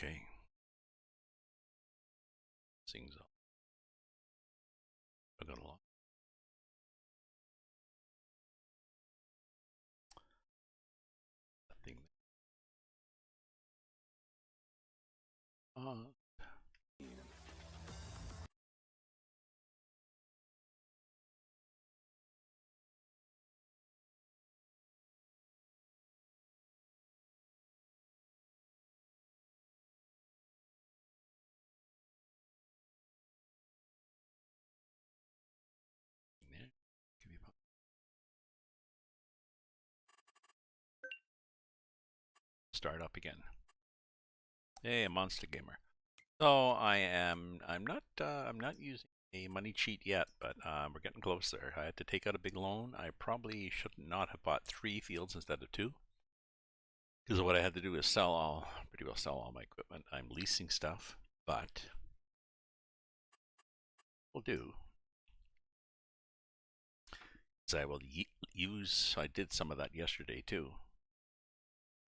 Okay. Things up. I got a lot. That thing. Uh, yeah. Start up again. Hey, a monster gamer. So I'm not using a money cheat yet, but we're getting close there. I had to take out a big loan. I probably should not have bought 3 fields instead of 2. Because what I had to do is pretty well sell all my equipment. I'm leasing stuff, but will do. So I will use, I did some of that yesterday too.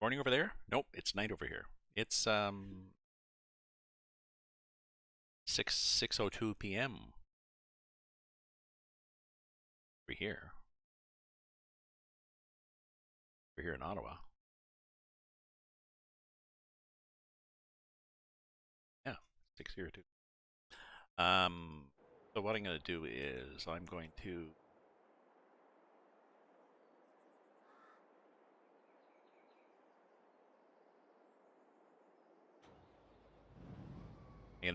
Morning over there? Nope, it's night over here. It's 6:02 p.m. over here. We're here in Ottawa. Yeah, 6 here too. So what I'm going to do is I'm going to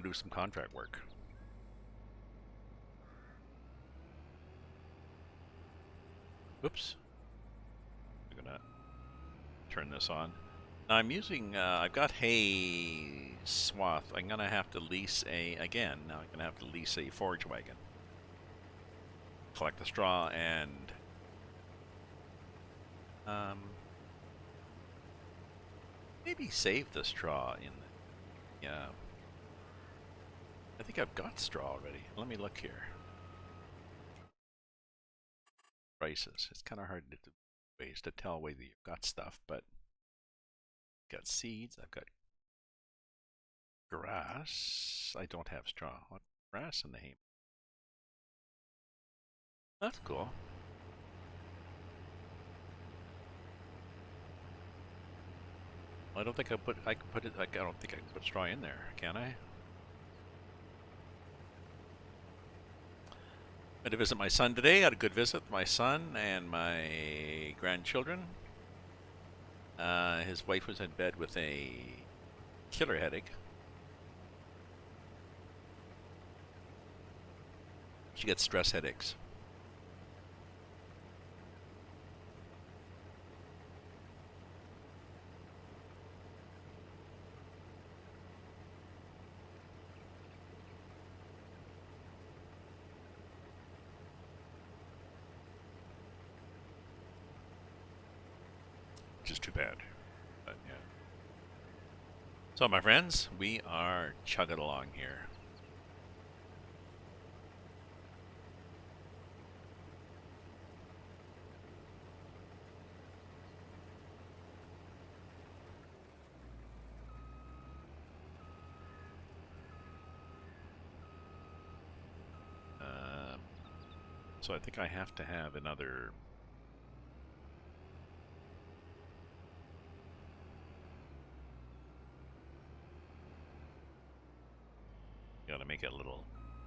do some contract work. Oops. I'm going to turn this on. Now I'm using, I've got hay swath. I'm going to have to lease again, now I'm going to have to lease a forage wagon. Collect the straw and maybe save the straw in the, yeah. I think I've got straw already. Let me look here. Prices. It's kind of hard to ways to tell whether you've got stuff, but I've got seeds. I've got grass. I don't have straw. What grass in the hay? That's cool. I don't think I can put it. Like, I don't think I can put straw in there. Can I? I had to visit my son today. I had a good visit. My son and my grandchildren. His wife was in bed with a killer headache. She gets stress headaches. Which is too bad. But yeah. So my friends, we are chugging along here. So I think I have to have another. Got to make a little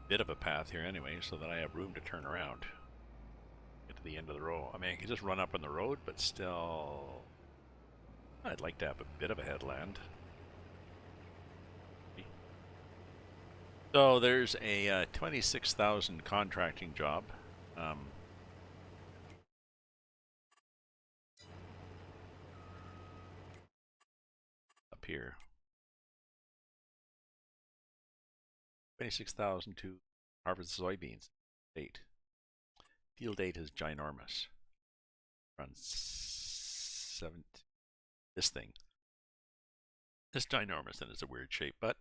bit of a path here anyway, so that I have room to turn around. Get to the end of the row. I mean, I can just run up on the road, but still, I'd like to have a bit of a headland. So there's a 26,000 contracting job. Up here. 26,000 to harvest soybeans. Date. Field date is ginormous. Runs 7. This thing. It's ginormous and it's a weird shape, but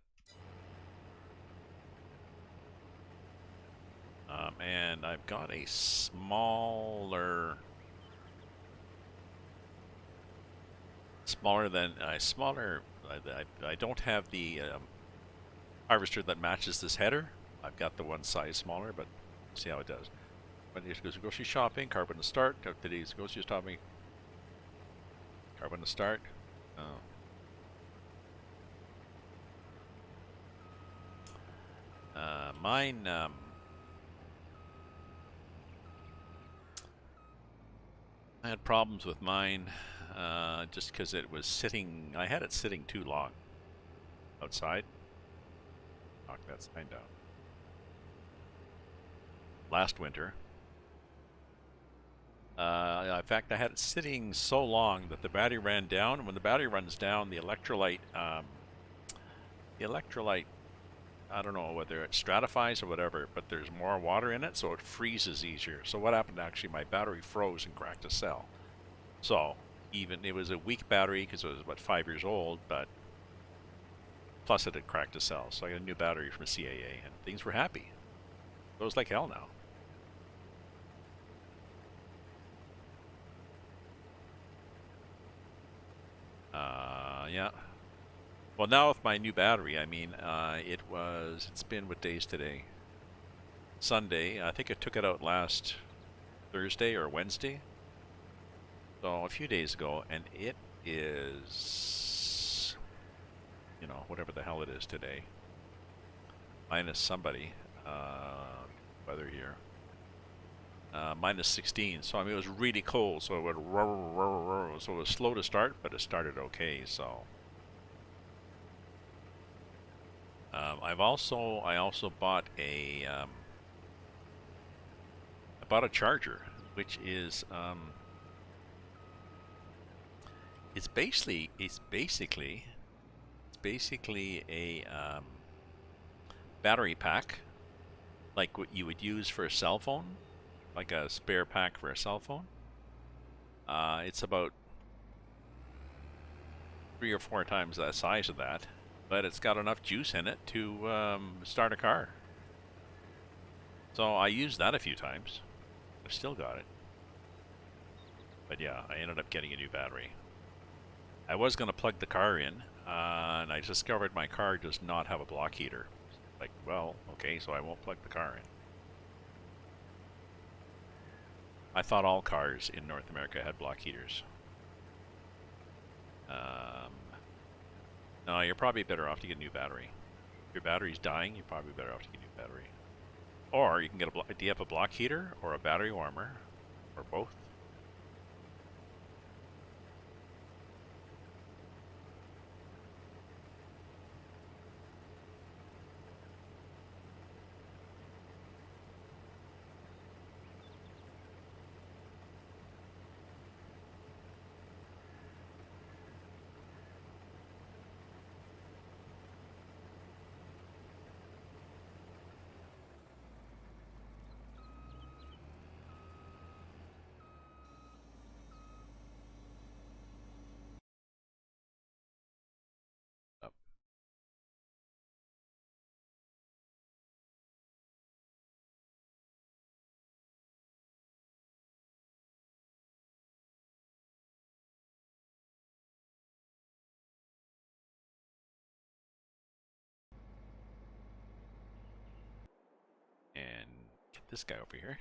and I've got a smaller I don't have the harvester that matches this header. I've got the one size smaller, but see how it does. When it goes grocery shopping, carbon to start. Today's grocery shopping, carbon to start. Oh. Mine. I had problems with mine just because it was sitting. I had it sitting too long outside. Knock that sign down. Last winter. In fact, I had it sitting so long that the battery ran down. And when the battery runs down, the electrolyte, I don't know whether it stratifies or whatever, but there's more water in it, so it freezes easier. So what happened? Actually, my battery froze and cracked a cell. So even it was a weak battery because it was about 5 years old, but plus it had cracked a cell. So I got a new battery from CAA, and things were happy. It goes like hell now. Yeah. Well, now with my new battery, I mean, it's been, what day is today? Sunday. I think I took it out last Thursday or Wednesday. So a few days ago, and it is, you know, whatever the hell it is today. Minus somebody, weather here. Minus 16, so I mean it was really cold, so it would so it was slow to start, but it started okay. So I also bought a charger, which is it's basically a battery pack, like what you would use for a cell phone. Like a spare pack for a cell phone. It's about 3 or 4 times the size of that, but it's got enough juice in it to start a car. So I used that a few times. I've still got it. But yeah, I ended up getting a new battery. I was going to plug the car in, and I discovered my car does not have a block heater. Like, well, okay, so I won't plug the car in. I thought all cars in North America had block heaters. No, you're probably better off to get a new battery. If your battery's dying, you're probably better off to get a new battery. Or you can get a do you have a block heater or a battery warmer, or both? Oh. And get this guy over here.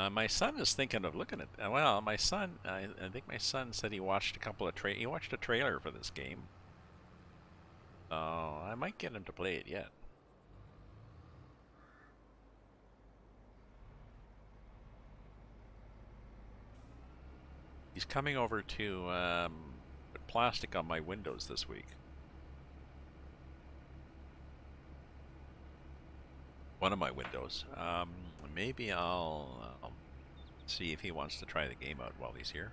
My son is thinking of looking at. Well, my son, I think my son said he watched a couple of he watched a trailer for this game. Oh, I might get him to play it yet. He's coming over to put plastic on my windows this week. One of my windows. Maybe I'll see if he wants to try the game out while he's here.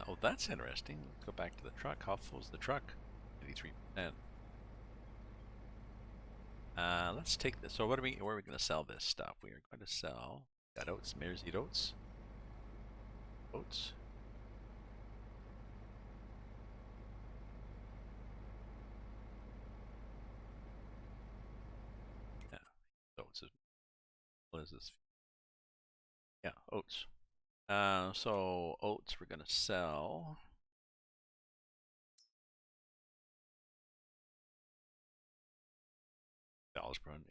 Oh, that's interesting. Let's go back to the truck. How full is the truck? 83%. Let's take this. So where are we going to sell this stuff? We are going to sell got oats, mares eat oats. Oats. Yeah, oats. What is this? Yeah, oats. So oats we're going to sell. $1 per 100.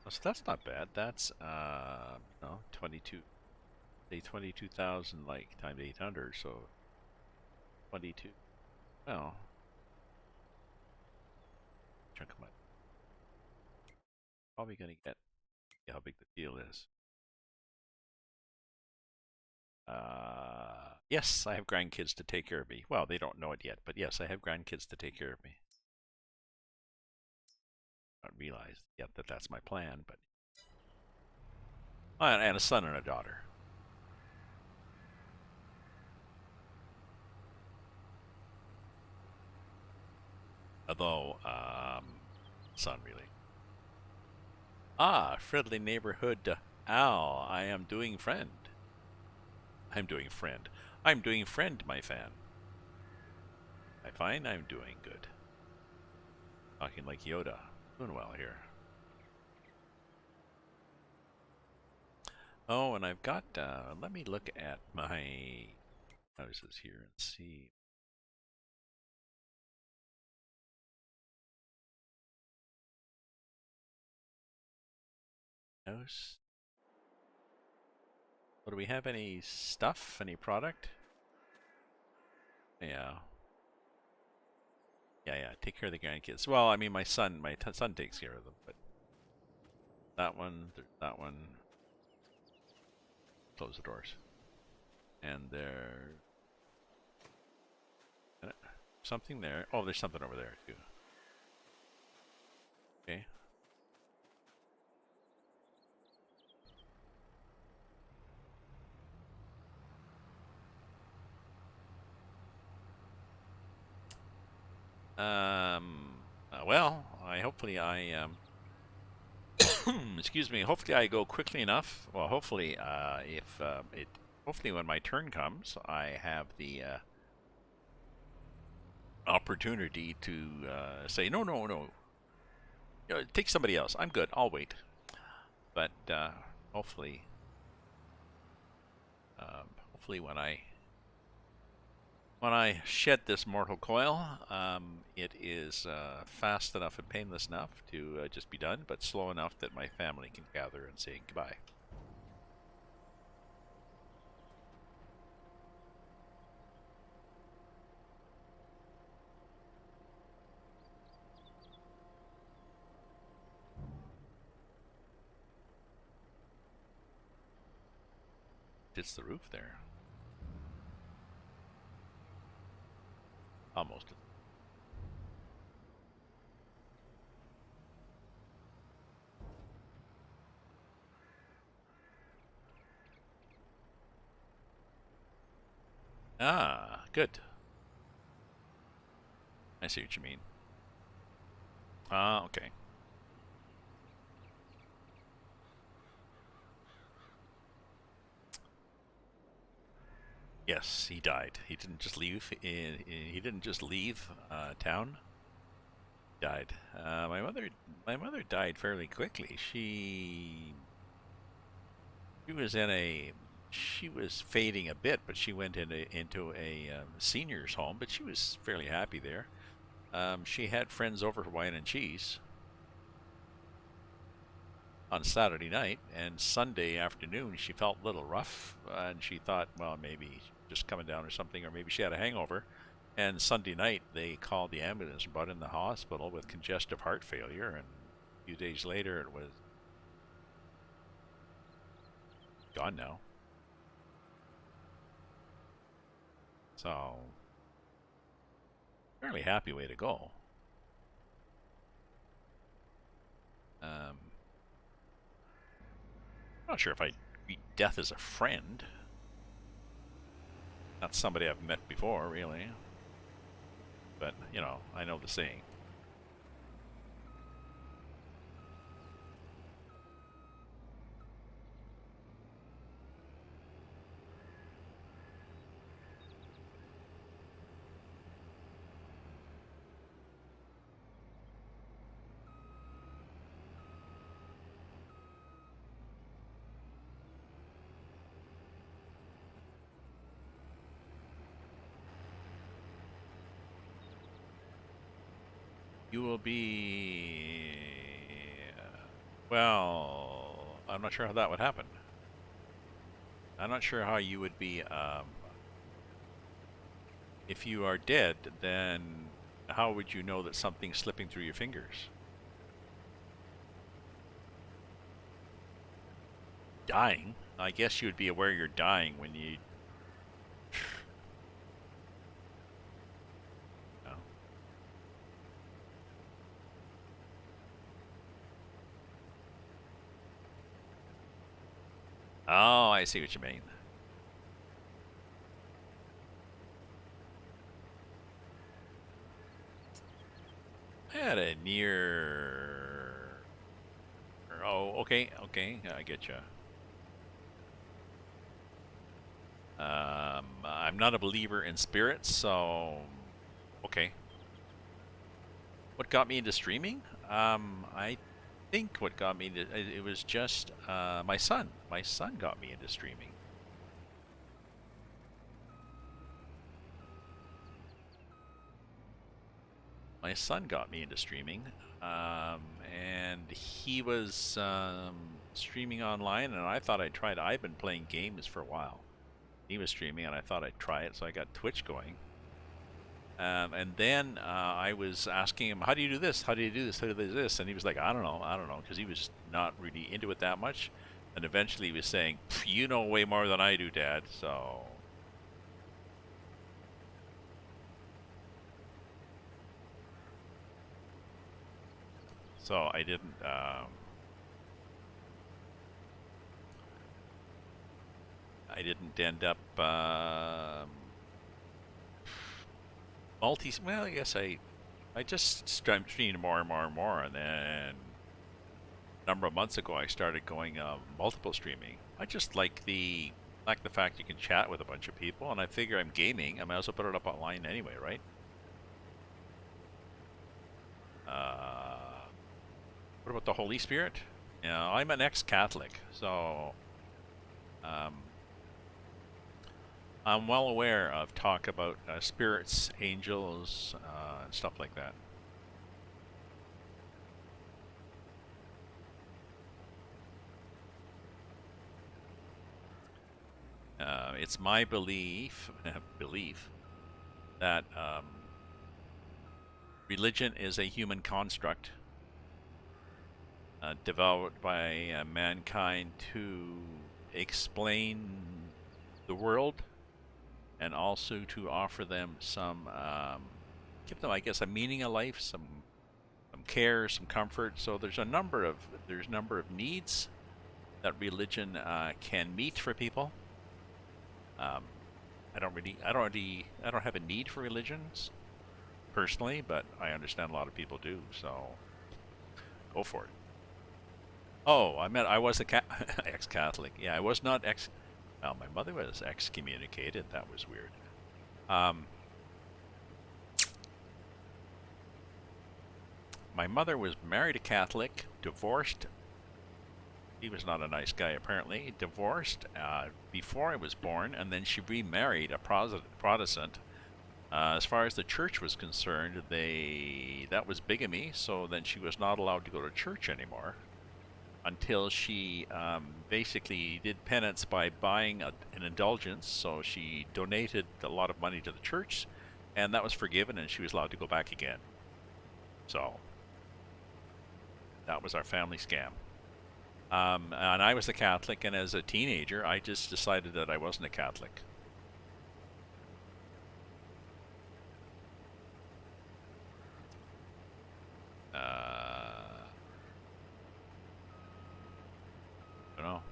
So that's not bad. That's no 22. Say 22,000 like times 800. So 22. Well, chunk of money. Probably gonna get. Yeah, how big the deal is. Yes, I have grandkids to take care of me. Well, they don't know it yet, but yes, I have grandkids to take care of me. I don't realize yet that that's my plan, but and a son and a daughter. Although, son really. Ah, friendly neighborhood Al. I am doing friend. I'm doing friend. I'm doing friend, my fan. I find I'm doing good. Talking like Yoda. Doing well here. Oh, and I've got, let me look at my houses here and see. House. Well, do we have any stuff? Any product? Yeah. Yeah. Take care of the grandkids. Well, I mean, my son takes care of them, but that one, there's that one. Close the doors. And there's something there. Oh, there's something over there too. Okay. Well, hopefully I excuse me. Hopefully I go quickly enough. Well, hopefully, if hopefully when my turn comes, I have the opportunity to say no, no, no. You know, take somebody else. I'm good. I'll wait. But hopefully, hopefully when I shed this mortal coil, it is fast enough and painless enough to just be done, but slow enough that my family can gather and say goodbye. It's the roof there. Almost. Ah, good. I see what you mean. Ah, okay. Yes, he died. He didn't just leave. He didn't just leave town. He died. My mother died fairly quickly. She was in a, she was fading a bit, but she went into a seniors home. But she was fairly happy there. She had friends over for wine and cheese on Saturday night, and Sunday afternoon she felt a little rough, and she thought, well, maybe just coming down or something, or maybe she had a hangover. And Sunday night they called the ambulance and brought her in the hospital with congestive heart failure, and a few days later it was gone now. So, fairly happy way to go. Not sure if I treat death as a friend. Not somebody I've met before, really. But, you know, I know the saying. You will be... well, I'm not sure how that would happen. I'm not sure how you would be... if you are dead, then how would you know that something's slipping through your fingers? Dying? I guess you would be aware you're dying when you... no. Oh, I see what you mean. I had a near... oh, okay, okay, I get you. I'm not a believer in spirits, so... okay. What got me into streaming? I think what got me into... it was just my son. My son got me into streaming. My son got me into streaming, and he was streaming online, and I thought I'd try it. I've been playing games for a while. He was streaming, and I thought I'd try it, so I got Twitch going. And then I was asking him, how do you do this? How do you do this? How do you do this? And he was like, I don't know, because he was not really into it that much. And eventually he was saying, you know way more than I do, Dad, so... so I didn't... I didn't end up well, I guess I just streamed more and more and more, and then a number of months ago I started going multiple streaming. I just like the fact you can chat with a bunch of people, and I figure I'm gaming. I might as well put it up online anyway, right? What about the Holy Spirit? You know, I'm an ex-Catholic, so I'm well aware of talk about spirits, angels, and stuff like that. It's my belief that religion is a human construct developed by mankind to explain the world, and also to offer them some, give them, I guess, a meaning of life, some care, some comfort. So there's a number of needs that religion can meet for people. I don't have a need for religions personally, but I understand a lot of people do. So go for it. Oh, I was ex-Catholic. Yeah, I was not ex. Well, my mother was excommunicated. That was weird. My mother was married a Catholic, divorced. He was not a nice guy, apparently. Divorced before I was born, and then she remarried a Protestant. As far as the church was concerned, that was bigamy, so then she was not allowed to go to church anymore until she basically did penance by buying an indulgence. So she donated a lot of money to the church, and that was forgiven, and she was allowed to go back again. So that was our family scam. And I was a Catholic, and as a teenager, I just decided that I wasn't a Catholic. I don't know.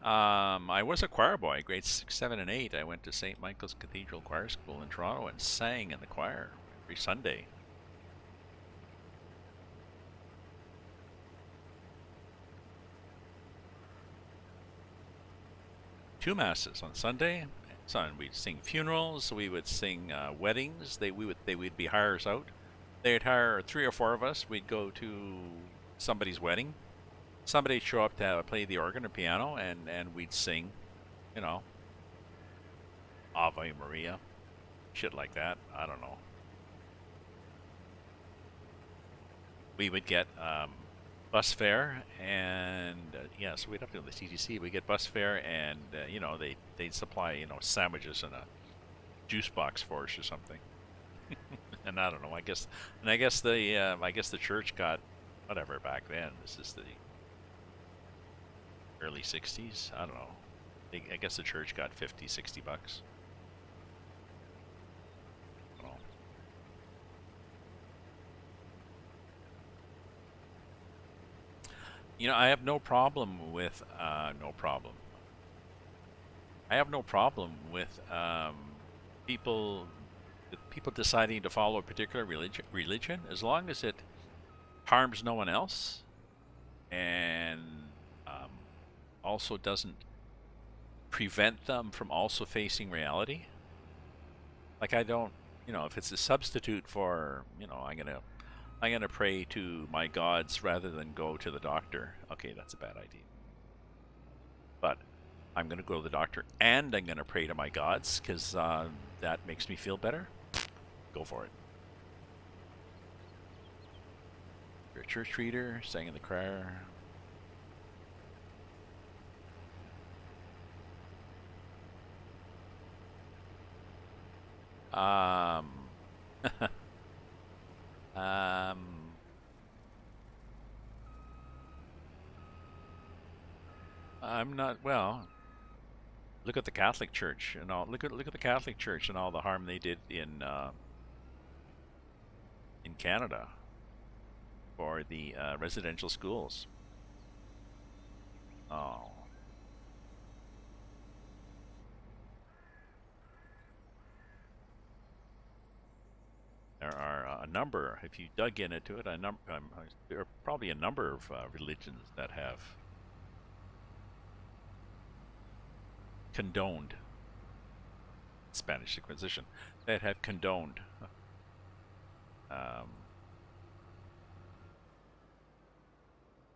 I was a choir boy, grades 6, 7, and 8. I went to St. Michael's Cathedral Choir School in Toronto and sang in the choir every Sunday. Two masses on Sunday. We'd sing funerals. We would sing weddings. They would be hires out. They'd hire 3 or 4 of us. We'd go to somebody's wedding. Somebody'd show up to play the organ or piano, and we'd sing, you know, Ave Maria, shit like that. I don't know. We would get bus fare, and yeah, so we'd have to go to the TTC. We get bus fare, and you know, they'd supply, you know, sandwiches and a juice box for us or something. And I don't know. I guess the church got whatever back then. This is the early 60s. I don't know. I guess the church got 50, 60 bucks. I don't know. You know, I have no problem with no problem. I have no problem with people deciding to follow a particular religion as long as it harms no one else and also doesn't prevent them from also facing reality. Like, I don't, you know, if it's a substitute for, you know, I'm gonna pray to my gods rather than go to the doctor. Okay, that's a bad idea. But I'm gonna go to the doctor and I'm gonna pray to my gods because that makes me feel better. Go for it. You're a church reader, sang in the choir. Um, I'm not, well, look at the Catholic Church and all. Look at the Catholic Church and all the harm they did in Canada for the residential schools. Oh, there are a number. If you dug into it, there are probably a number of religions that have condoned Spanish Inquisition, that have condoned um,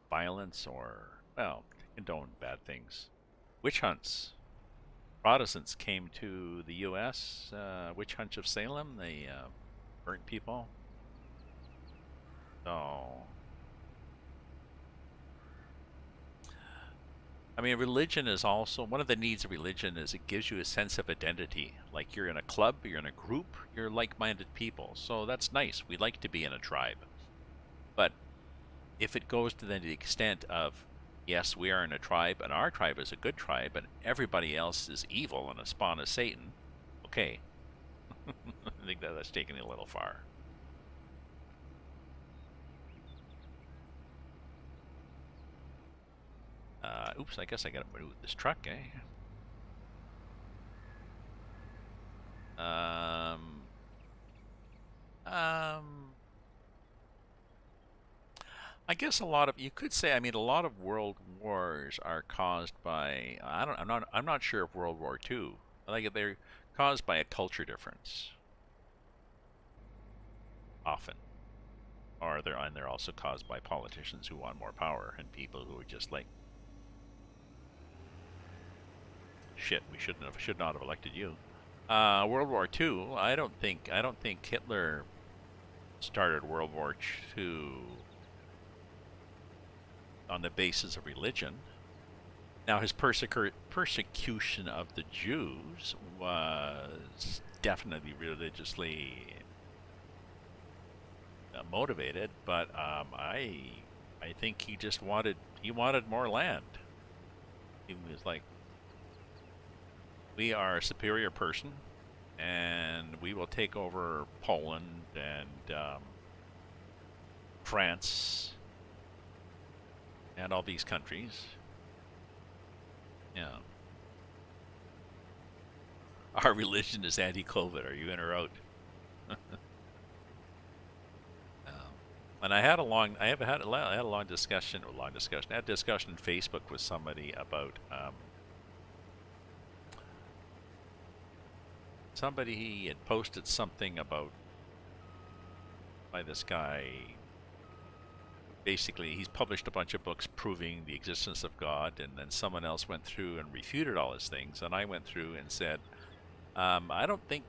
violence or, well, condoned bad things. Witch hunts. Protestants came to the U.S. Witch hunt of Salem. They burnt people. So, I mean, religion is also one of the needs of religion is it gives you a sense of identity. Like you're in a club, you're in a group, you're like-minded people. So that's nice. We like to be in a tribe. But if it goes to the extent of, yes, we are in a tribe, and our tribe is a good tribe, and everybody else is evil and a spawn of Satan, okay. I think that's taking it a little far. Oops, I guess I gotta move this truck, eh? Um, um, I guess you could say, I mean, a lot of world wars are caused by, I'm not sure of World War II. Like, they're caused by a culture difference, often. And they're also caused by politicians who want more power and people who are just like, shit, we should not have elected you. World War II, I don't think Hitler started World War II on the basis of religion. Now, his persecution of the Jews was definitely religiously motivated, but I think he just wanted more land. He was like, we are a superior person, and we will take over Poland and France and all these countries. Yeah. Our religion is anti-COVID. Are you in or out? Um, and I had a long discussion, I had a discussion on Facebook with somebody about somebody had posted something about by this guy. Basically, he's published a bunch of books proving the existence of God, and then someone else went through and refuted all his things, and I went through and said, I don't think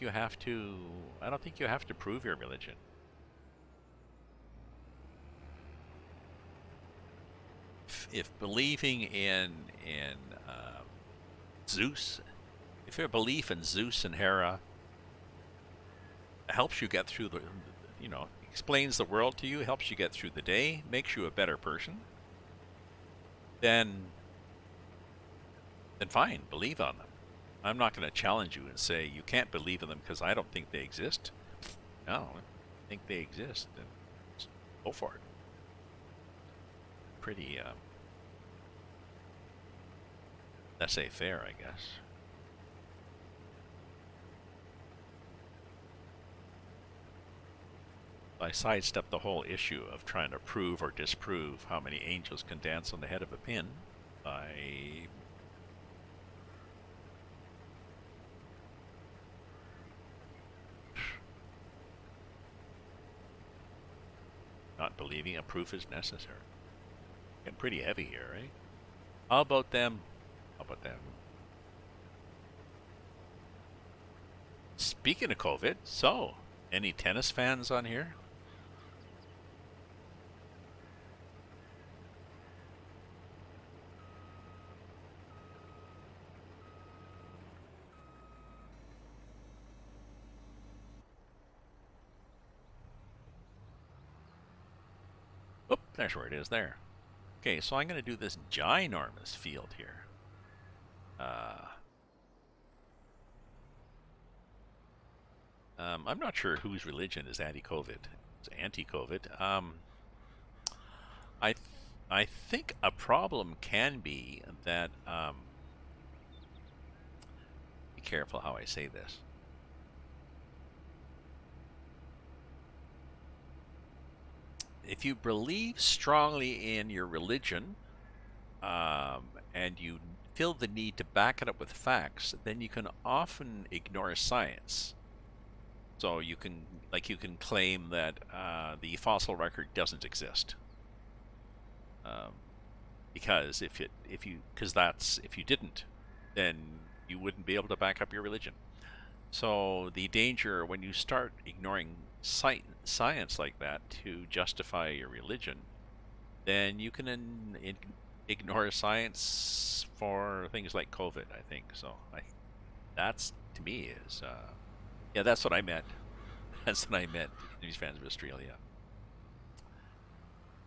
you have to, I don't think you have to prove your religion. If believing in uh, Zeus, if your belief in Zeus and Hera helps you get through you know, explains the world to you, helps you get through the day, makes you a better person, then fine, believe on them. I'm not going to challenge you and say you can't believe in them because I don't think they exist. No, I think they exist, then just go for it. Pretty laissez-faire, I guess. I sidestepped the whole issue of trying to prove or disprove how many angels can dance on the head of a pin by not believing a proof is necessary. Getting pretty heavy here, right? How about them? How about them? Speaking of COVID, so any tennis fans on here? Oop, there's where it is there. Okay, so I'm going to do this ginormous field here. I'm not sure whose religion is anti-COVID. It's anti-COVID. I, th I think a problem can be that. Be careful how I say this. If you believe strongly in your religion, and you feel the need to back it up with facts, then you can often ignore science. So you can, like, you can claim that the fossil record doesn't exist, um, because if you didn't, then you wouldn't be able to back up your religion. So the danger when you start ignoring science like that to justify your religion, then you can ignore science for things like COVID, I think. So that's, to me, is yeah, that's what I meant. That's what I meant. These fans of Australia.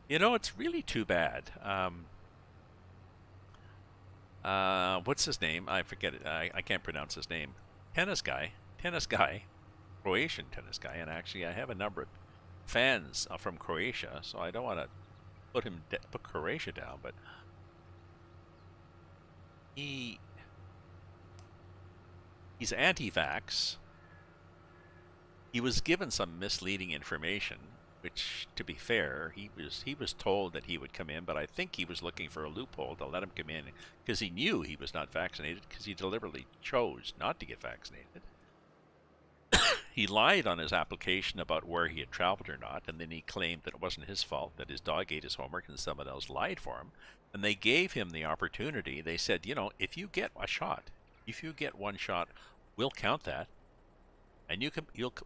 You know, it's really too bad. What's his name? I forget it. I can't pronounce his name. Tennis guy, Croatian tennis guy, and actually I have a number of fans from Croatia, so I don't want to put Croatia down, but he's anti-vax. He was given some misleading information, which, to be fair, he was told that he would come in, but I think he was looking for a loophole to let him come in because he knew he was not vaccinated because he deliberately chose not to get vaccinated. He lied on his application about where he had traveled or not, and then he claimed that it wasn't his fault, that his dog ate his homework and someone else lied for him. And they gave him the opportunity. They said, you know, if you get one shot, we'll count that, and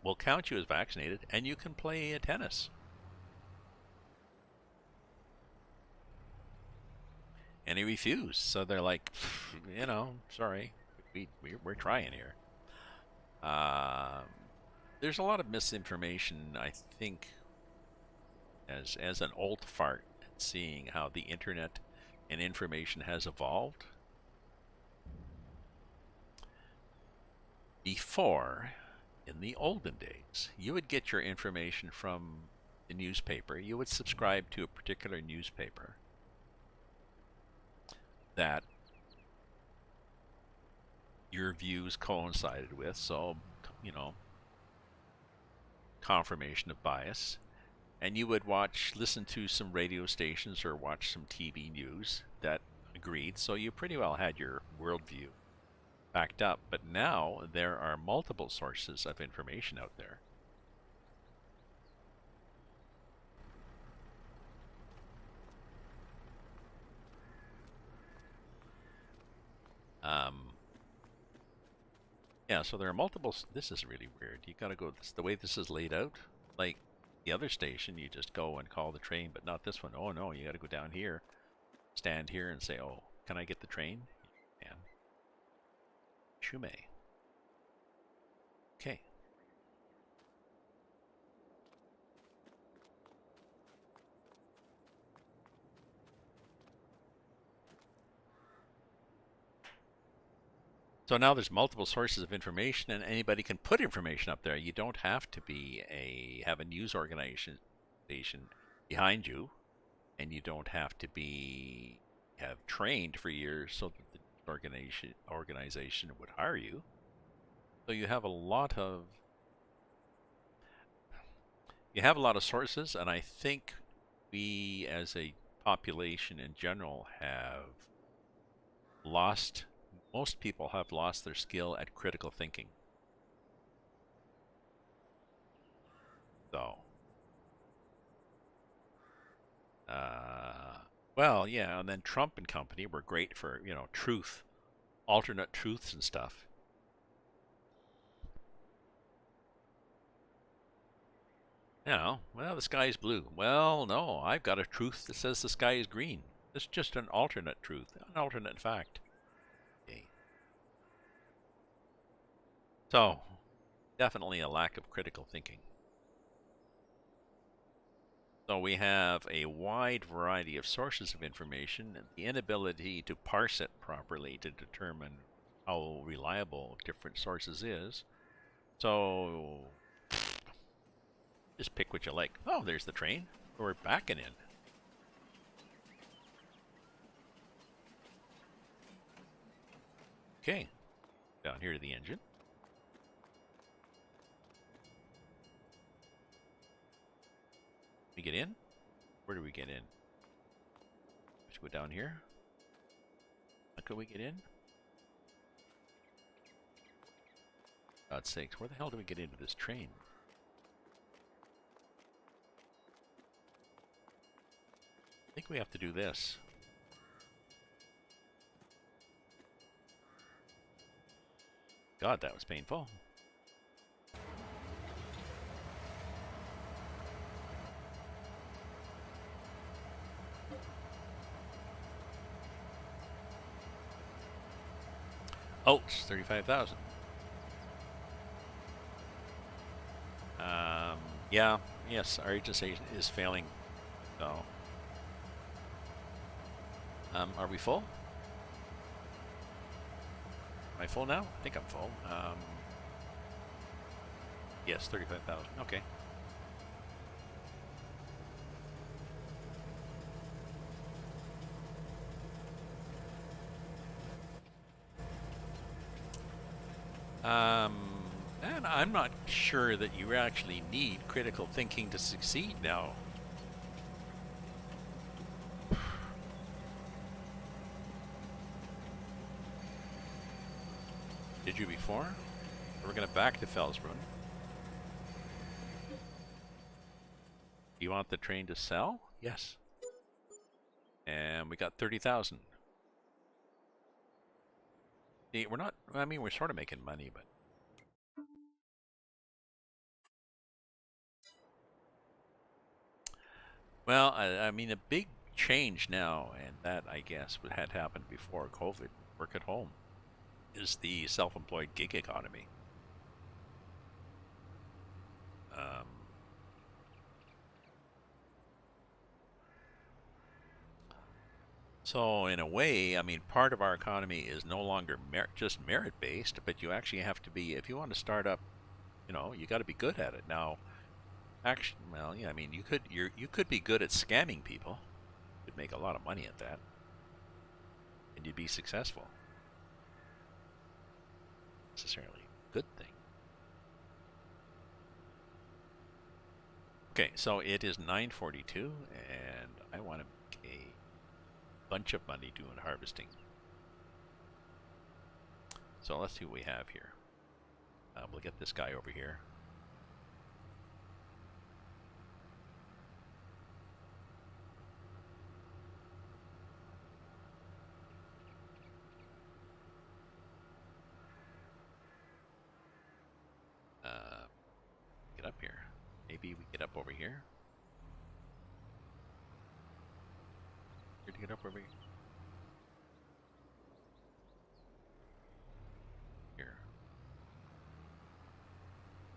we'll count you as vaccinated, and you can play tennis. And he refused. So they're like, you know, sorry, we're trying here. There's a lot of misinformation, I think, as an old fart, seeing how the internet and information has evolved. Before, in the olden days, you would get your information from the newspaper. You would subscribe to a particular newspaper that your views coincided with. So, you know, confirmation of bias. And you would listen to some radio stations or watch some TV news that agreed. So you pretty well had your worldview backed up. But now there are multiple sources of information out there. Yeah, so there are multiple. This is really weird. You gotta go. The way this is laid out, like the other station, you just go and call the train, but not this one. Oh no, you gotta go down here, stand here, and say, "Oh, can I get the train?" And Shume. Okay. So now there's multiple sources of information, and anybody can put information up there. You don't have to have a news organization behind you, and you don't have to have trained for years so that the organization would hire you. So you have a lot of sources, and I think we as a population in general have lost most people have lost their skill at critical thinking. So well, yeah, and then Trump and company were great for, truth, alternate truths and stuff. Well, the sky is blue. Well, no, I've got a truth that says the sky is green. It's just an alternate truth, an alternate fact. Okay. So, definitely a lack of critical thinking. So we have a wide variety of sources of information and the inability to parse it properly to determine how reliable different sources is. So just pick what you like. Oh, there's the train. We're backing in. Okay. Down here to the engine. We get in? Where do we get in? Let's go down here. How could we get in? God's sakes, where the hell do we get into this train? I think we have to do this. God, that was painful. Oh, it's 35,000. Yeah, yes, our agency is failing. So, are we full? Am I full now? I think I'm full. Yes, 35,000. Okay. And I'm not sure that you actually need critical thinking to succeed now. Did you before? We're going to back to Fellsbrunn. You want the train to sell? Yes. And we got 30,000. We're not, I mean, we're sort of making money, but. Well, I mean, a big change now, and that, I guess, had happened before COVID, work at home, is the self-employed gig economy. So in a way, I mean, part of our economy is no longer just merit-based, but you actually have to be, if you want to start up, you got to be good at it. Now, actually, well, yeah, I mean, you could be good at scamming people. You could make a lot of money at that, and you'd be successful. necessarily a good thing. Okay, so it is 9:42, and I want to make a bunch of money doing harvesting. So let's see what we have here. We'll get this guy over here. Get up here. Maybe we get up over here. Here to get up over here.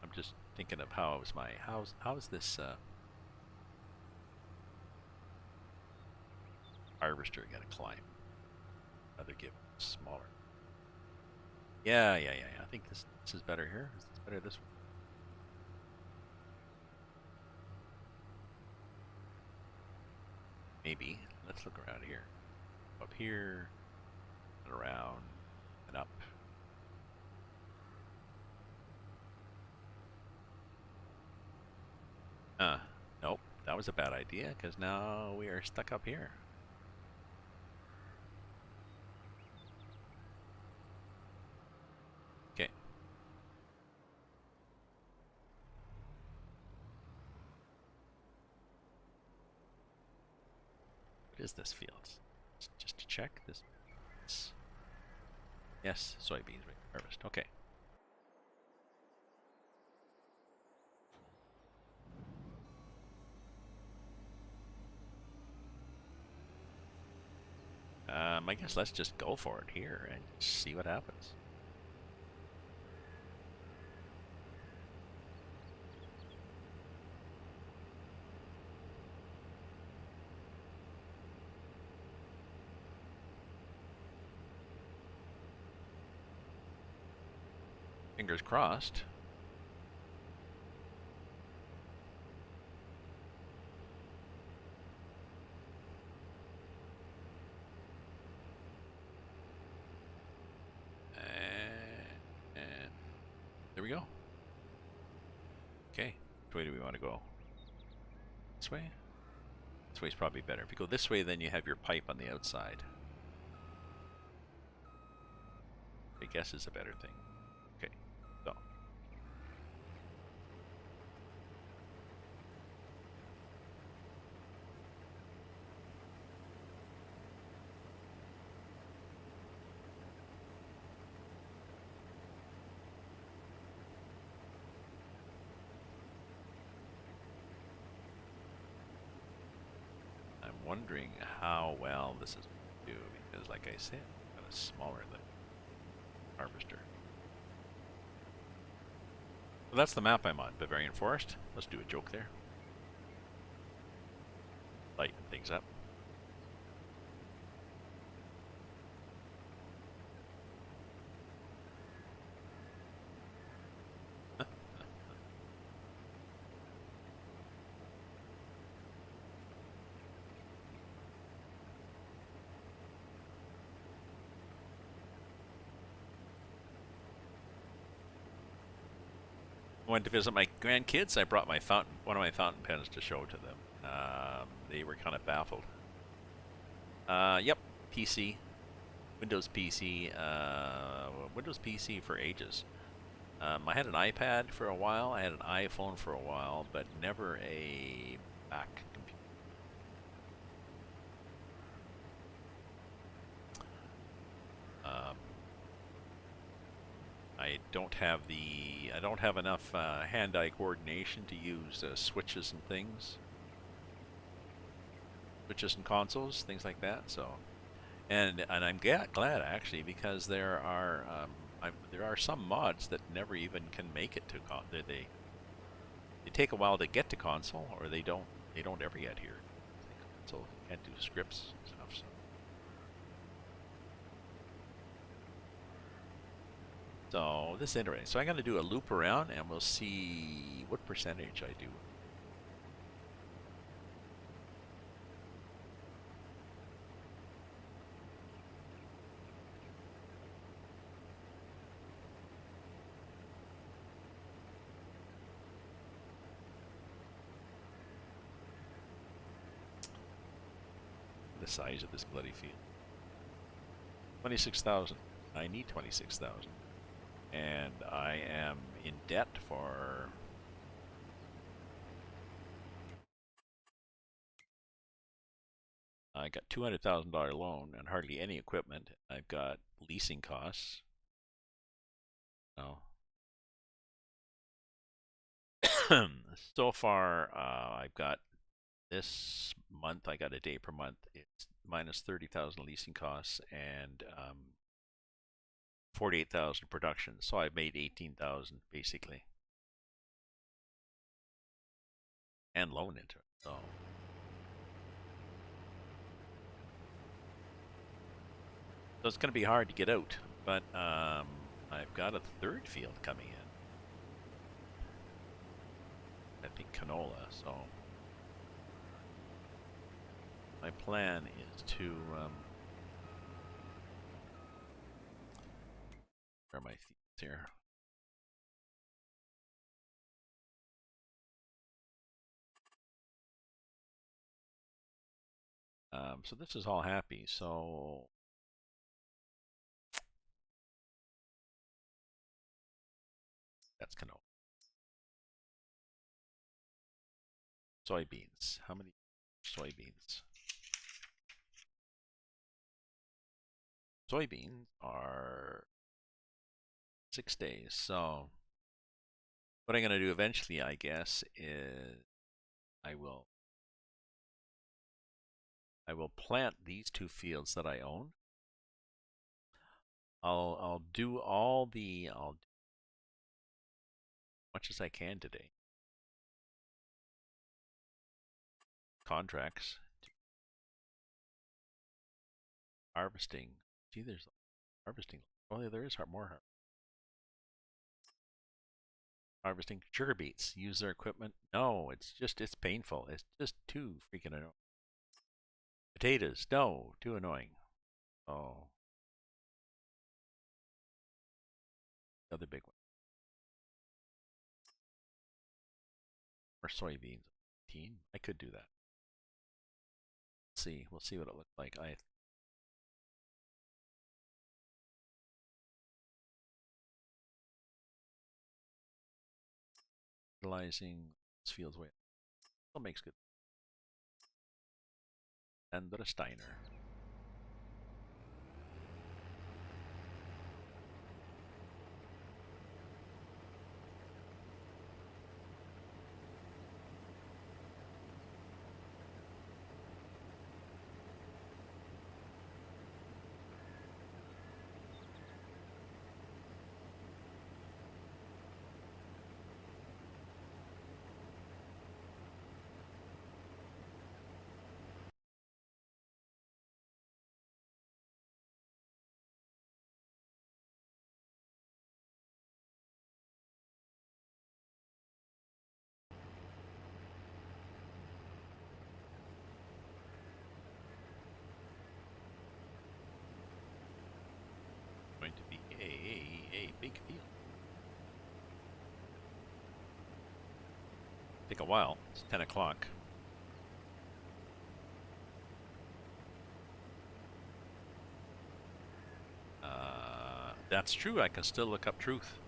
I'm just thinking of how's this harvester gonna climb? Another give smaller. Yeah. I think this is better here. Is this better this way? Maybe. Let's look around here. Up here, and around, and up. Nope. That was a bad idea, because now we are stuck up here. Okay. What is this field? Just to check this. Yes, soybeans we can harvest. Okay. I guess let's just go for it here and see what happens. Fingers crossed. And there we go. Okay, which way do we want to go? This way? This way's probably better. If you go this way, then you have your pipe on the outside. I guess is a better thing. Okay, so. I'm wondering how well this is going to do, because like I said, it's kind of smaller than harvester. So that's the map I'm on, Bavarian Forest. Let's do a joke there. Lighten things up. I went to visit my grandkids. I brought my one of my fountain pens to show to them. They were kind of baffled. Yep, PC, Windows PC, Windows PC for ages. I had an iPad for a while. I had an iPhone for a while, but never a Mac computer. I don't have enough hand-eye coordination to use switches and things, switches and consoles, things like that. So, and I'm glad actually, because there are some mods that never even can make it to they take a while to get to console, or they don't ever get here. So can't do scripts and stuff. So this is interesting. So I'm going to do a loop around, and we'll see what percentage I do. the size of this bloody field. 26,000. I need 26,000. And I am in debt for... I got $200,000 loan and hardly any equipment. I've got leasing costs. No. So far, I've got this month, I got a day per month. It's minus 30,000 leasing costs and 48,000 production. So I've made 18,000 basically, and loan into it. So it's going to be hard to get out, but I've got a third field coming in. I think canola. So my plan is to where are my fields here? So this is all happy. So that's canola. Soybeans. How many soybeans? Soybeans are 6 days. So what I'm going to do eventually, I guess, is I will plant these two fields that I own. I'll do all the much as I can today. Contracts, harvesting. Gee, there's harvesting. Oh, yeah, there is more harvesting. Sugar beets. Use their equipment. No, it's painful. It's just too freaking annoying. Potatoes. No, too annoying. Oh, the other big one. Or soybeans. I could do that. Let's see. We'll see what it looks like. Fertilizing this fields way. Still makes good. And a Steiner. Going to be a big field. Take a while. It's 10 o'clock. That's true. I can still look up truth.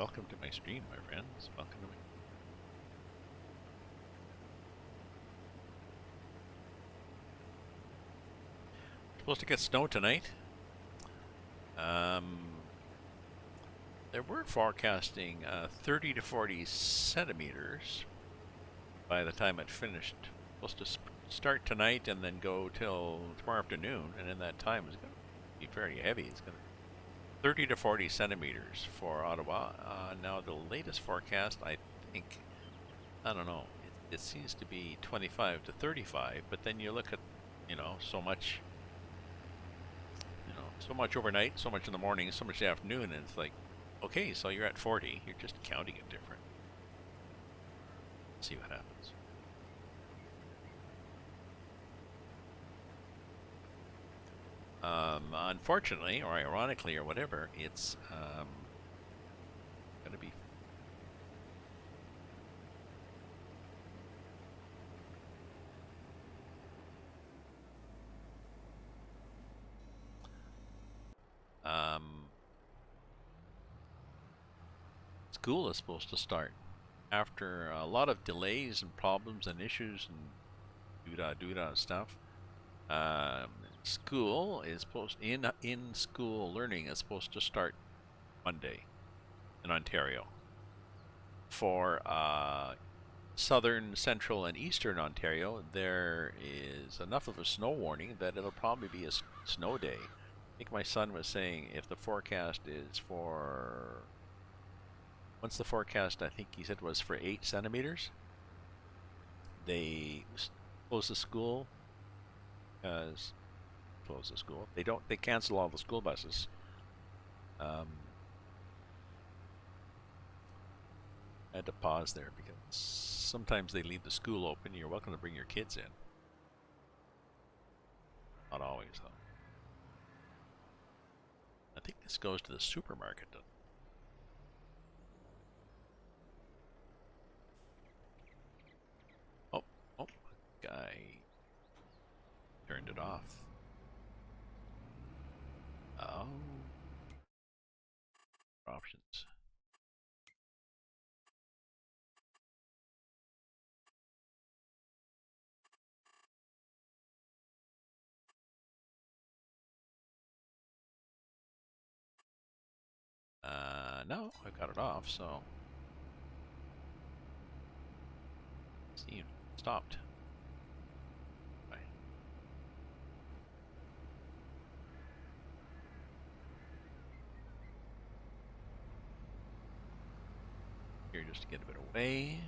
Welcome to my stream, my friends. Welcome to my... Supposed to get snow tonight. They were forecasting 30 to 40 centimeters by the time it finished. Supposed to start tonight and then go till tomorrow afternoon, and in that time it's going to be fairly heavy. It's going to 30 to 40 centimeters for Ottawa. Now the latest forecast, I think, I don't know, it seems to be 25 to 35, but then you look at, so much, so much overnight, so much in the morning, so much in the afternoon, and it's like, okay, so you're at 40. You're just counting it different. See what happens. Unfortunately, or ironically, or whatever, it's going to be school is supposed to start after a lot of delays and problems and issues and doodah stuff. School is supposed in school learning is supposed to start Monday in Ontario. For southern, central, and eastern Ontario, there is enough of a snow warning that it'll probably be a snow day. I think my son was saying if the forecast is for... Once the forecast, I think he said, was for 8 centimeters, they close the school. Close the school. They cancel all the school buses. I had to pause there because sometimes they leave the school open. You're welcome to bring your kids in. Not always, though. I think this goes to the supermarket, doesn't it? Oh, guy turned it off. Oh. Options. No, I got it off, so... See, stopped. Bye. Here, just to get a bit away.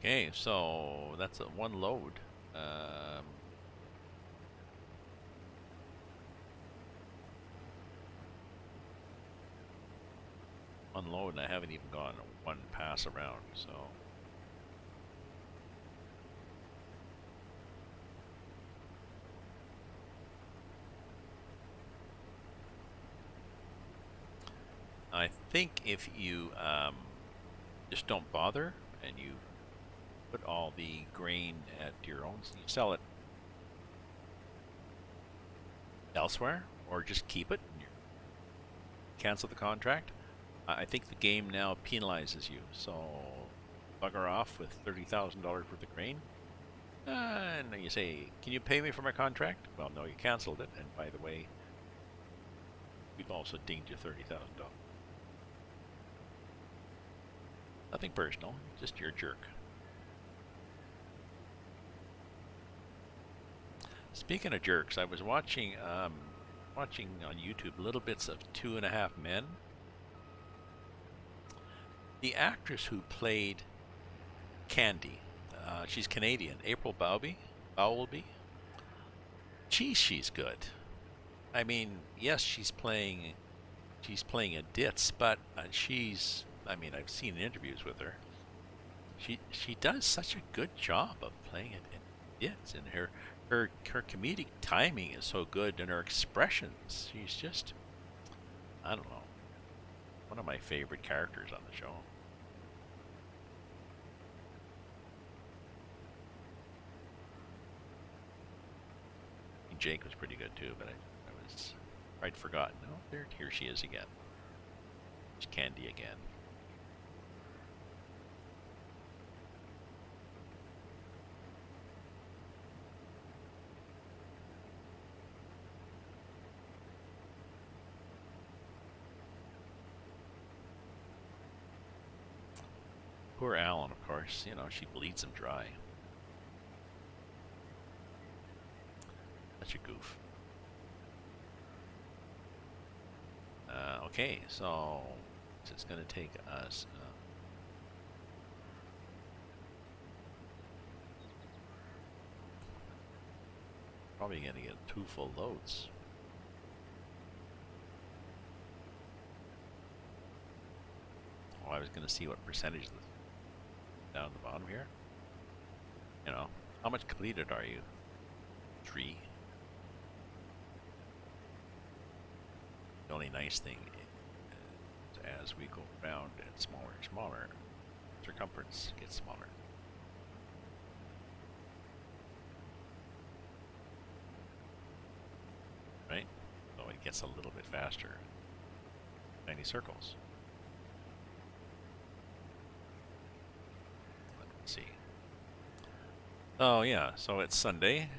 Okay, so that's one load. One load, and I haven't even gone one pass around, so... I think if you just don't bother and you put all the grain at your own, you sell it elsewhere, or just keep it and cancel the contract. I think the game now penalizes you, so bugger off with $30,000 worth of grain. And you say, can you pay me for my contract? Well, no, you canceled it, and by the way, we've also dinged you $30,000. Nothing personal, just you're a jerk. Speaking of jerks, I was watching on YouTube little bits of 2.5 Men. The actress who played Candy, she's Canadian, April Bowlby. She's good. I mean, yes, she's playing a ditz, but she's... I mean, I've seen interviews with her. She does such a good job of playing it in ditz, and her comedic timing is so good, and her expressions. She's just, I don't know, one of my favorite characters on the show. Jake was pretty good too, but I'd forgotten. Oh, here she is again. It's Candy again. Poor Alan, of course. You know, she bleeds him dry. Such a goof. Okay, so it's going to take us. Probably going to get 2 full loads. Oh, I was going to see what percentage down at the bottom here. You know, how much completed are you? 3. The only nice thing is as we go around and smaller and smaller, circumference gets smaller. Right? So it gets a little bit faster. Tiny circles. Let's see. Oh yeah, so it's Sunday.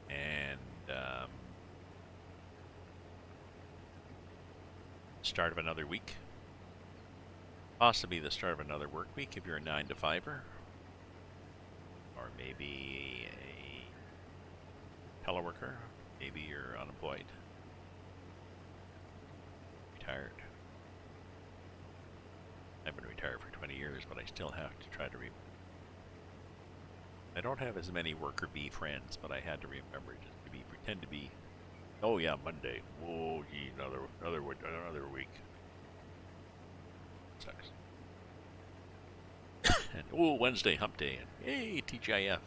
And start of another week. Possibly the start of another work week if you're a 9 to 5er. Or maybe a teleworker. Maybe you're unemployed. Retired. I've been retired for 20 years, but I still have to try to I don't have as many worker bee friends, but I had to remember just to pretend to be. Oh yeah, Monday. Whoa, gee, another week. Sucks. And oh, Wednesday, hump day, and hey, TGIF.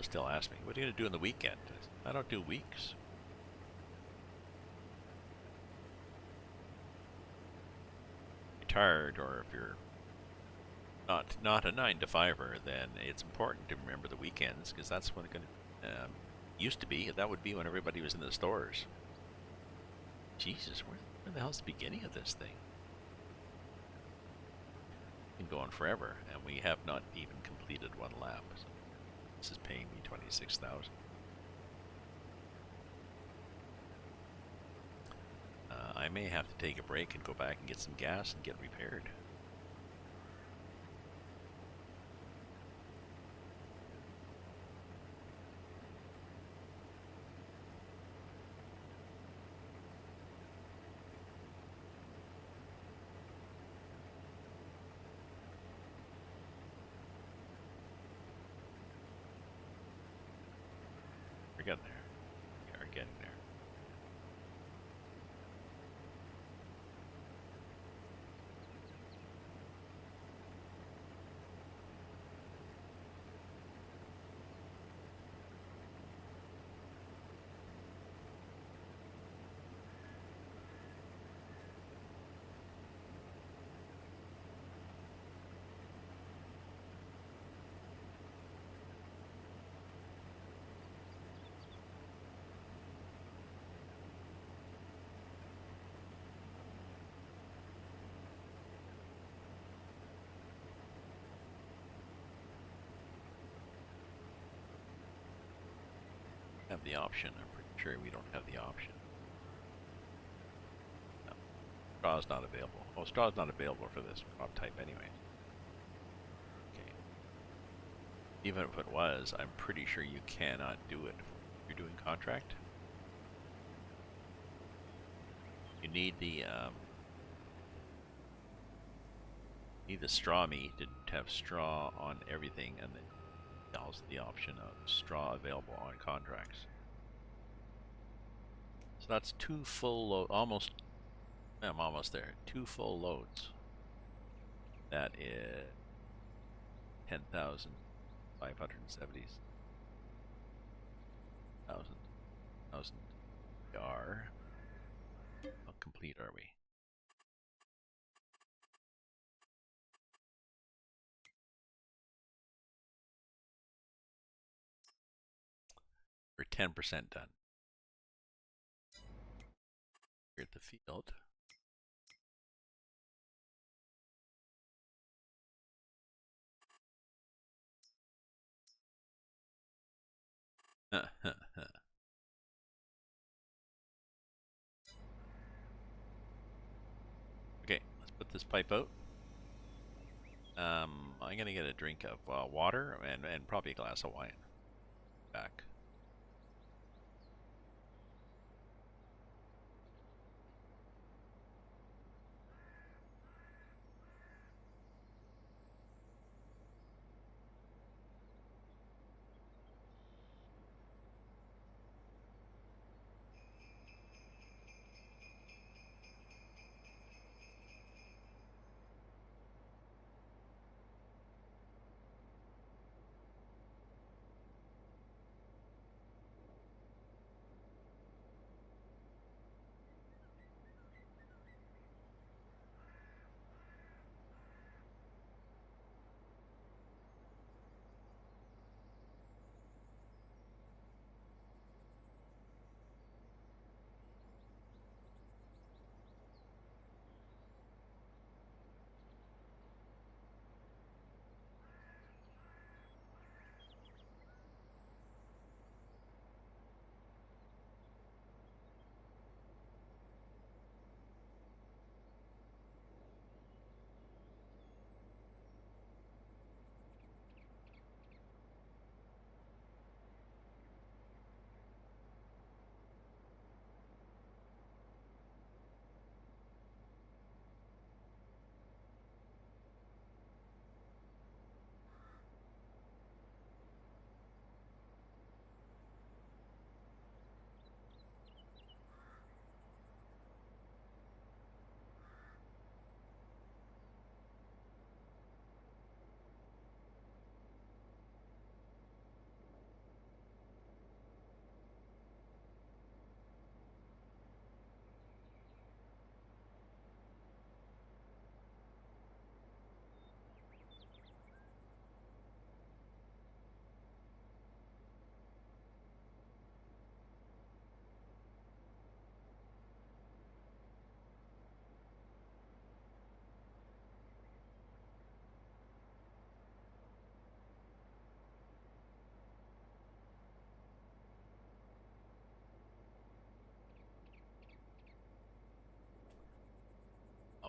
Still ask me, what are you going to do on the weekend? I don't do weeks. Retired, or if you're not a 9 to 5er, then it's important to remember the weekends, because that's when it's going to used to be. That would be when everybody was in the stores. Jesus, where the hell's the beginning of this thing? It's been going forever, and we have not even completed 1 lap. So this is paying me 26,000. I may have to take a break and go back and get some gas and get repaired. We're getting there. We are getting there. Have the option. I'm pretty sure we don't have the option. No. Straw's not available. Oh, straw's not available for this crop type anyway. Okay. Even if it was, I'm pretty sure you cannot do it if you're doing contract. You need the straw meat to have straw on everything, and then also the option of straw available on contracts. So that's 2 full load, almost. I'm almost there. 2 full loads. That is 10,000 570,000 are. How complete are we? We're 10% done. Here at the field. Okay, let's put this pipe out. I'm gonna get a drink of water and probably a glass of wine. Back.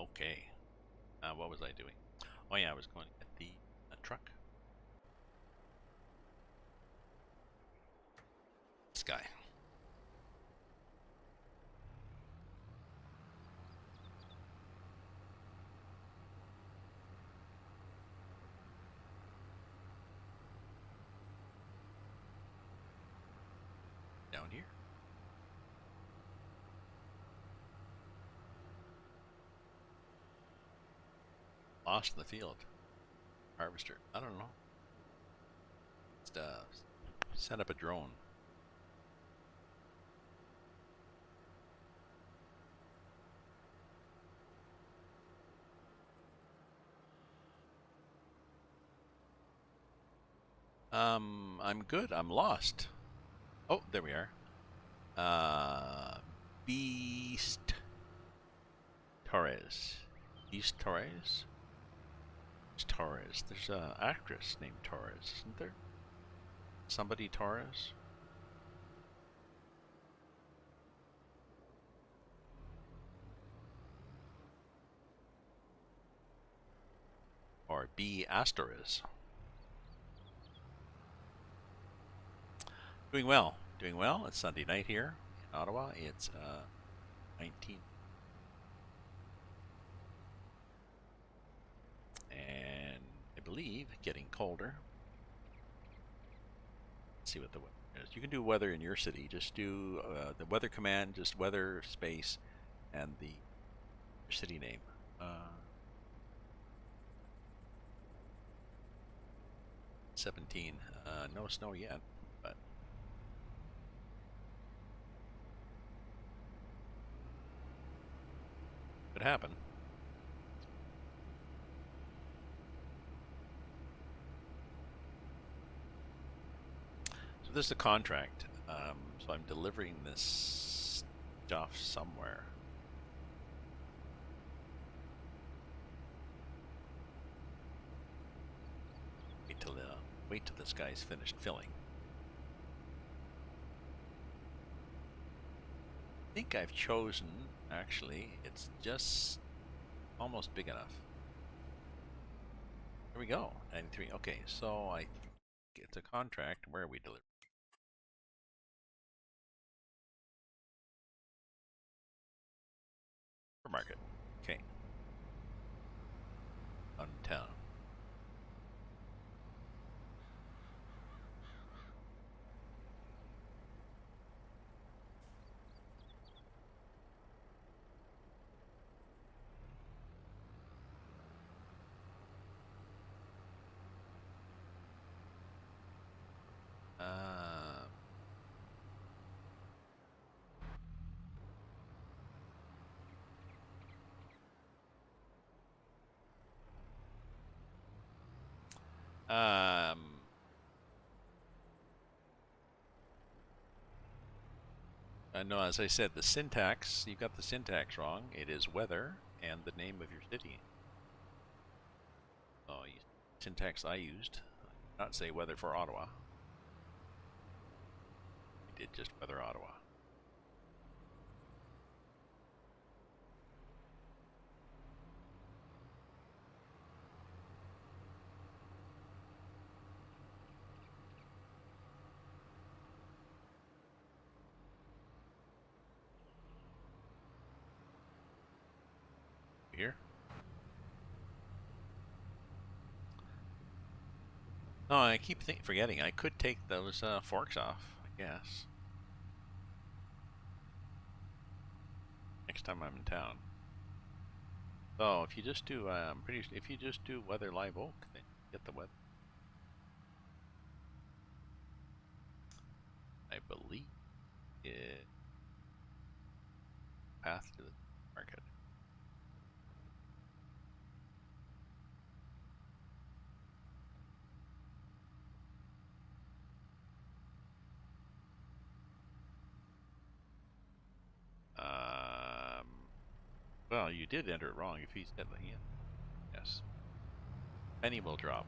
Okay. What was I doing? Oh yeah, I was going to get the truck. This guy. Down here. Lost in the field. Harvester. I don't know. Just set up a drone. I'm good. I'm lost. Oh, there we are. Beast Torres. Beast Torres? It's Torres. There's an actress named Torres, isn't there? Somebody Torres? Or B. Astores. Doing well. Doing well. It's Sunday night here in Ottawa. It's 19. And I believe getting colder. Let's see what the weather is. You can do weather in your city. Just do the weather command, just weather space, and the your city name. FS17. No snow yet, but could happen. So this is a contract. So I'm delivering this stuff somewhere. Wait till this guy's finished filling. I think I've chosen, actually, it's just almost big enough. There we go, 93. Okay, so I think it's a contract. Where are we delivering? Supermarket. Okay, on town. Uh, um, no, as I said, the syntax, you got the syntax wrong. It is weather and the name of your city. So, syntax I used, I did not say weather for Ottawa. I did just weather Ottawa. Here? No, I keep forgetting. I could take those forks off, I guess, next time I'm in town. So if you just do, if you just do weather live oak, then you get the weather. I believe it path to the market. Um, well, you did enter it wrong. If he said yeah, yes, penny will drop.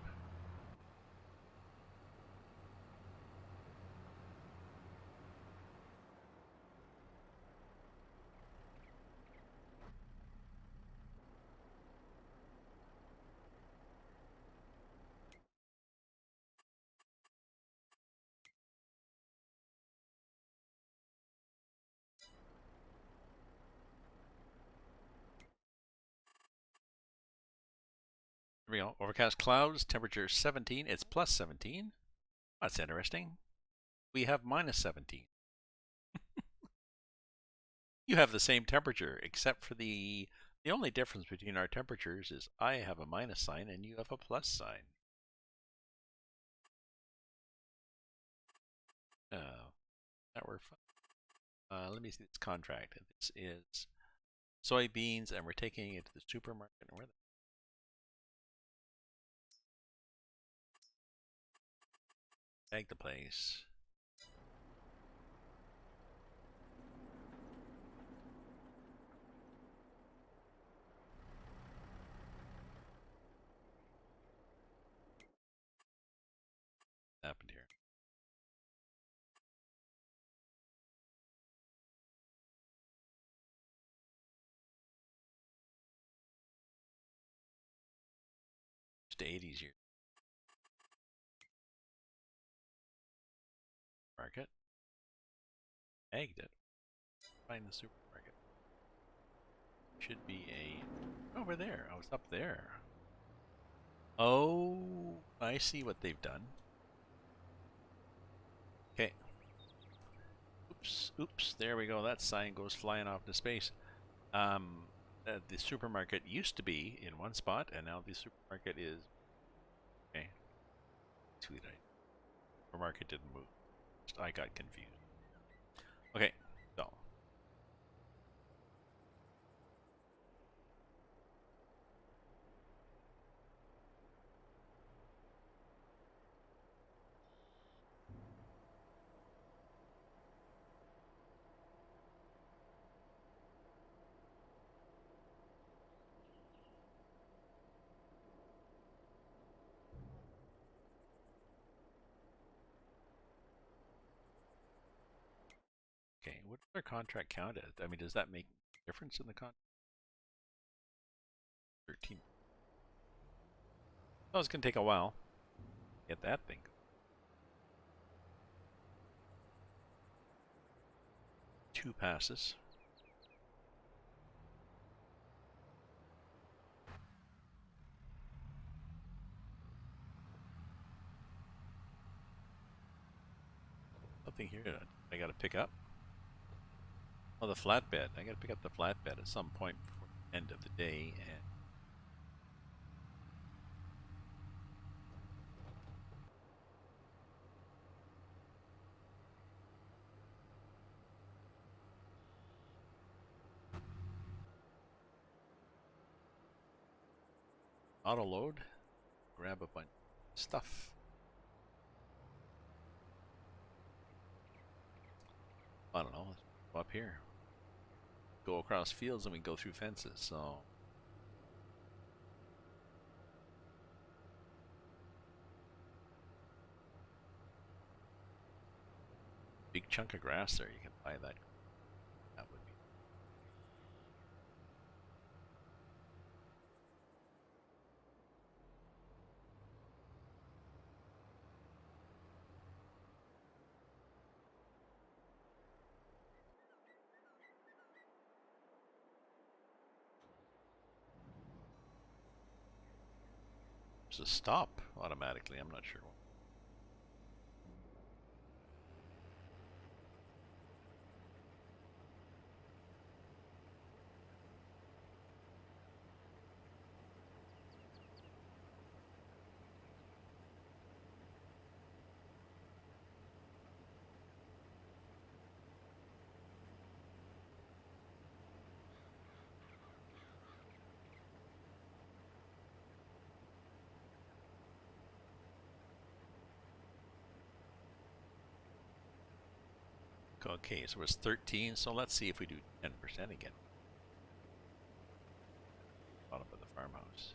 Here we go. Overcast clouds, temperature 17. It's plus 17. That's interesting. We have minus 17. You have the same temperature, except for the only difference between our temperatures is I have a minus sign and you have a plus sign. That were fun. Let me see this contract. This is soybeans, and we're taking it to the supermarket. Where the tag the place? What happened here? Just 80s here. Market. Tagged it. Find the supermarket. Should be over there. Oh, it's up there. Oh, I see what they've done. Okay. Oops, oops. There we go. That sign goes flying off into space. The supermarket used to be in one spot, and now the supermarket is okay. Sweet idea. The market didn't move. I got confused. Okay, so okay, what does our contract count as? I mean, does that make a difference in the contract? 13. Oh, it's gonna take a while. Get that thing. Two passes. Something here that I gotta pick up. Oh, the flatbed. I gotta pick up the flatbed at some point before the end of the day. And auto load. Grab a bunch of stuff. I don't know. Let's go up here. Go across fields and we go through fences. So big chunk of grass there. You can buy that. That would be. There's a stop automatically. I'm not sure. Okay, so it's 13. So let's see if we do 10% again. Bottom of the farmhouse.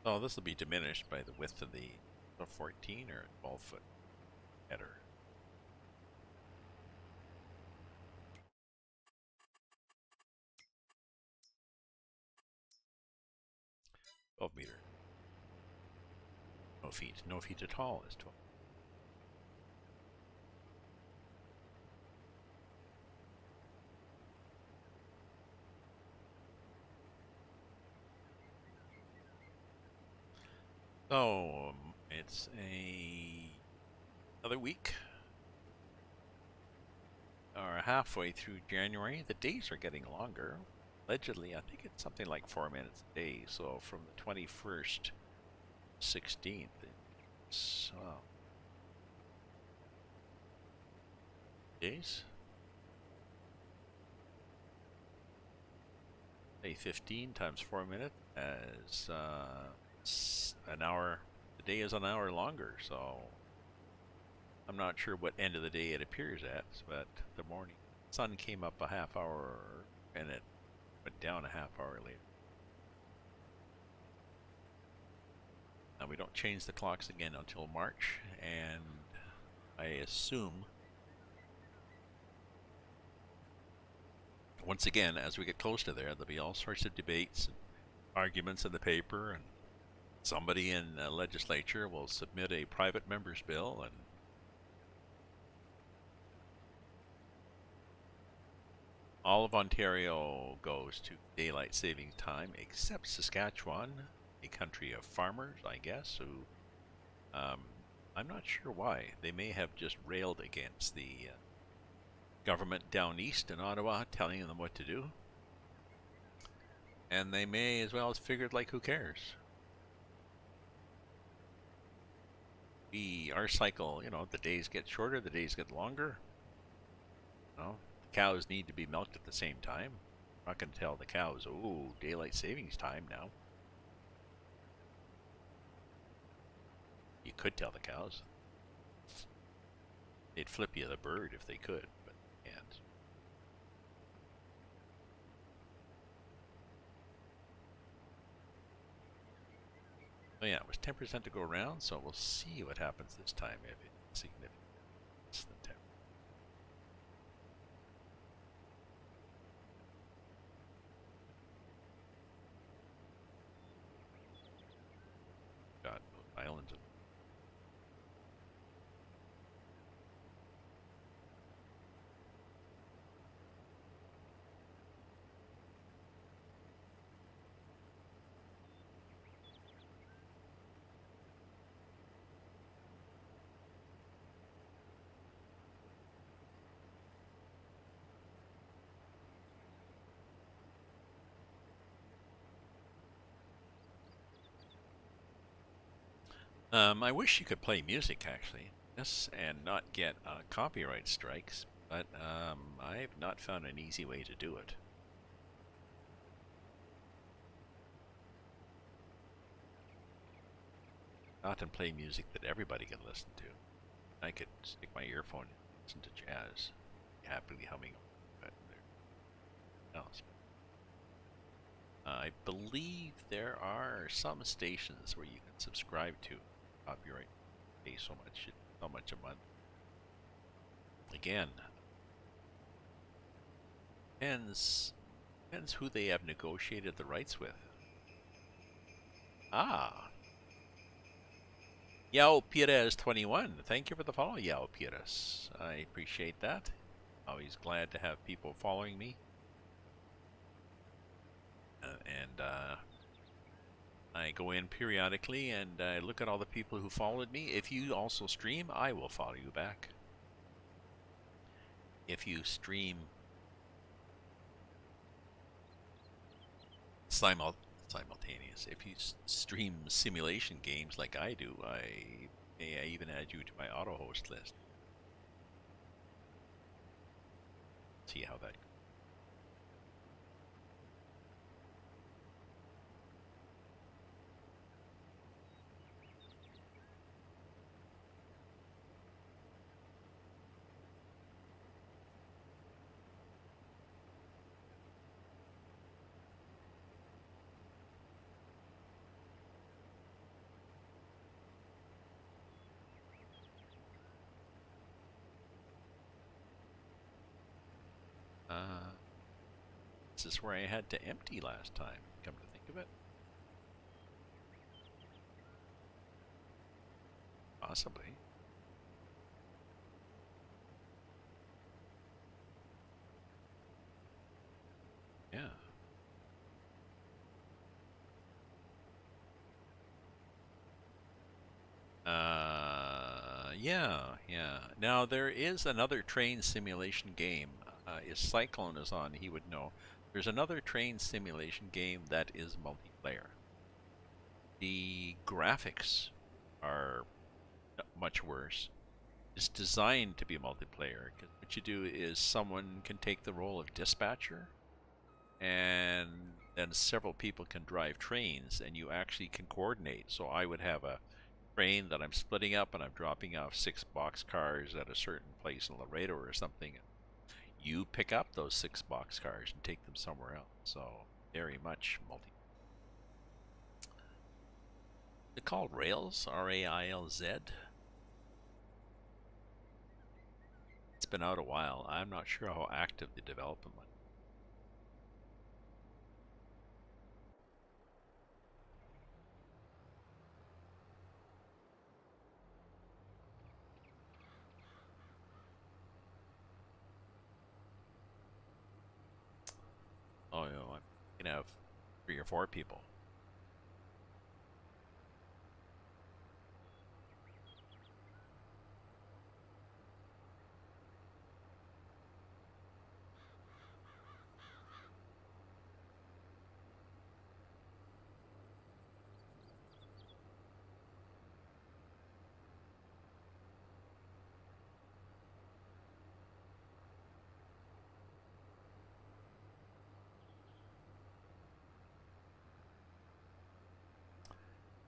Oh, this will be diminished by the width of the 14 or 12-foot header. $12 meter. No feet. No feet at all is 12. So it's another week. Or halfway through January. The days are getting longer. Allegedly, I think it's something like 4 minutes a day. So from the 21st, 16th, it's days. Say 15 times 4 minutes as an hour. The day is an hour longer, so I'm not sure what end of the day it appears at, but the morning sun came up a half hour and it went down a half hour later. Now we don't change the clocks again until March, and I assume once again, as we get close to there, there'll be all sorts of debates and arguments in the paper, and somebody in the legislature will submit a private member's bill, and all of Ontario goes to daylight saving time except Saskatchewan, a country of farmers, I guess, who Um, I'm not sure why. They may have just railed against the government down east in Ottawa telling them what to do. And they may as well have figured, like, who cares? Our cycle, the days get shorter, the days get longer. The cows need to be milked at the same time. I'm not going to tell the cows, oh, daylight savings time now. You could tell the cows. They'd flip you the bird if they could, but they can't. Oh yeah, it was 10% to go around, so we'll see what happens this time if it's significant less than 10. God, those islands. I wish you could play music actually, yes, and not get copyright strikes, but I've not found an easy way to do it. Not and play music that everybody can listen to. I could stick my earphone in and listen to jazz, happily humming, but else. I believe there are some stations where you can subscribe to copyright, pay so much a month. Again, depends depends who they have negotiated the rights with. Ah, Yao Pires 21. Thank you for the follow, Yao Pires. I appreciate that. Always glad to have people following me. And I go in periodically and I look at all the people who followed me. If you also stream, I will follow you back. If you stream simultaneous, if you stream simulation games like I do, I may even add you to my auto host list. See how that goes. This is where I had to empty last time, come to think of it. Possibly. Yeah. Yeah. Now there is another train simulation game. If Cyclone is on, he would know. There's another train simulation game that is multiplayer. The graphics are much worse. It's designed to be multiplayer because what you do is someone can take the role of dispatcher, and then several people can drive trains, and you actually can coordinate. So I would have a train that I'm splitting up and I'm dropping off 6 boxcars at a certain place in Laredo or something. You pick up those 6 boxcars and take them somewhere else. So very much multi. They're called Rails, Railz. It's been out a while. I'm not sure how active the development was. Oh, I'm gonna have 3 or 4 people.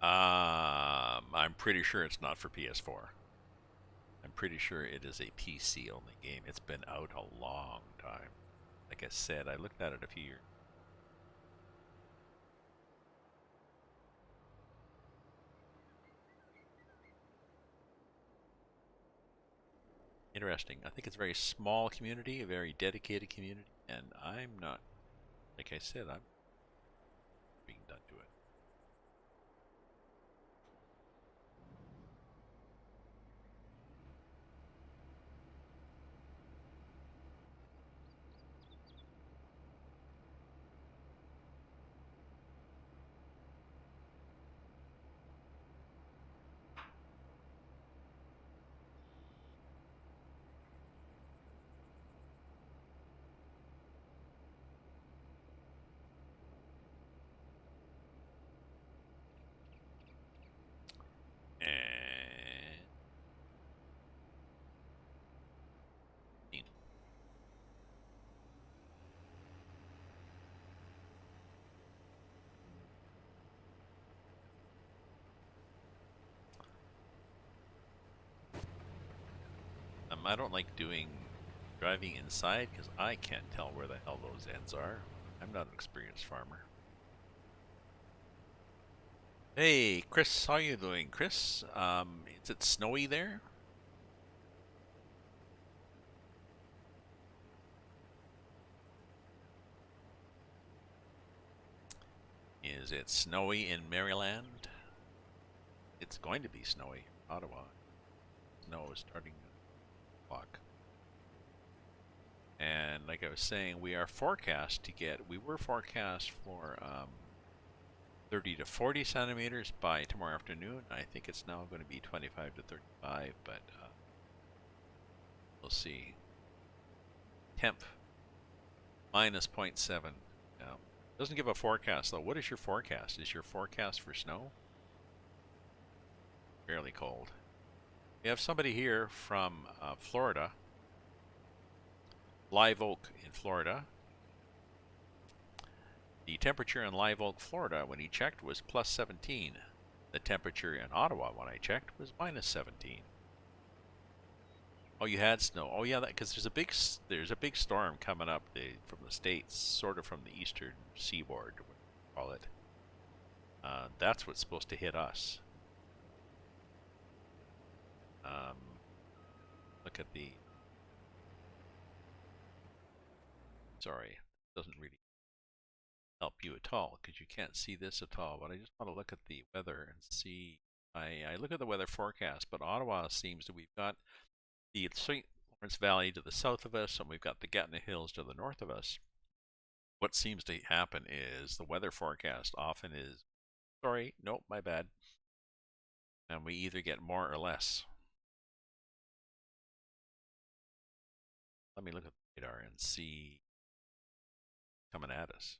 I'm pretty sure it's not for PS4. I'm pretty sure it is a PC only game. It's been out a long time. Like I said, I looked at it a few years. Interesting. I think it's a very small community, a very dedicated community, and I'm not, like I said, I'm being done to it. And I don't like driving inside because I can't tell where the hell those ends are. I'm not an experienced farmer. Hey, Chris, how you doing, Chris? Is it snowy there? Is it snowy in Maryland? It's going to be snowy. Ottawa. Snow is starting to walk. And like I was saying, we were forecast for 30 to 40 centimeters by tomorrow afternoon. I think it's now going to be 25 to 35, but we'll see. Temp minus zero point 0.7. Now, doesn't give a forecast though. What is your forecast? Is your forecast for snow? Fairly cold. We have somebody here from Florida, Live Oak in Florida. The temperature in Live Oak, Florida, when he checked was plus 17. The temperature in Ottawa, when I checked, was minus 17. Oh, you had snow. Oh, yeah, because there's a big storm coming up from the states, sort of from the eastern seaboard, what you call it. That's what's supposed to hit us. Um, Look at the. Sorry, doesn't really help you at all because you can't see this at all. But I just want to look at the weather and see. I look at the weather forecast, but Ottawa seems that we've got the St. Lawrence Valley to the south of us, and we've got the Gatineau Hills to the north of us. What seems to happen is the weather forecast often is, sorry, nope, my bad, and we either get more or less. Let me look at the radar and see coming at us.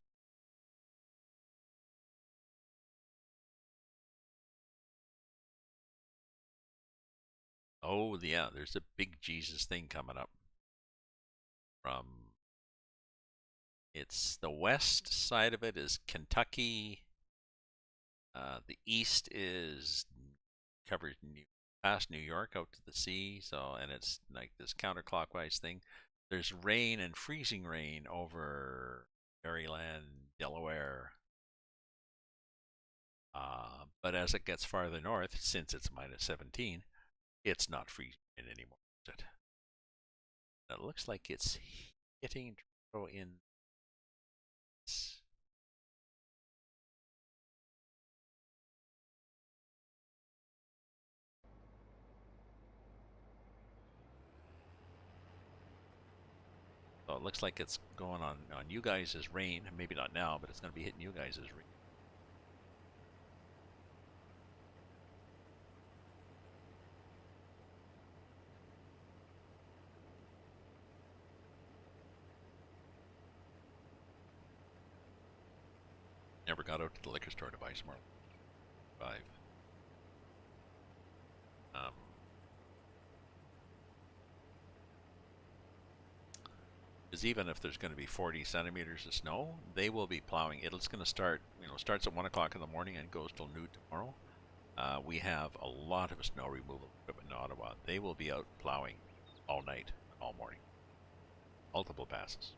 Oh, yeah, there's a big Jesus thing coming up from, it's the west side of it is Kentucky. The east is covers past New York out to the sea, so and it's like this counterclockwise thing. There's rain and freezing rain over Maryland, Delaware. But as it gets farther north, since it's minus 17, it's not freezing anymore, is it? It looks like it's hitting Toronto in. So it looks like it's going on you guys' rain. Maybe not now, but it's going to be hitting you guys' rain. Never got out to the liquor store to buy some more. 5. Um, Because even if there's going to be 40 centimeters of snow, they will be plowing. It's going to start, starts at 1 o'clock in the morning and goes till noon tomorrow. We have a lot of snow removal equipment in Ottawa. They will be out plowing all night and all morning. Multiple passes.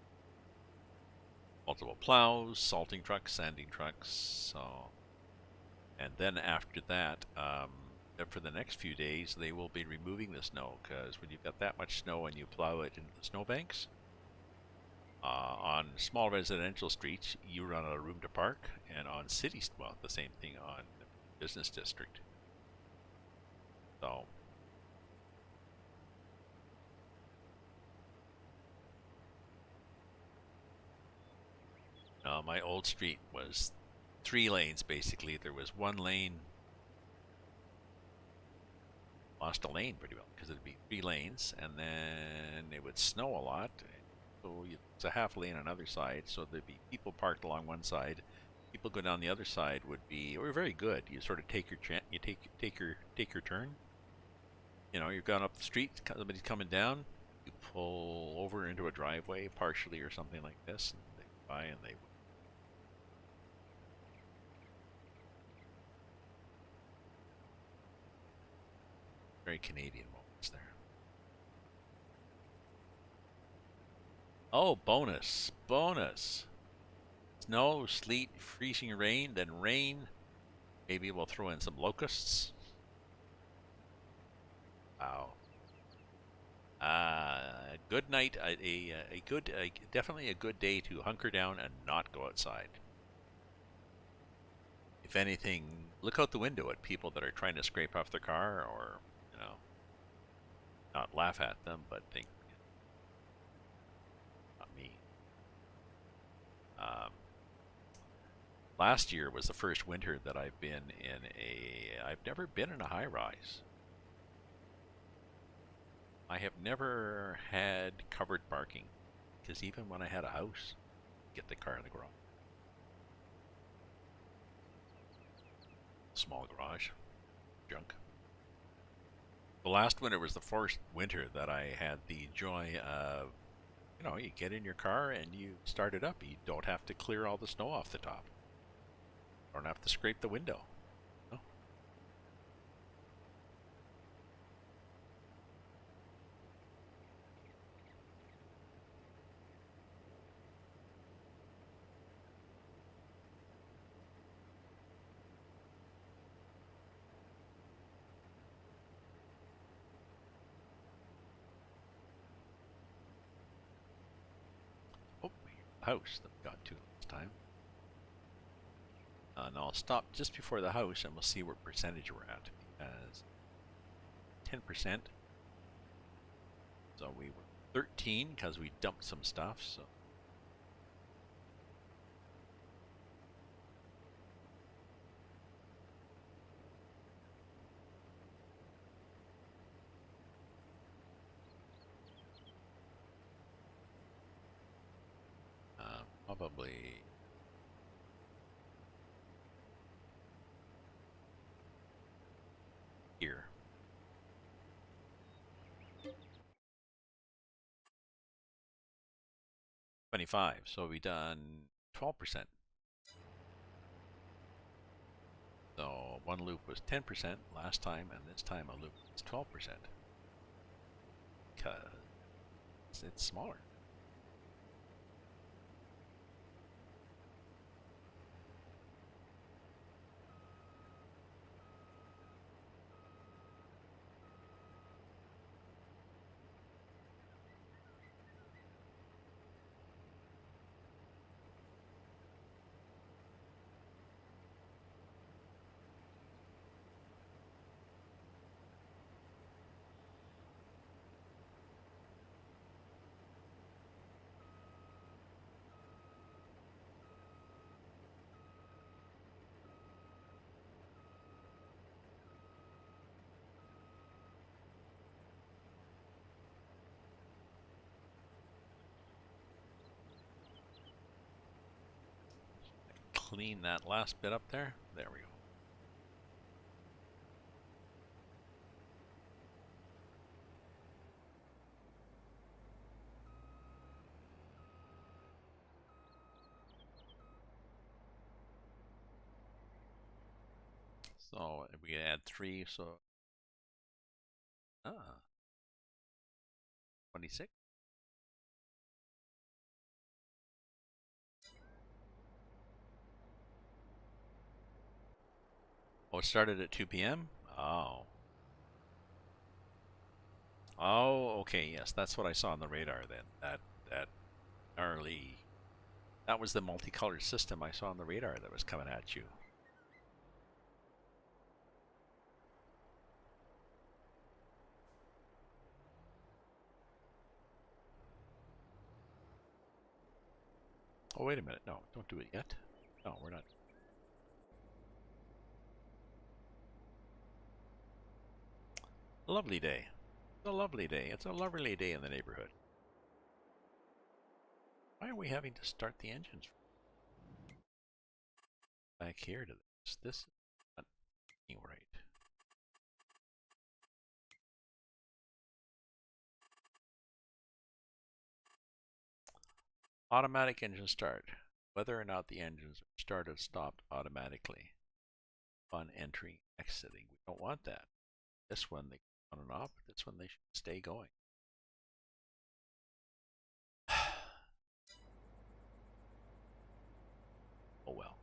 Multiple plows, salting trucks, sanding trucks. So, and then after that, for the next few days, they will be removing the snow because when you've got that much snow and you plow it into the snowbanks, on small residential streets, you run out of room to park, and on cities, well, the same thing on business district. So, my old street was 3 lanes basically. There was one lane, lost a lane pretty well because it'd be 3 lanes, and then it would snow a lot. So it's a half lane on either side. So there'd be people parked along one side. People go down the other side would be, or very good. You sort of take your you take your turn. You know, you've gone up the street, somebody's coming down. You pull over into a driveway partially or something like this, and they go by and they very Canadian moments there. Oh, bonus, bonus. Snow, sleet, freezing rain, then rain. Maybe we'll throw in some locusts. Wow. Good night. Definitely a good day to hunker down and not go outside. If anything, look out the window at people that are trying to scrape off their car, or you know, not laugh at them, but think, not me. Um, Last year was the first winter that I've been in a. I've never been in a high rise. I have never had covered parking because even when I had a house, get the car in the garage, small garage, junk. The last winter was the first winter that I had the joy of, you get in your car and you start it up. You don't have to clear all the snow off the top. Don't have to scrape the window. No. Oh, house that we got to last time. And I'll stop just before the house and we'll see what percentage we're at. Because 10%. So we were 13 because we dumped some stuff. So probably here. 25. So we done 12%. So one loop was 10% last time, and this time a loop is 12%. Because it's smaller. Clean that last bit up there. There we go. So if we add 3, so 26. Oh, it started at 2 p.m.? Oh. Oh, okay, yes, that's what I saw on the radar then. That early, that was the multicolored system I saw on the radar that was coming at you. Oh, wait a minute. No, don't do it yet. No, we're not. A lovely day. It's a lovely day. It's a lovely day in the neighborhood. Why are we having to start the engines back here to this? This is not working right. Automatic engine start. Whether or not the engines are started stopped automatically on entering, exiting. We don't want that. This one they on and off. This one they should stay going. Oh well.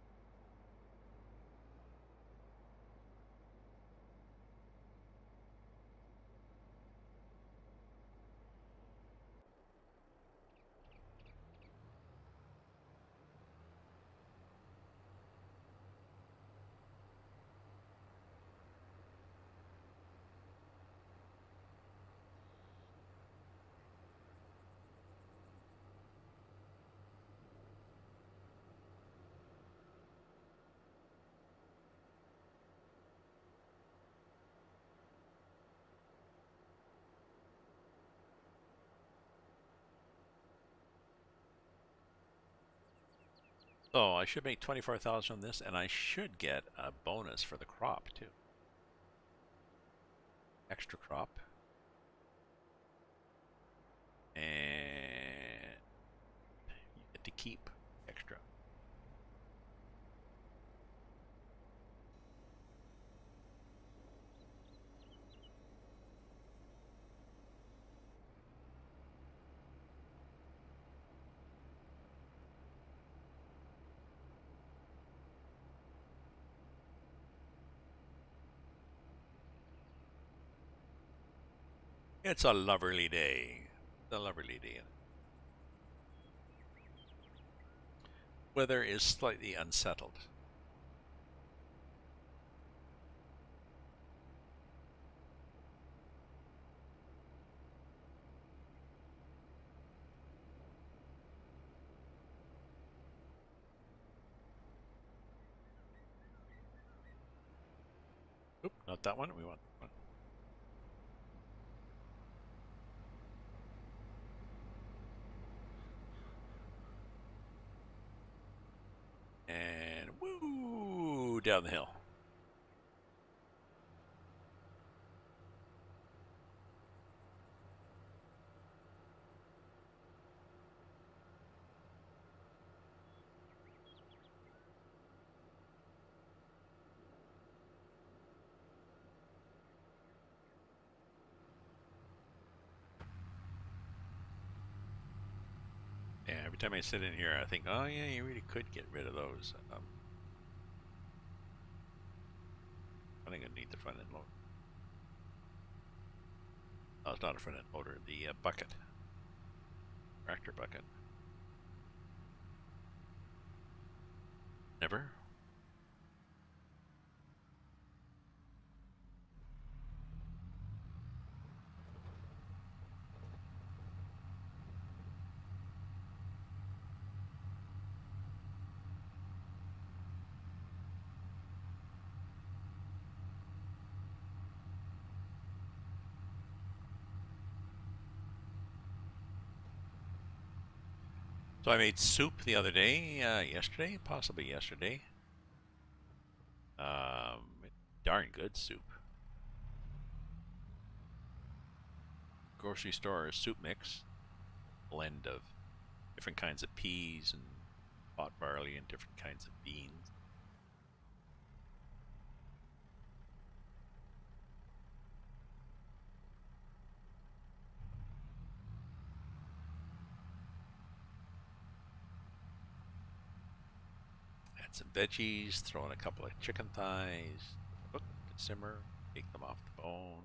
So I should make 24,000 on this, and I should get a bonus for the crop too. Extra crop. And you get to keep extra. It's a lovely day. It's a lovely day. Weather is slightly unsettled. Oop, not that one. We want that one. And woo, down the hill. Yeah, every time I sit in here, I think, oh yeah, you really could get rid of those. I think I need the front end loader. Oh, it's not a front end loader. The bucket, tractor bucket. Never. So I made soup the other day, yesterday, possibly yesterday. Darn good soup. Grocery store soup mix, blend of different kinds of peas and pot barley and different kinds of beans. Add some veggies, throw in a couple of chicken thighs, cook to simmer, take them off the bone.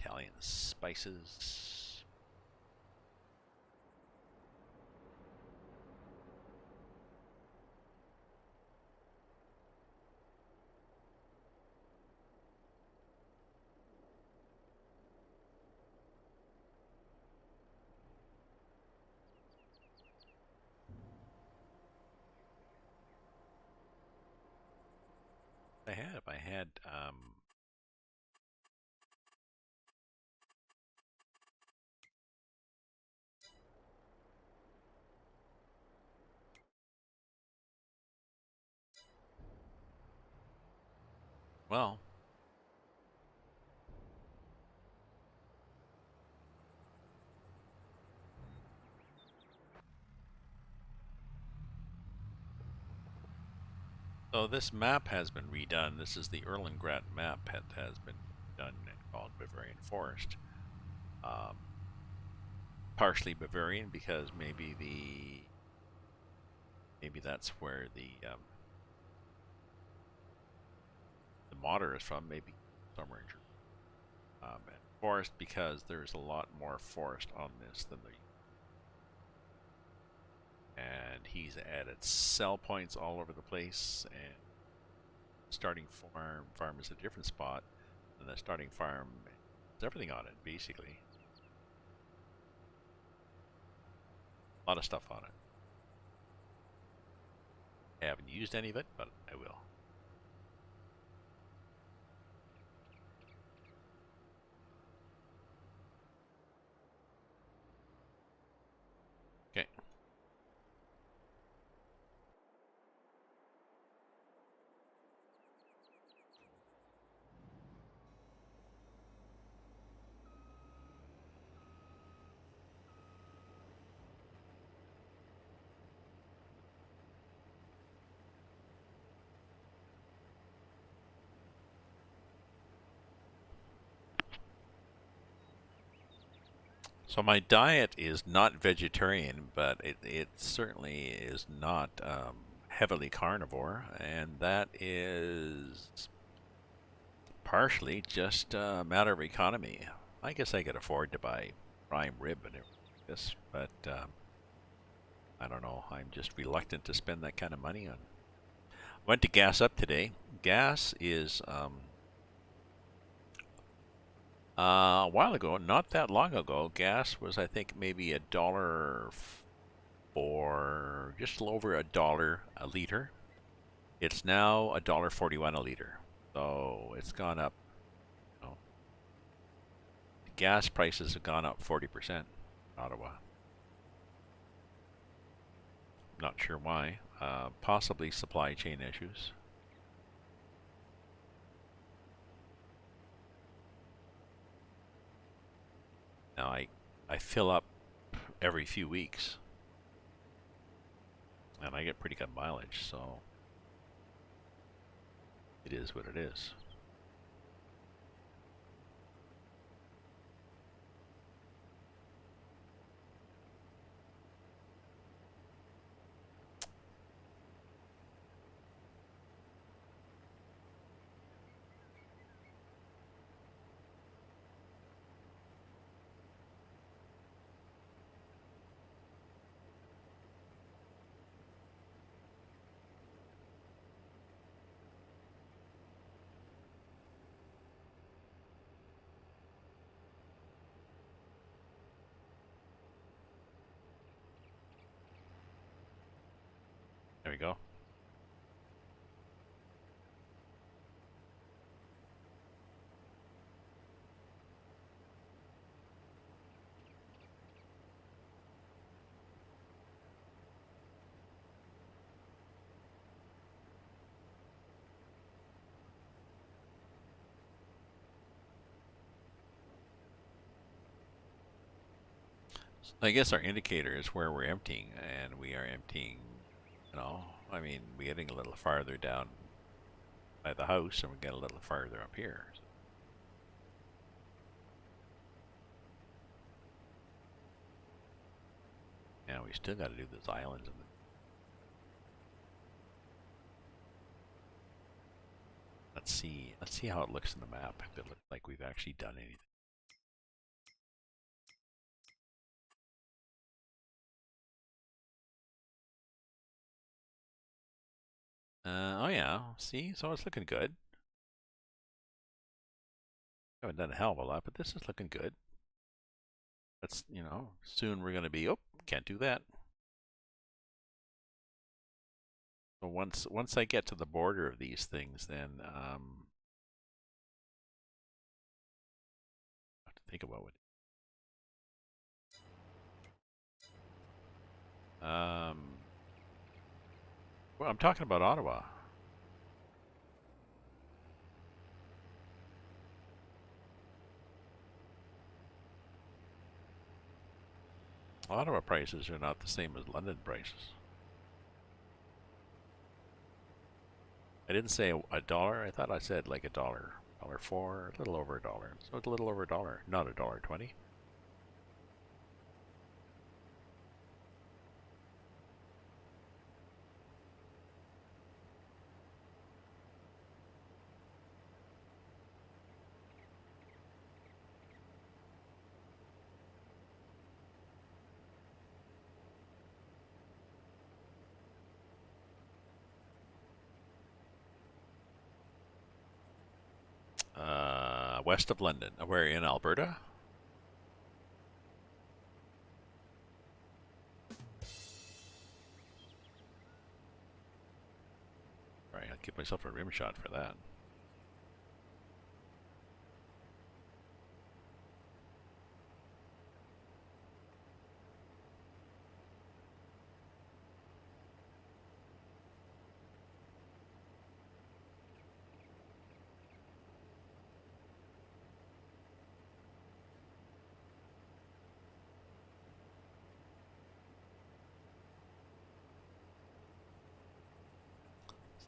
Italian spices. If I had well, so this map has been redone. This is the Erlengrad map that has been done and called Bavarian Forest. Partially Bavarian because maybe that's where the modder is from. Maybe somewhere in Germany. And forest because there's a lot more forest on this than there. And he's added cell points all over the place, and starting farm is a different spot, and the starting farm has everything on it basically. A lot of stuff on it. I haven't used any of it, but I will. Okay. So my diet is not vegetarian, but it certainly is not heavily carnivore, and that is partially just a matter of economy. I guess I could afford to buy prime rib and everything like this, but I don't know. I'm just reluctant to spend that kind of money on. Went to gas up today. Gas is a while ago, not that long ago, gas was I think maybe $1 for just a little over $1 a liter. It's now $1.41 a liter, so it's gone up. You know, the gas prices have gone up 40% in Ottawa. Not sure why. Possibly supply chain issues. Now I fill up every few weeks, and I get pretty good mileage, so it is what it is. There we go. I guess our indicator is where we're emptying, and we are emptying, I mean, we're getting a little farther down by the house, and we get a little farther up here. So. Yeah, we still got to do those islands. Let's see. Let's see how it looks in the map. If it looks like we've actually done anything. Oh yeah. See, so it's looking good. Haven't done a hell of a lot, but this is looking good. That's, you know, soon we're gonna be. Oh, can't do that. So once I get to the border of these things, then I have to think about what. Well, I'm talking about Ottawa. Ottawa prices are not the same as London prices. I didn't say a dollar. I thought I said like a dollar, $1.04, a little over a dollar. So it's a little over a dollar, not $1.20. West of London. We're in Alberta. Right, I'll give myself a rim shot for that.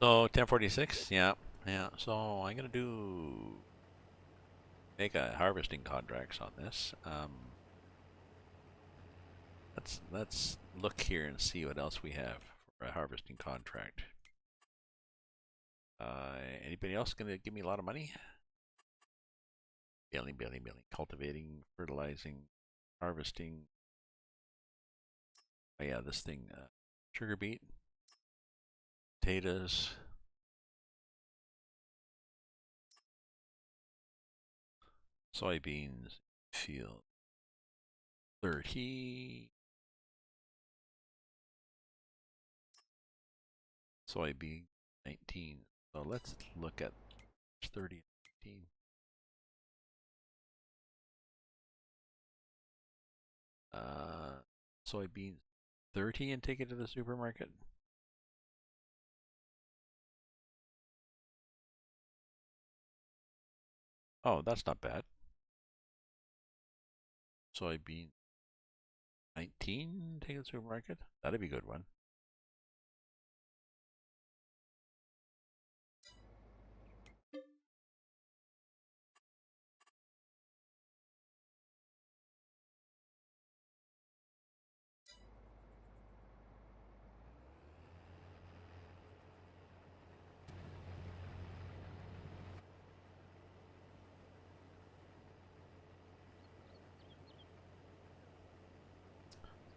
So 1046, yeah, yeah. So I'm gonna make a harvesting contracts on this. Let's look here and see what else we have for a harvesting contract. Anybody else gonna give me a lot of money? Baling, cultivating, fertilizing, harvesting. Oh yeah, this thing, sugar beet, potatoes, soybeans, field 30, soybean 19. So let's look at 30 and 19. Soybeans 30 and take it to the supermarket. Oh, that's not bad. Soybean 19, take it to the supermarket. That'd be a good one.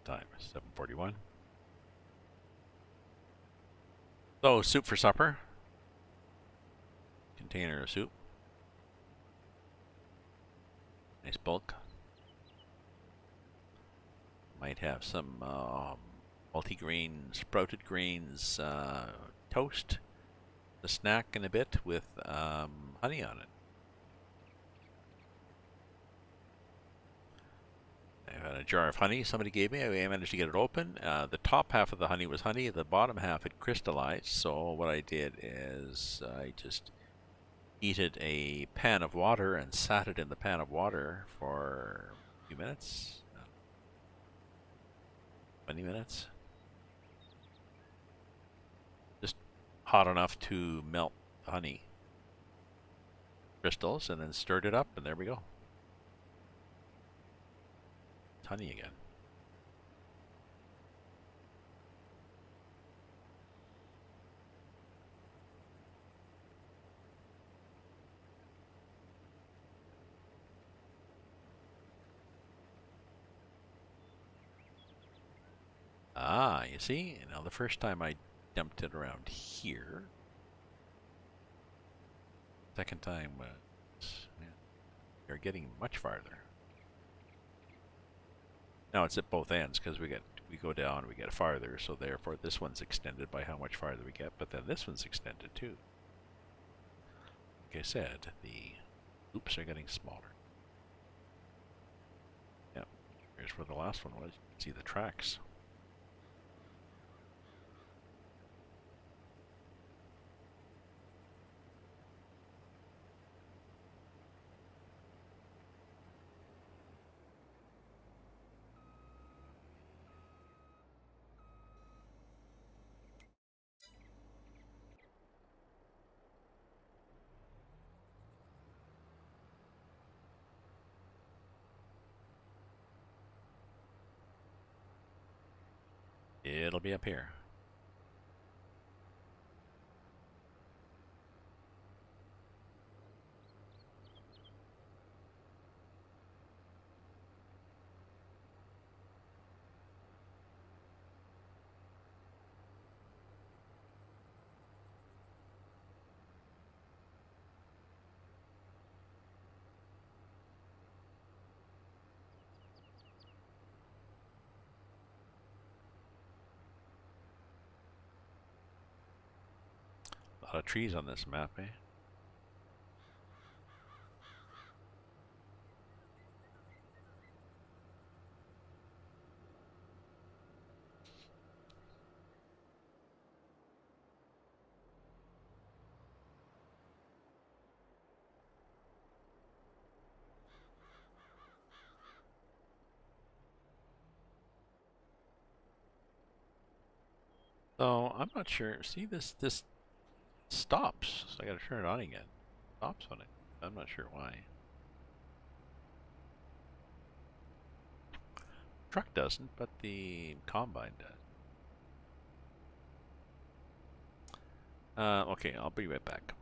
Time 7:41. So soup for supper. Container of soup. Nice bulk. Might have some multi-grain, sprouted grains toast. The snack in a bit with honey on it. I had a jar of honey somebody gave me. I managed to get it open. The top half of the honey was honey. The bottom half had crystallized. So what I did is I just heated a pan of water and sat it in the pan of water for a few minutes. 20 minutes. Just hot enough to melt the honey crystals, and then stirred it up, and there we go. It's honey again. Ah, you see? Now the first time I dumped it around here. Second time was... Yeah, you're getting much farther. Now it's at both ends because we go down, we get farther, so therefore this one's extended by how much farther we get, but then this one's extended too. Like I said, the loops are getting smaller. Yep, here's where the last one was. You can see the tracks. It'll be up here. A lot of trees on this map, eh? So I'm not sure. See this stops. So I gotta turn it on again. Stops on it. I'm not sure why. Truck doesn't, but the combine does. Okay, I'll be right back.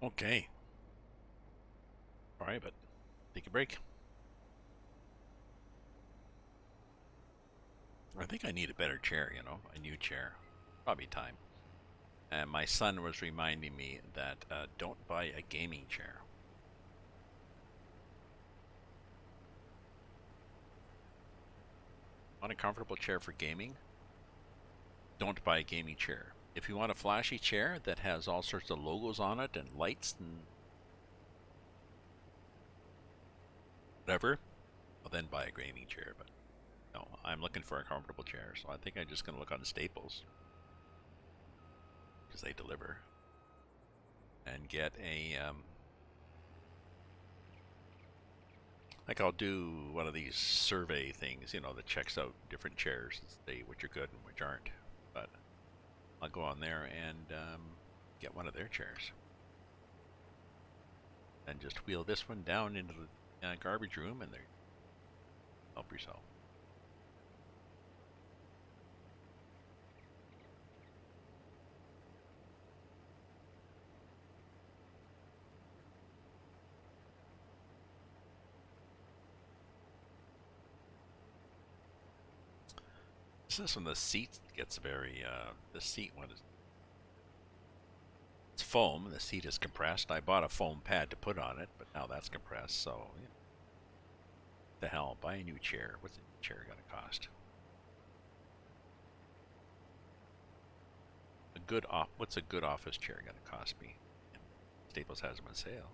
Okay. Sorry, but take a break. I think I need a better chair, you know, a new chair. Probably time. And my son was reminding me that don't buy a gaming chair. Want a comfortable chair for gaming? Don't buy a gaming chair. If you want a flashy chair that has all sorts of logos on it and lights and whatever, well, then buy a gaming chair. But no, I'm looking for a comfortable chair, so I think I'm just going to look on Staples because they deliver and get a like I'll do one of these survey things, you know, that checks out different chairs and say which are good and which aren't. But I'll go on there and get one of their chairs and just wheel this one down into the garbage room and there, help yourself. This is when the seat gets very, the seat one is, it's foam, the seat is compressed. I bought a foam pad to put on it, but now that's compressed, so, you know, the hell, buy a new chair. What's a new chair gonna cost? What's a good office chair gonna cost me? Staples has them on sale.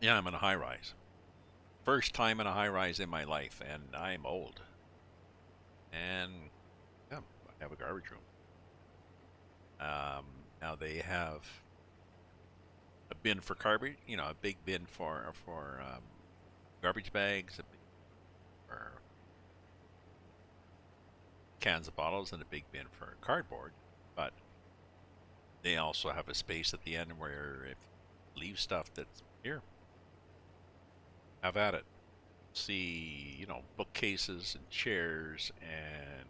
Yeah, I'm in a high rise. First time in a high rise in my life, and I'm old. And yeah, I have a garbage room. Now they have a bin for garbage, you know, a big bin for garbage bags, a big for cans of bottles, and a big bin for cardboard. But they also have a space at the end where if you leave stuff that's here, have at it. See, you know, bookcases and chairs and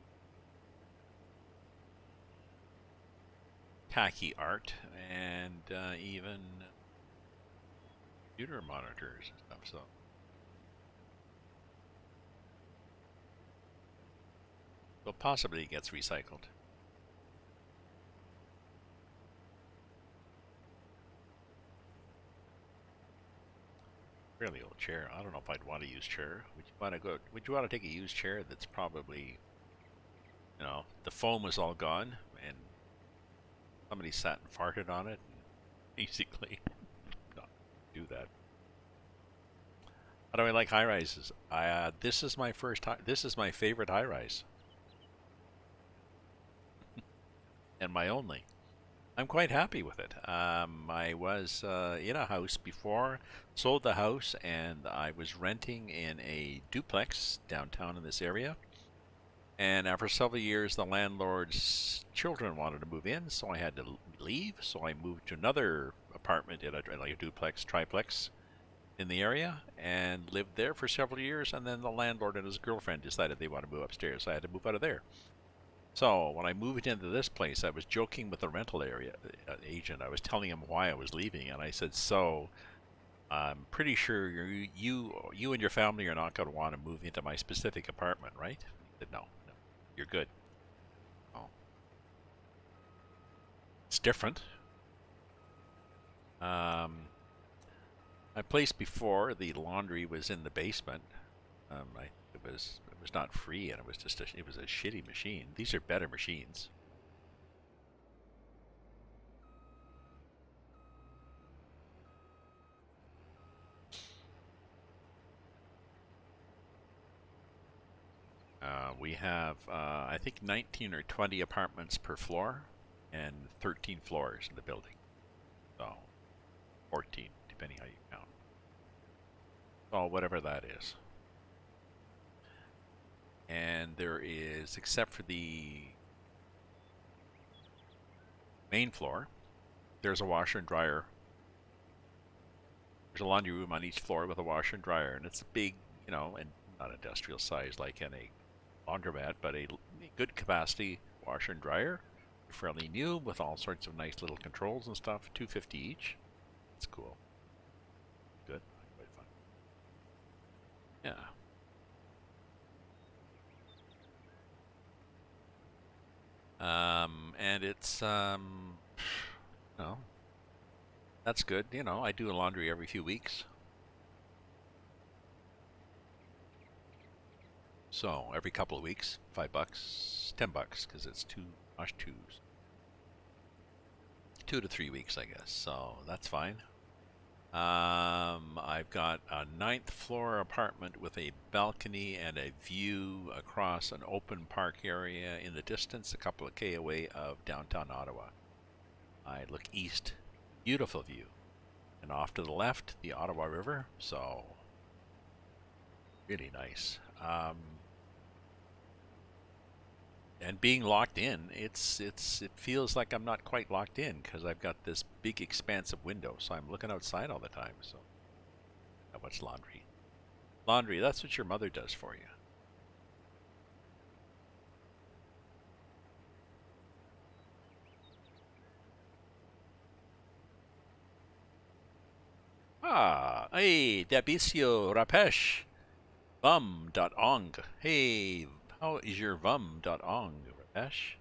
tacky art and even computer monitors and stuff. So possibly it gets recycled. Fairly old chair. I don't know if I'd want to use chair. Would you want to take a used chair that's probably, you know, the foam is all gone and somebody sat and farted on it and basically not do that. How do I like high rises? This is my this is my favorite high rise and my only. I'm quite happy with it. I was in a house before, sold the house, and I was renting in a duplex downtown in this area. And after several years, the landlord's children wanted to move in, so I had to leave. So I moved to another apartment in like a duplex, triplex in the area, and lived there for several years. And then the landlord and his girlfriend decided they want to move upstairs, so I had to move out of there. So when I moved into this place, I was joking with the rental area agent. I was telling him why I was leaving, and I said, "So I'm pretty sure you and your family are not going to want to move into my specific apartment, right?" He said, "No, no, you're good." Oh, it's different. My place before, the laundry was in the basement. It was not free, and it was a shitty machine. These are better machines. We have, I think, 19 or 20 apartments per floor and 13 floors in the building. So, 14, depending how you count. So, whatever that is. And there is, except for the main floor, there's a washer and dryer. There's a laundry room on each floor with a washer and dryer, and it's a big, you know, and not industrial size like in a laundromat, but a good capacity washer and dryer. fairly new with all sorts of nice little controls and stuff. 250 each. It's cool. Good. Quite fun. Yeah. And it's no, that's good. You know, I do laundry every few weeks. So every couple of weeks, $5, $10, because it's two wash twos, 2 to 3 weeks, I guess. So that's fine. I've got a ninth floor apartment with a balcony and a view across an open park area in the distance, a couple of K away of downtown Ottawa. I look east, beautiful view, and off to the left, the Ottawa River. So really nice. And being locked in, it feels like I'm not quite locked in because I've got this big expansive window, so I'm looking outside all the time. So what's laundry? Laundry, that's what your mother does for you. Ah, hey, Dabicio Rapesh, vum.ong. Hey, how is your vum.ong, Rapesh?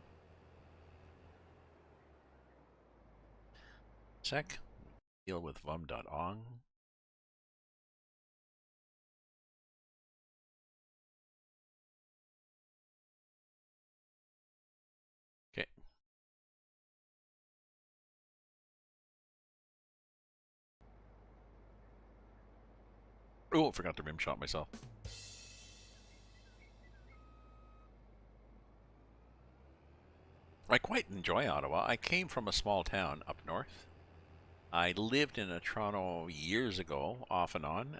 Sec, deal with vum.ong. Okay. Oh, forgot to rim shot myself. I quite enjoy Ottawa. I came from a small town up north. I lived in Toronto years ago, off and on.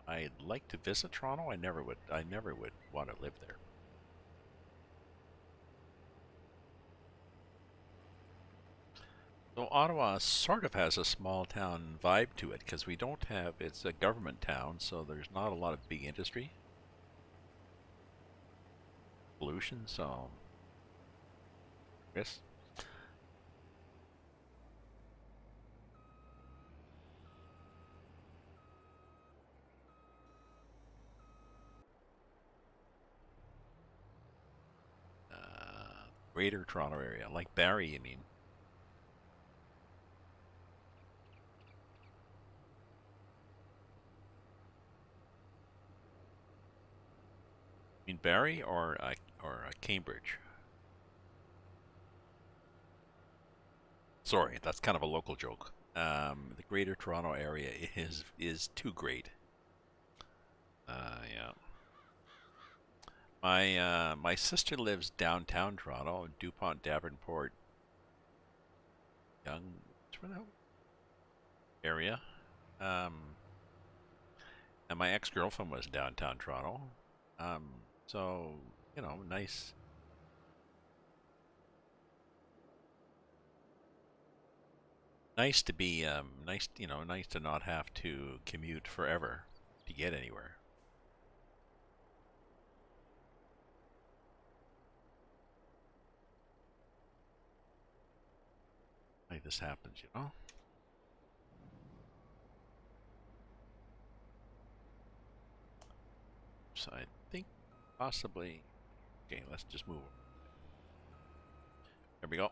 I'd like to visit Toronto. I never would. I never would want to live there. So Ottawa sort of has a small town vibe to it because we don't have. It's a government town, so there's not a lot of big industry pollution. So, yes, Greater Toronto area, like Barrie. You mean? You mean Barrie or Cambridge? Sorry, that's kind of a local joke. The Greater Toronto area is too great. Yeah. My sister lives downtown Toronto, Dupont, Davenport, Young, area. Um, and my ex-girlfriend was downtown Toronto. So nice to be nice to not have to commute forever to get anywhere. Like this happens. So I think possibly. Okay, let's just move. There we go.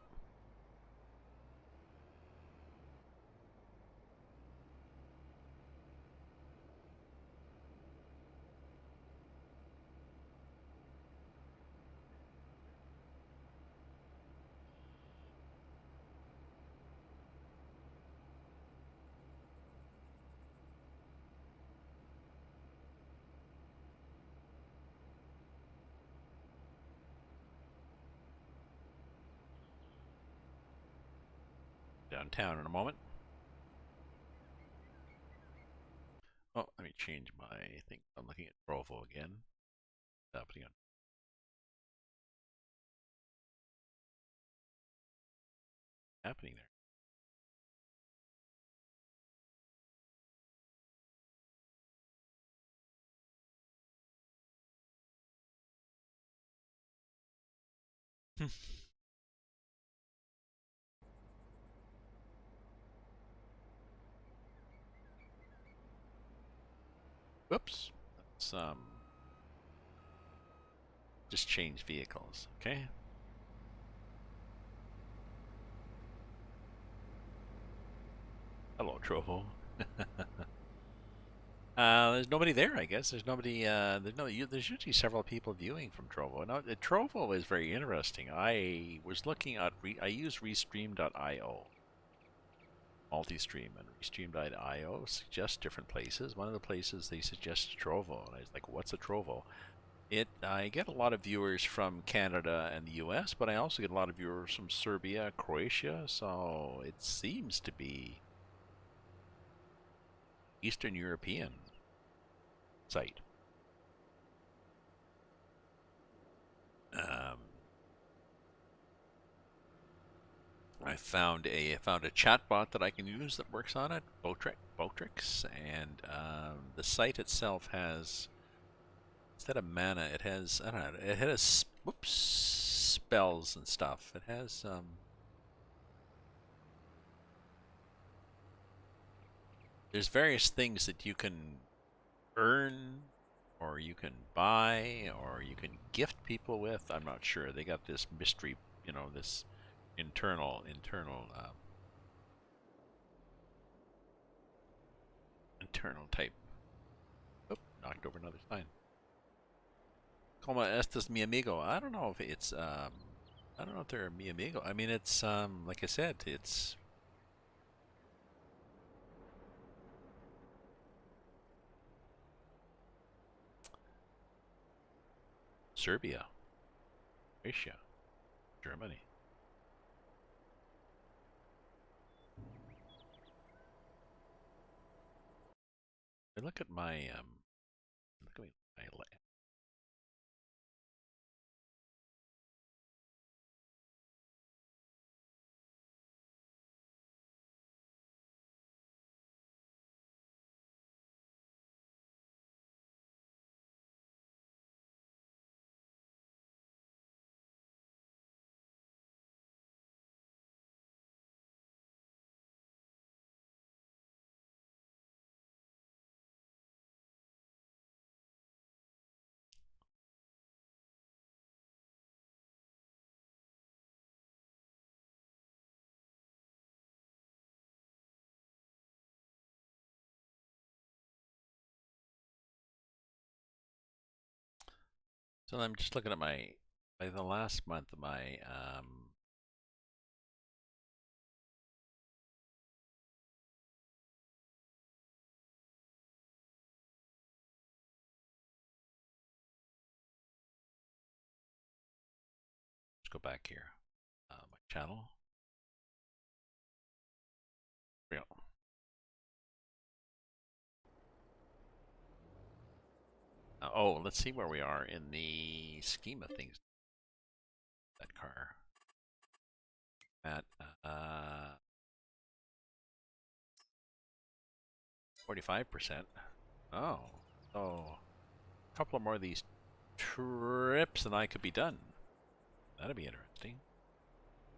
Downtown in a moment. Oh, let me change my thing. I'm looking at Provo again. Happening happening there. Whoops. Let's just change vehicles. Okay. Hello, Trovo. There's nobody there, I guess. There's nobody. There's usually several people viewing from Trovo. Now, Trovo is very interesting. I was looking at. I use Restream.io, multi-stream, and Restream.io suggests different places. One of the places they suggest Trovo, and I was like, "What's a Trovo?" I get a lot of viewers from Canada and the U.S., but I also get a lot of viewers from Serbia, Croatia. So it seems to be Eastern European site. Um, I found a chatbot that I can use that works on it, Botrix, and the site itself has, instead of mana, it has, I don't know, it has whoops, spells and stuff. It has there's various things that you can earn, or you can buy, or you can gift people with. I'm not sure. They got this mystery, this internal type. Oh, knocked over another sign. Como estas mi amigo. I don't know if it's I don't know if they're mi amigo. I mean, it's like I said, it's Serbia, Russia, Germany. I look at my look at my So I'm just looking at my by the last month my let's go back here. My channel. Yeah. Oh, let's see where we are in the scheme of things. That car at 45%. Oh, so a couple more of these trips and I could be done. That'd be interesting.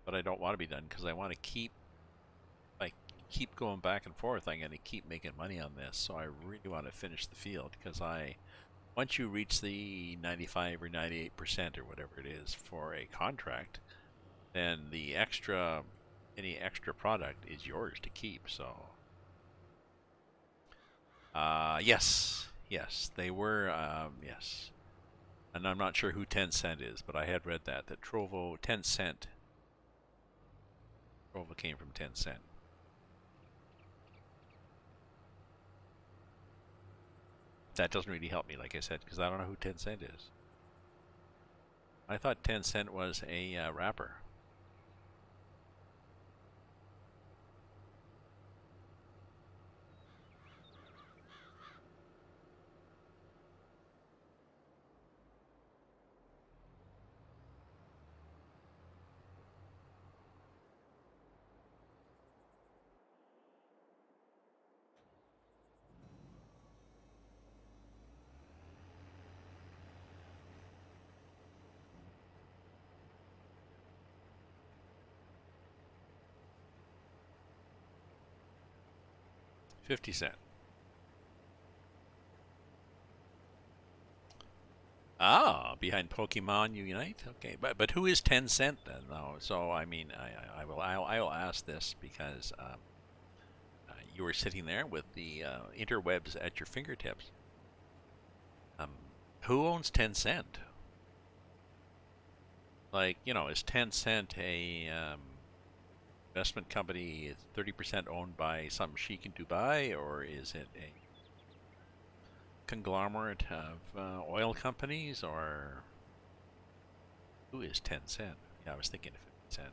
But I don't want to be done because I want to keep going back and forth. I'm going to keep making money on this. So I really want to finish the field because once you reach the 95 or 98% or whatever it is for a contract, then any extra product is yours to keep. So, yes, they were, yes. And I'm not sure who Tencent is, but I had read that Trovo came from Tencent. That doesn't really help me, like I said, because I don't know who Tencent is. I thought Tencent was a rapper. $0.50. Ah, behind Pokemon Unite. Okay, but who is Tencent then? Though, so I mean, I will ask this because you were sitting there with the interwebs at your fingertips. Um, who owns Tencent? Like, is Tencent a investment company? Is 30% owned by some sheik in Dubai, or is it a conglomerate of oil companies, or who is Tencent? Yeah, I was thinking of 50 Cent.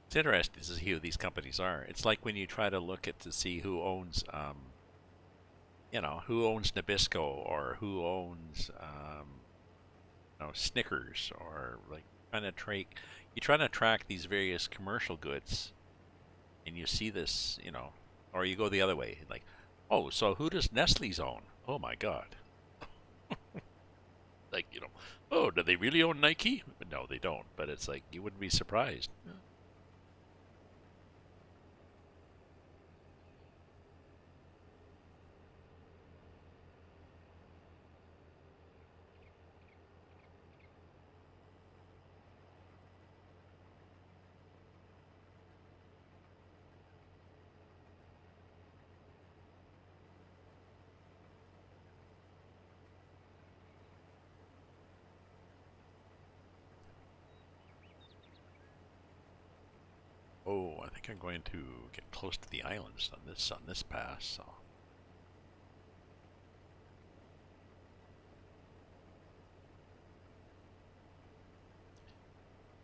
It's interesting to see who these companies are. It's like when you try to look at to see who owns, who owns Nabisco or who owns, Snickers, or like trying to track these various commercial goods, and you see this, or you go the other way, like, oh, so who does Nestle's own? Oh my God, like oh, do they really own Nike? No, they don't. But it's like you wouldn't be surprised. Oh, I think I'm going to get close to the islands on this pass. So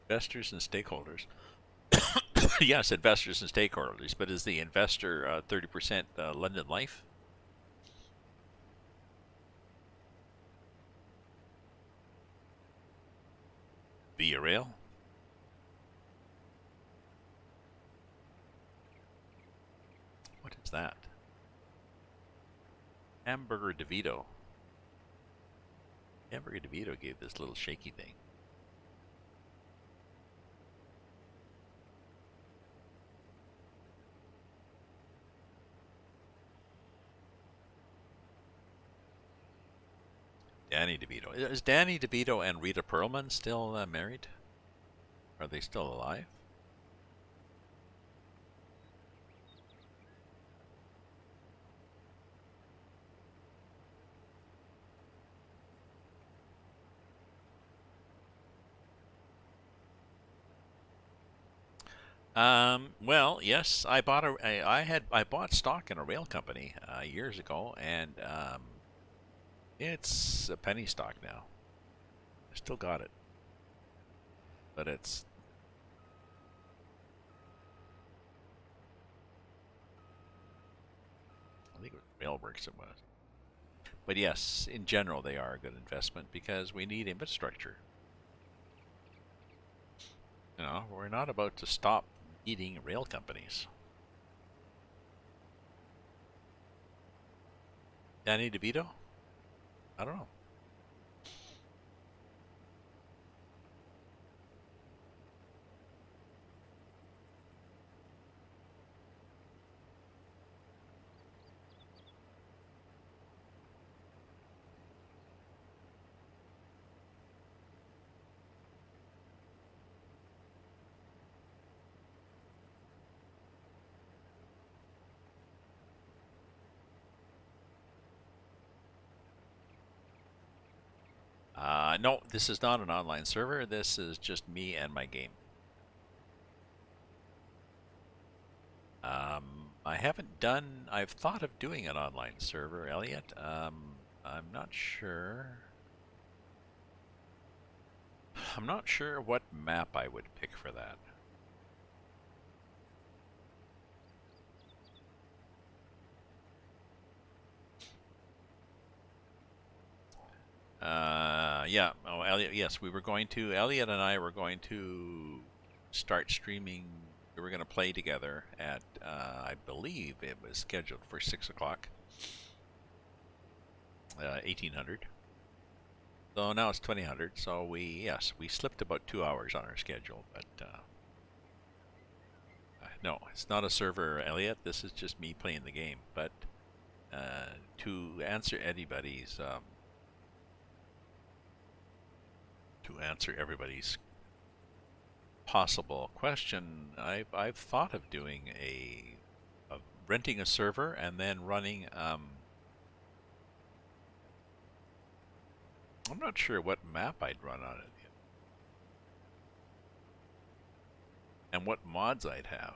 investors and stakeholders. Yes, investors and stakeholders. But is the investor 30% London Life via rail? What is that? Hamburger DeVito. Hamburger DeVito gave this little shaky thing. Danny DeVito. Is Danny DeVito and Rita Perlman still married? Are they still alive? Well, yes, I bought stock in a rail company years ago, and it's a penny stock now. I still got it, but I think it was Railworks it was. But yes, in general, they are a good investment because we need infrastructure. We're not about to stop needing rail companies. Danny DeVito? I don't know. No, this is not an online server. This is just me and my game. I've thought of doing an online server, Elliot. I'm not sure. I'm not sure what map I would pick for that. Yeah. Oh, Elliot. Yes, Elliot and I were going to start streaming. We were going to play together at, I believe it was scheduled for 6 o'clock, 1800. So now it's 2000. So we slipped about 2 hours on our schedule, but No, it's not a server, Elliot. This is just me playing the game. But to answer anybody's to answer everybody's possible question, I've thought of doing of renting a server and then running. I'm not sure what map I'd run on it and what mods I'd have.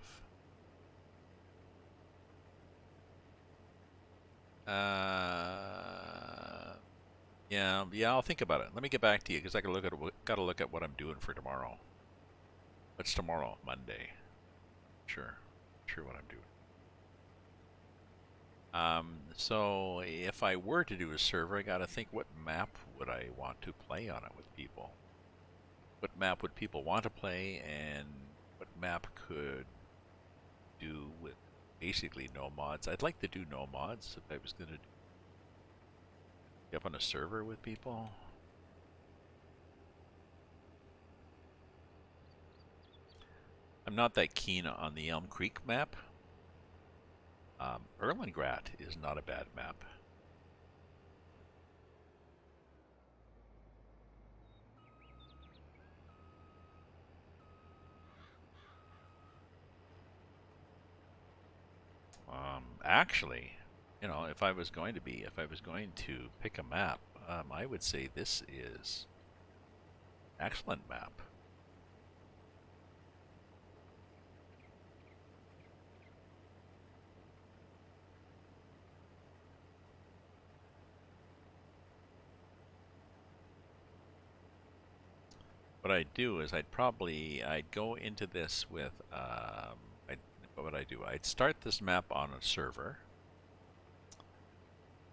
Yeah, I'll think about it. Let me get back to you because I gotta look at what I'm doing for tomorrow. What's tomorrow? Monday. Sure what I'm doing. So if I were to do a server, I gotta think what map would I want to play on it with people. What map would people want to play, and what map could do with basically no mods? I'd like to do no mods if I was gonna get up on a server with people. I'm not that keen on the Elm Creek map. Erlengrat is not a bad map. Actually, if I was going to pick a map, I would say this is an excellent map. What I'd do is I'd go into this with what would I do? I'd start this map on a server,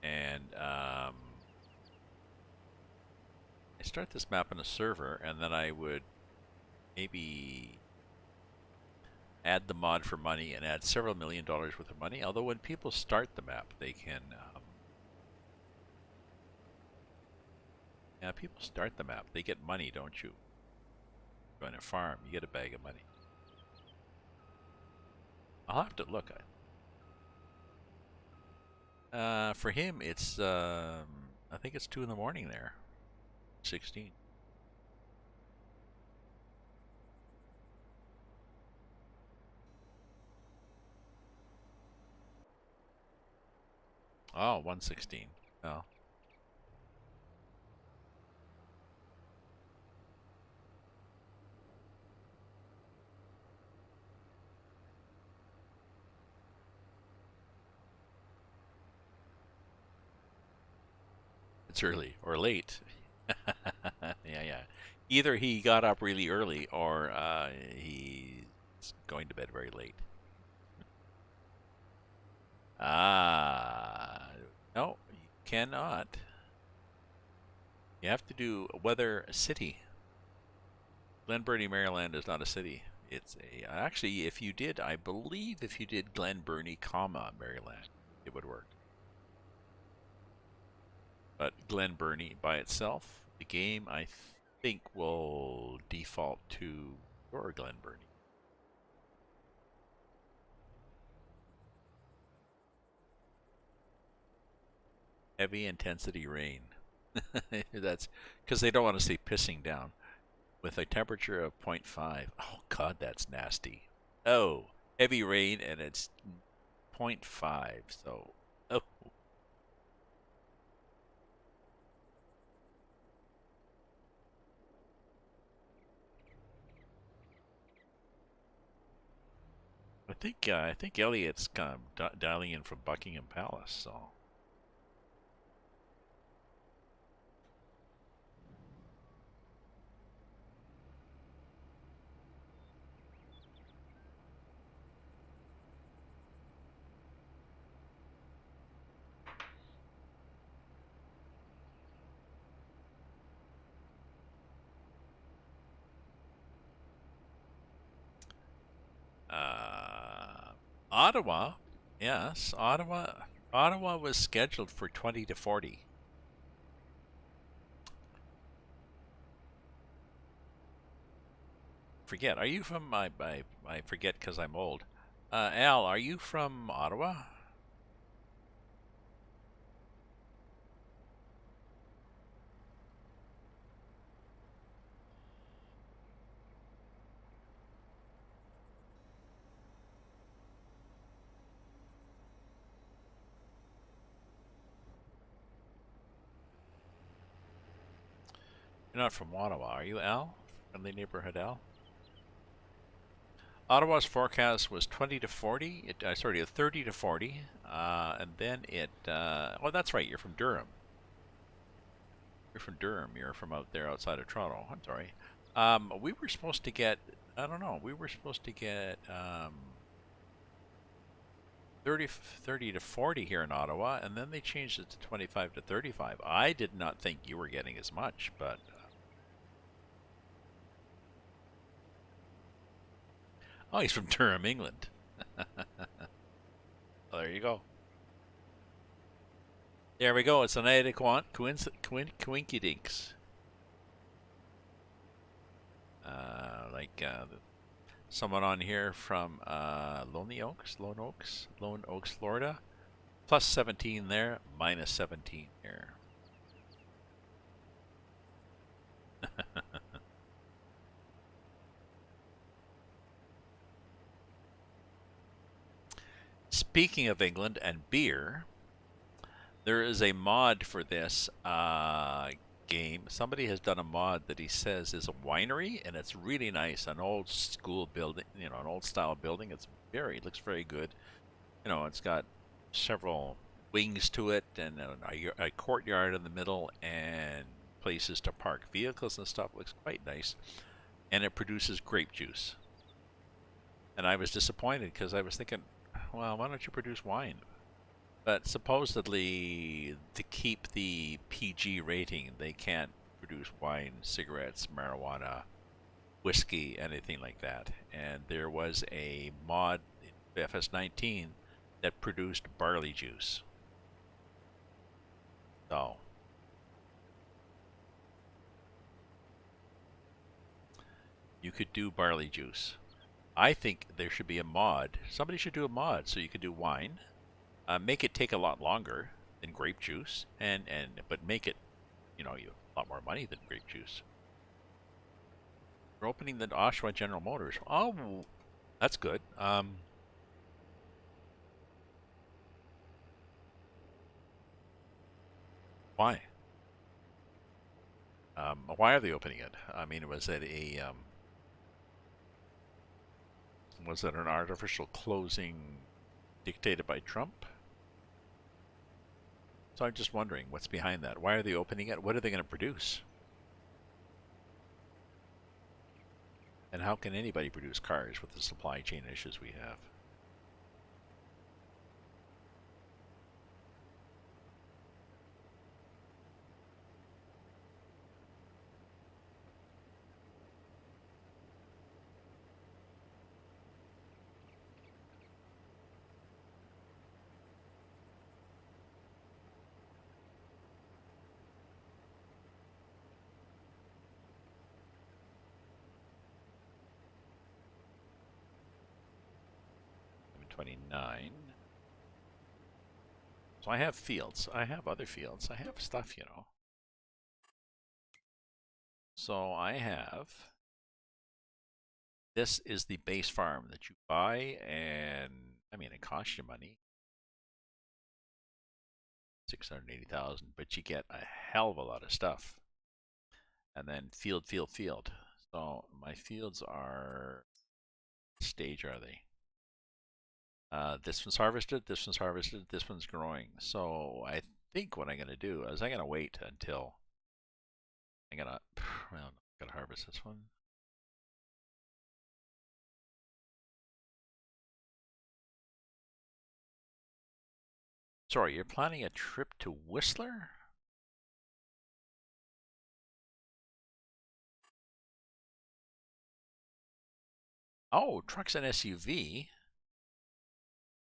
and and then I would maybe add the mod for money and add several $1,000,000 worth of money. Although when people start the map, they can yeah, people start the map. They get money, don't you? Join a farm, you get a bag of money. I'll have to look. For him, it's I think it's 2 in the morning there. 16. Oh, 116. Oh. It's early or late. Yeah. Either he got up really early or he's going to bed very late. Ah, no, you cannot. You have to do weather city. Glen Burnie, Maryland is not a city. It's actually, if you did, I believe if you did Glen Burnie, Maryland, it would work. But Glen Burnie by itself, the game, I think, will default to your Glen Burnie. Heavy intensity rain. That's because they don't want to say pissing down. With a temperature of 0.5. Oh, God, that's nasty. Oh, heavy rain and it's 0.5. So, oh. I think Elliot's kind of dialing in from Buckingham Palace. So, Ottawa, yes, Ottawa was scheduled for 20 to 40. Forget. Are you from I forget because I'm old. Al, are you from Ottawa? You're not from Ottawa, are you, Al? Friendly neighborhood Al? Ottawa's forecast was 20 to 40. Sorry, 30 to 40. And then oh, that's right. You're from Durham. You're from Durham. You're from out there outside of Toronto. I'm sorry. We were supposed to get, I don't know, we were supposed to get 30 to 40 here in Ottawa, and then they changed it to 25 to 35. I did not think you were getting as much, but oh, he's from Durham, England. Well, there you go. There we go. It's a night of coinkydinks. Like someone on here from Lone Oaks, Florida. Plus 17 there, minus 17 here. Speaking of England and beer, there is a mod for this game. Somebody has done a mod that he says is a winery, and it's really nice. An old school building, an old style building. It looks very good. It's got several wings to it, and a courtyard in the middle, and places to park vehicles and stuff. It looks quite nice, and it produces grape juice. And I was disappointed because I was thinking, well, why don't you produce wine? But supposedly, to keep the PG rating, they can't produce wine, cigarettes, marijuana, whiskey, anything like that. And there was a mod in FS19 that produced barley juice. So, you could do barley juice. I think there should be a mod. Somebody should do a mod so you could do wine. Make it take a lot longer than grape juice, but make it, a lot more money than grape juice. We're opening the Oshawa General Motors. Oh, that's good. Why? Why are they opening it? I mean, was it an artificial closing dictated by Trump? So I'm just wondering what's behind that. Why are they opening it? What are they going to produce? And how can anybody produce cars with the supply chain issues we have? I'm 29. So I have fields. I have other fields. I have stuff. So I have. This is the base farm that you buy, and I mean, it costs you money. 680,000, but you get a hell of a lot of stuff. And then field. So my fields are, what stage are they? This one's harvested, this one's harvested, this one's growing. So I think what I'm gonna do is I'm gonna wait until well, I'm gonna harvest this one. Sorry, you're planning a trip to Whistler? Oh, trucks and SUV.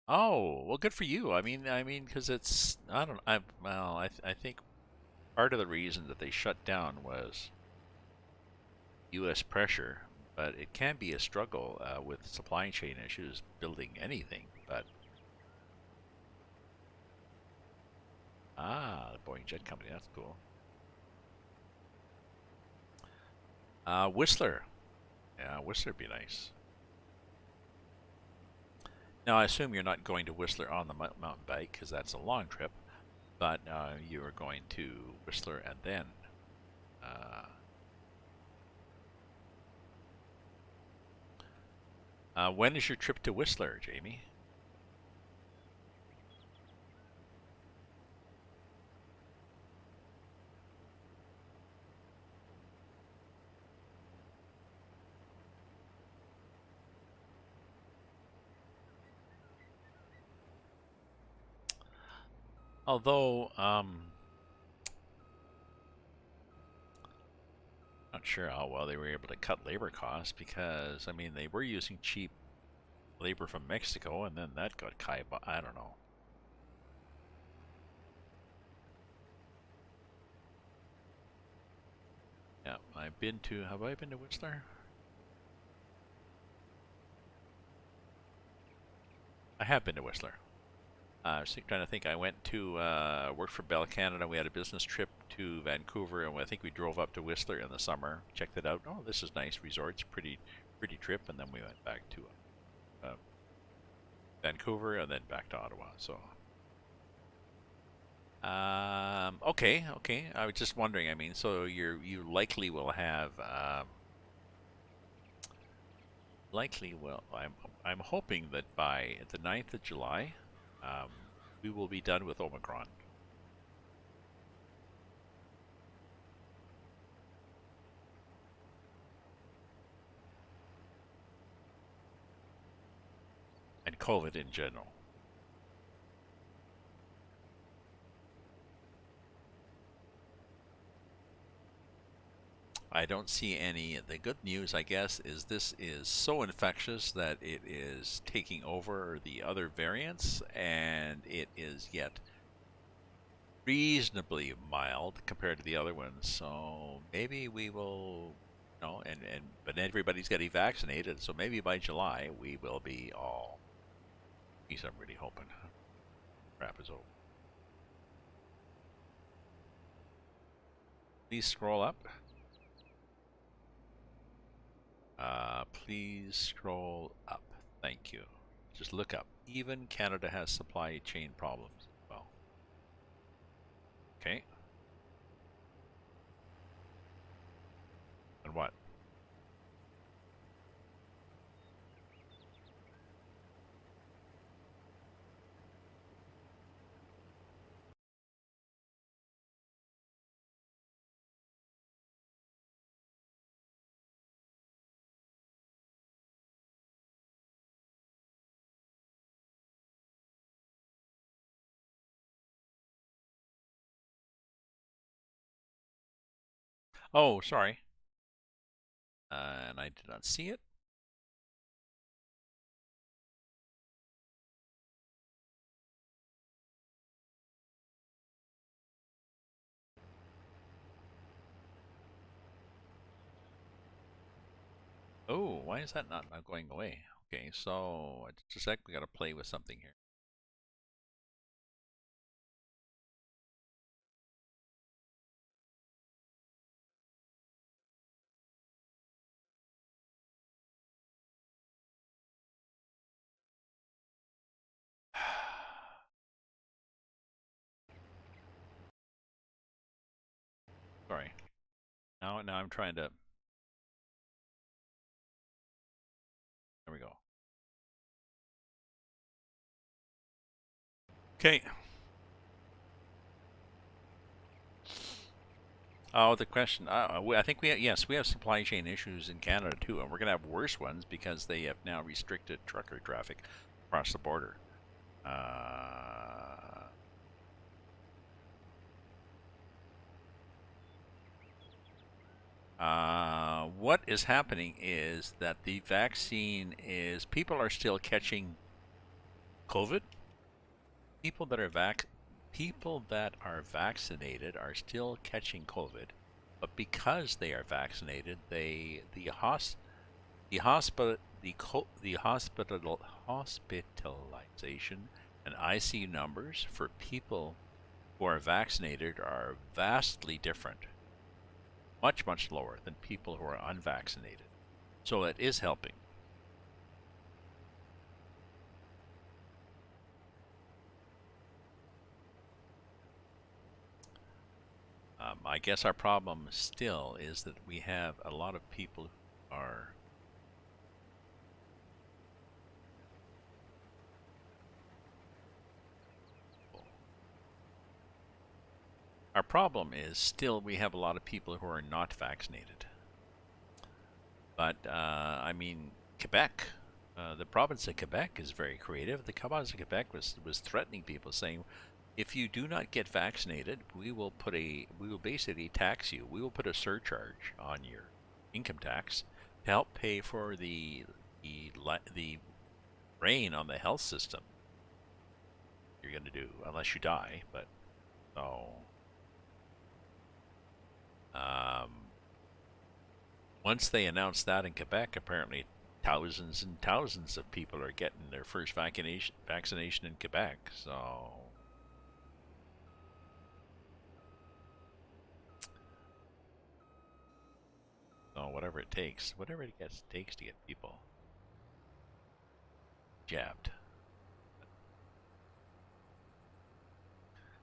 Oh, well, good for you. Because it's I don't I well I think part of the reason that they shut down was U.S. pressure. but it can be a struggle with supply chain issues building anything. But the Boeing Jet Company, that's cool. Whistler, yeah, Whistler would be nice. Now I assume you're not going to Whistler on the mountain bike because that's a long trip, but you are going to Whistler and then. When is your trip to Whistler, Jamie? Although, not sure how well they were able to cut labor costs because, I mean, they were using cheap labor from Mexico and then that got cut. I don't know. Yeah, have I been to Whistler? I have been to Whistler. I was trying to think. I went to work for Bell Canada. We had a business trip to Vancouver, and I think we drove up to Whistler in the summer. Checked it out. Oh, this is nice. Resorts, pretty trip. And then we went back to Vancouver, and then back to Ottawa. So, okay. I was just wondering. I mean, so you likely will have I'm hoping that by the 9th of July, um, we will be done with Omicron. And COVID in general. I don't see any. The good news, I guess, is this is so infectious that it is taking over the other variants, and it is yet reasonably mild compared to the other ones. So maybe we will, but everybody's getting vaccinated, so maybe by July we will be all. Geez, I'm really hoping crap is over. Please scroll up. Please scroll up. Thank you. Just look up. Even Canada has supply chain problems. Well, okay. And what? Oh, sorry. And I did not see it. Oh, why is that not going away? Okay, so just a sec. We got to play with something here. Sorry. Now I'm trying to. There we go. Okay. Oh, the question. I think yes, we have supply chain issues in Canada too, and we're going to have worse ones because they have now restricted trucker traffic across the border. Uh, what is happening is that the vaccine is people are still catching COVID. People that are vaccinated are still catching COVID, but because they are vaccinated, Hospitalization and ICU numbers for people who are vaccinated are vastly different, much lower than people who are unvaccinated. So it is helping. I guess our problem still is that we have a lot of people who are. Our problem is still we have a lot of people who are not vaccinated. But I mean, Quebec, the province of Quebec is very creative. The province of Quebec was threatening people, saying, if you do not get vaccinated, we will basically tax you. We will put a surcharge on your income tax to help pay for the drain on the health system. You're going to do unless you die, but so. Once they announced that in Quebec, apparently thousands and thousands of people are getting their first vaccination in Quebec. So whatever it takes to get people jabbed.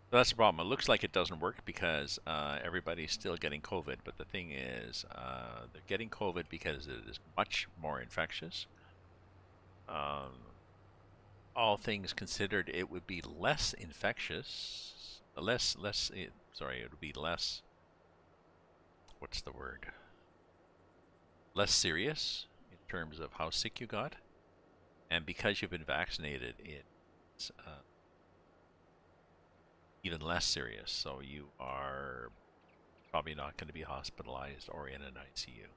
So that's the problem. It looks like it doesn't work because everybody's still getting COVID. But the thing is, they're getting COVID because it is much more infectious. All things considered, it would be less infectious. Sorry, it would be less. What's the word? Less serious in terms of how sick you got. And because you've been vaccinated, it's even less serious. So you are probably not going to be hospitalized or in an ICU.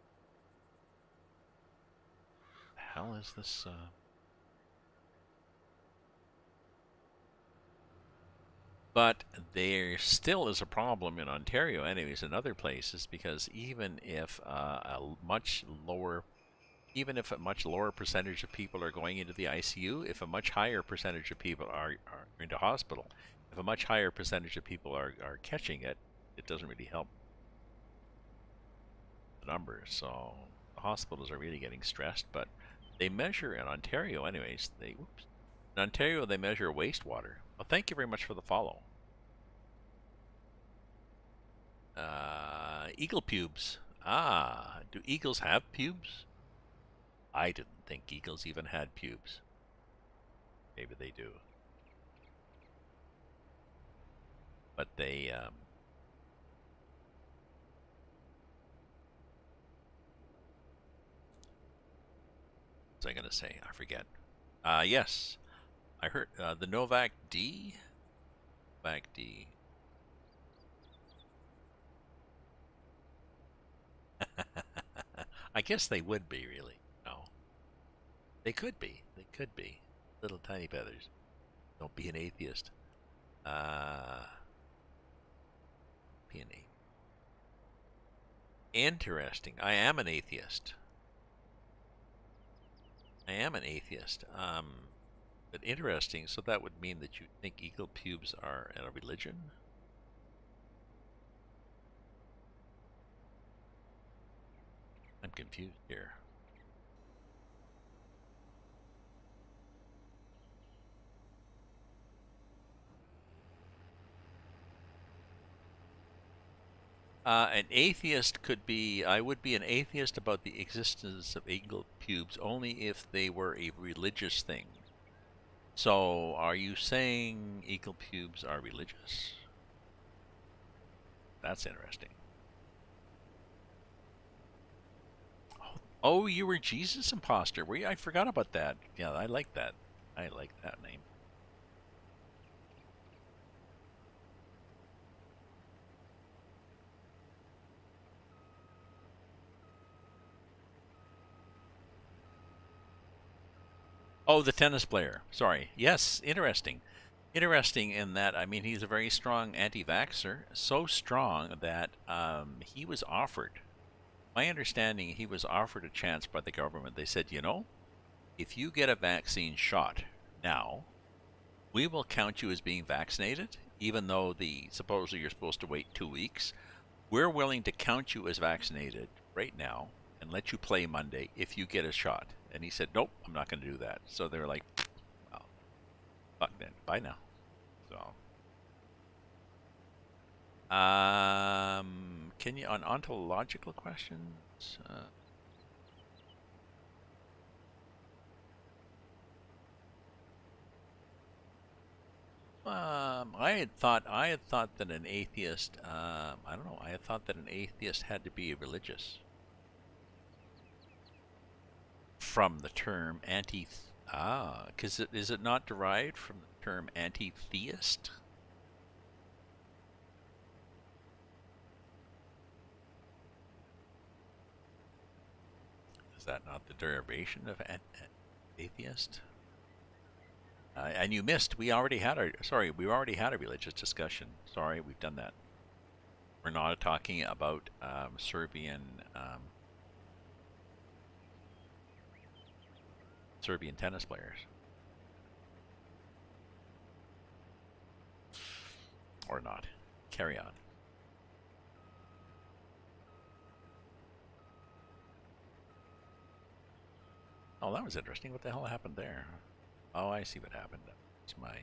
The hell is this? But there still is a problem in Ontario, anyways, and other places, because even if a much lower percentage of people are going into the ICU, if a much higher percentage of people are into hospital, if a much higher percentage of people are catching it, it doesn't really help the numbers. So the hospitals are really getting stressed, but they measure in Ontario, anyways. In Ontario, they measure wastewater. Well, thank you very much for the follow. Eagle pubes. Ah, do eagles have pubes? I didn't think eagles even had pubes. Maybe they do. But they, what's I going to say? I forget. Yes, I heard the Novak D. Novak D. I guess they would be, really. No. They could be. They could be. Little tiny feathers. Don't be an atheist. Be an atheist. Interesting. I am an atheist. I am an atheist. But interesting. So that would mean that you think eagle pubes are a religion? I'm confused here. An atheist could be. I would be an atheist about the existence of eagle pubes only if they were a religious thing. So, are you saying eagle pubes are religious? That's interesting. Oh, you were Jesus imposter. Were you? I forgot about that. Yeah, I like that. I like that name. Oh, the tennis player. Sorry. Yes, interesting. Interesting in that, I mean, he's a very strong anti vaxxer. So strong that he was offered. My understanding, he was offered a chance by the government. They said, if you get a vaccine shot now, we will count you as being vaccinated, even though supposedly you're supposed to wait 2 weeks. We're willing to count you as vaccinated right now and let you play Monday if you get a shot. And he said, nope, I'm not going to do that. So they were like, well, fuck then. Bye now. So, can you, on ontological questions? I had thought that an atheist, I don't know, I had thought that an atheist had to be religious from the term because is it not derived from the term anti-theist? Is that not the derivation of atheist? And you missed. We already had a religious discussion. Sorry, we've done that. We're not talking about Serbian tennis players, or not. Carry on. Oh, that was interesting. What the hell happened there? Oh, I see what happened. It's my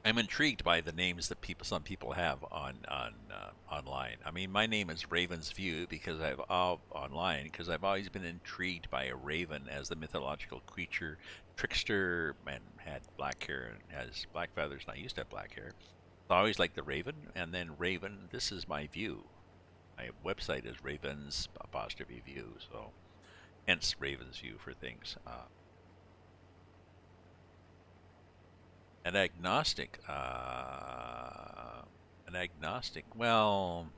I'm intrigued by the names that some people have on online. I mean, my name is Raven's View because online because I've always been intrigued by a raven as the mythological creature, trickster, and had black hair and has black feathers. And I used to have black hair. So I always liked the raven, and then Raven. This is my view. My website is Ravens apostrophe view, so hence Raven's View for things. An agnostic. An agnostic. Well,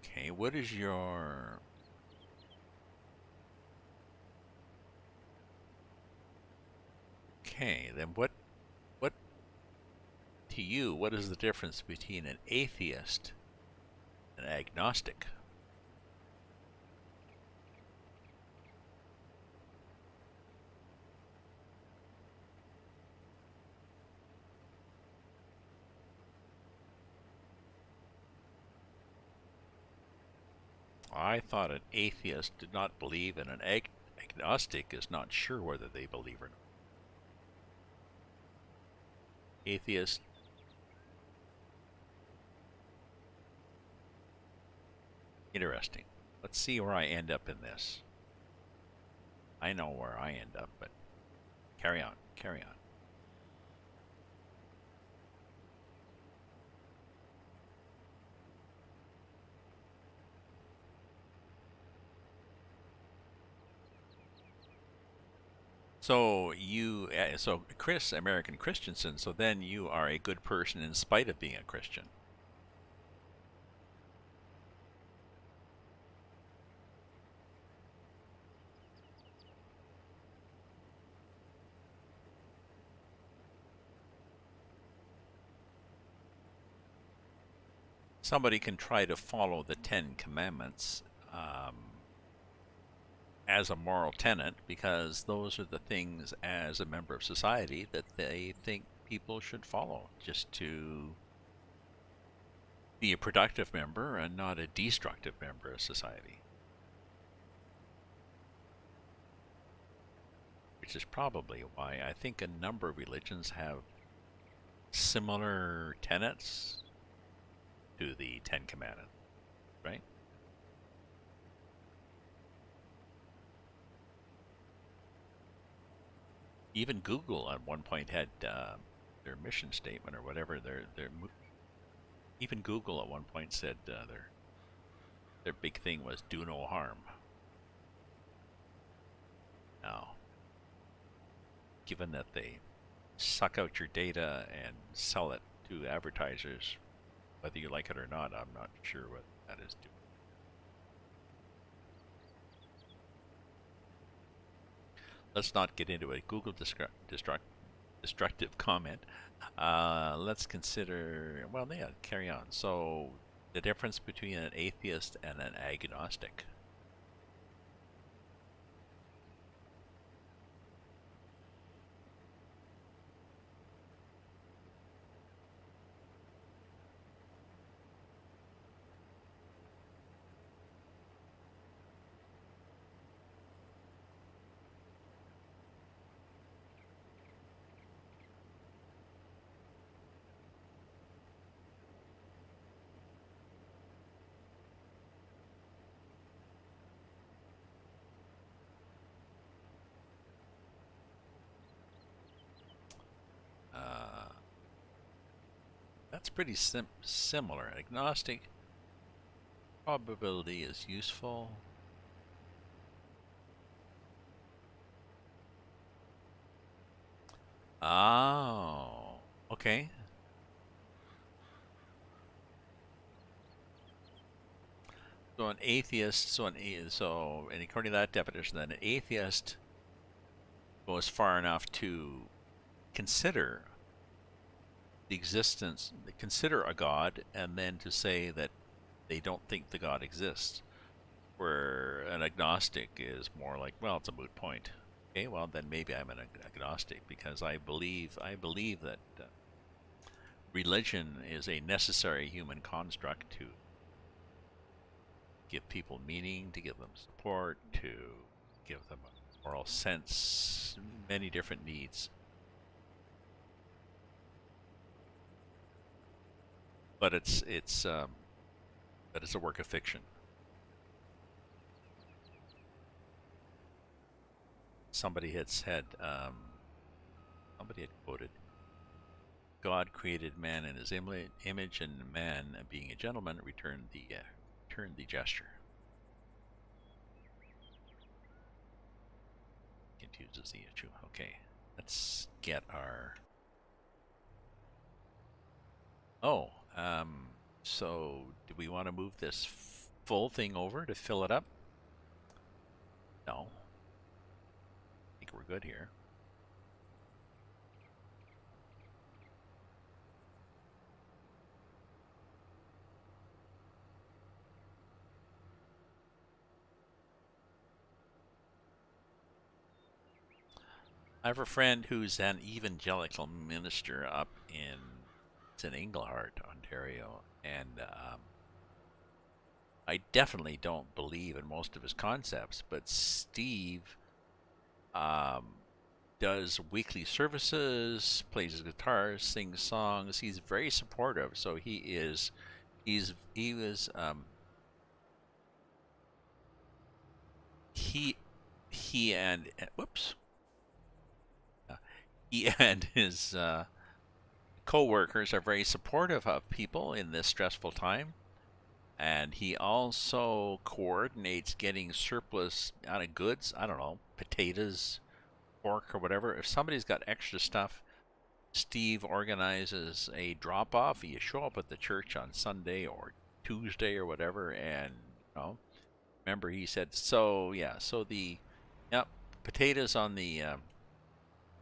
okay. What is your? Okay, then what to you? What is the difference between an atheist and agnostic? I thought an atheist did not believe, and an agnostic is not sure whether they believe or not. Atheist. Interesting. Let's see where I end up in this. I know where I end up, but carry on, carry on. So Chris, American Christensen. So then you are a good person in spite of being a Christian. Somebody can try to follow the Ten Commandments as a moral tenet because those are the things as a member of society that they think people should follow just to be a productive member and not a destructive member of society. Which is probably why I think a number of religions have similar tenets to the Ten Commandments, right? Even Google at one point had their mission statement or whatever. Even Google at one point said their big thing was do no harm. Now, given that they suck out your data and sell it to advertisers, whether you like it or not, I'm not sure what that is doing. Let's not get into a Google destructive comment. Let's consider, well, yeah, carry on. So, the difference between an atheist and an agnostic. Uh, that's pretty similar. Agnostic probability is useful. Oh, okay. So an atheist, and according to that definition, then an atheist goes far enough to consider consider a god, and then to say that they don't think the god exists. Where an agnostic is more like, well, it's a moot point. Okay, well then maybe I'm an agnostic because I believe that religion is a necessary human construct to give people meaning, to give them support, to give them a moral sense, many different needs. But it's a work of fiction. Somebody had said, somebody had quoted, God created man in his image, and man, being a gentleman, returned the gesture. Confuses the issue. Okay, let's get our. Oh, so do we want to move this full thing over to fill it up? No, I think we're good here. I have a friend who's an evangelical minister up it's in Englehart, Ontario, and I definitely don't believe in most of his concepts. But Steve um, does weekly services, plays his guitar, sings songs. He's very supportive. So he was he he and whoops he and his co-workers are very supportive of people in this stressful time, and he also coordinates getting surplus out of goods. I don't know, potatoes, pork, or whatever. If somebody's got extra stuff, Steve organizes a drop-off. You show up at the church on Sunday or Tuesday or whatever, and remember he said, so yeah, so the yep, potatoes on the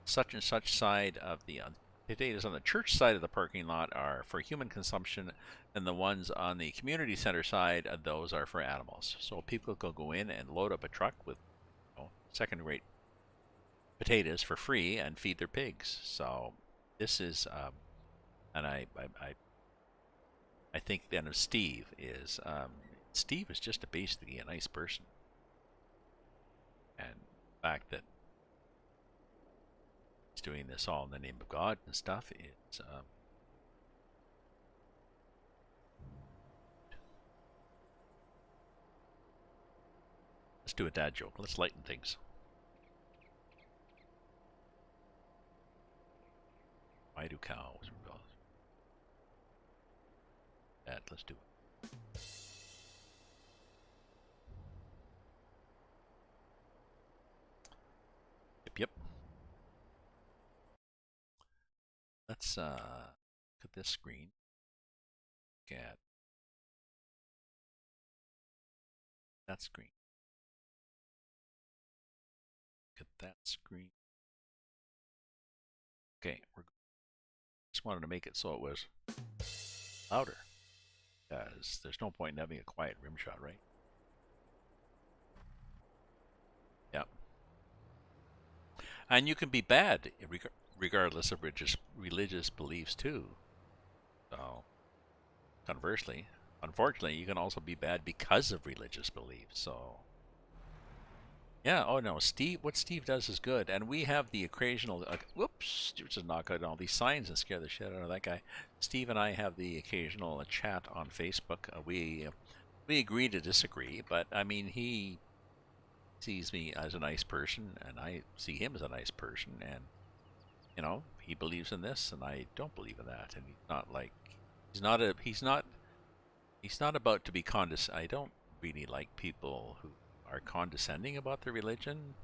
such and such side of the potatoes on the church side of the parking lot are for human consumption, and the ones on the community center side, those are for animals. So people can go in and load up a truck with second-rate potatoes for free and feed their pigs. So this is, and I think then of Steve is just basically a nice person, and the fact that he's doing this all in the name of God and stuff, let's do a dad joke. Let's lighten things. Why do cows rebel? That, let's do it. Yep, yep. Let's look at this screen. Look at that screen. Look at that screen. Okay, we're just wanted to make it so it was louder, because there's no point in having a quiet rim shot, right? Yep. And you can be bad regardless of religious beliefs too. So conversely, unfortunately, you can also be bad because of religious beliefs. So yeah. Oh no, Steve. What Steve does is good, and we have the occasional. Whoops! Just knock out all these signs and scare the shit out of that guy. Steve and I have the occasional chat on Facebook. We agree to disagree, but I mean he sees me as a nice person, and I see him as a nice person, and you know he believes in this, and I don't believe in that, and he's not like he's not about to be condescending. I don't really like people who are condescending about their religion.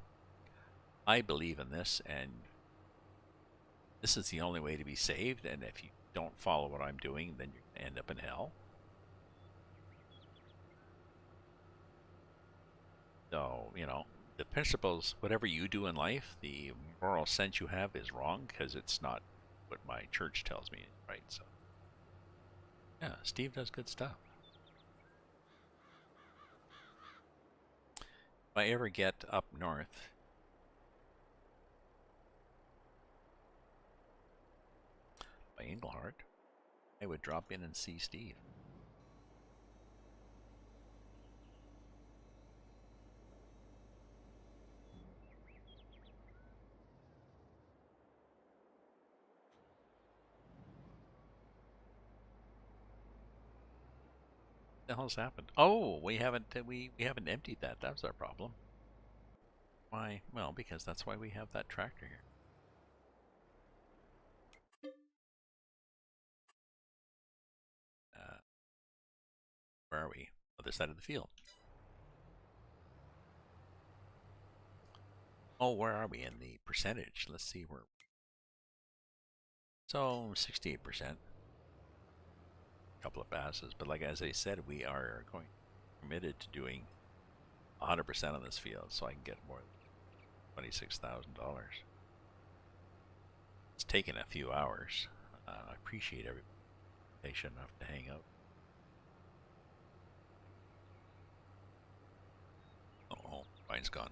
I believe in this, and this is the only way to be saved, and if you don't follow what I'm doing, then you're going to end up in hell. So, you know, the principles, whatever you do in life, the moral sense you have is wrong because it's not what my church tells me is right. So, yeah, Steve does good stuff. If I ever get up north, by Englehart, I would drop in and see Steve. What the hell's happened? Oh, we haven't emptied that. That's our problem. Why? Well, because that's why we have that tractor here. Uh, where are we? Other side of the field. Oh, where are we in the percentage? Let's see where. So 68%. A couple of passes, but like as I said, we are going committed to doing 100% on this field, so I can get more than $26,000. It's taken a few hours. I appreciate everybody patient enough to hang out. Oh, mine's gone.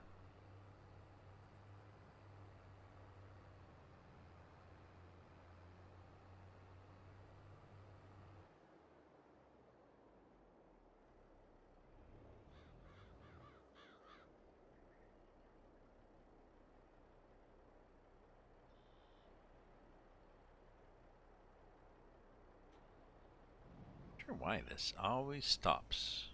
Not sure why this always stops.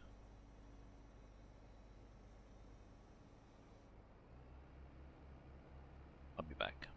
I'll be back.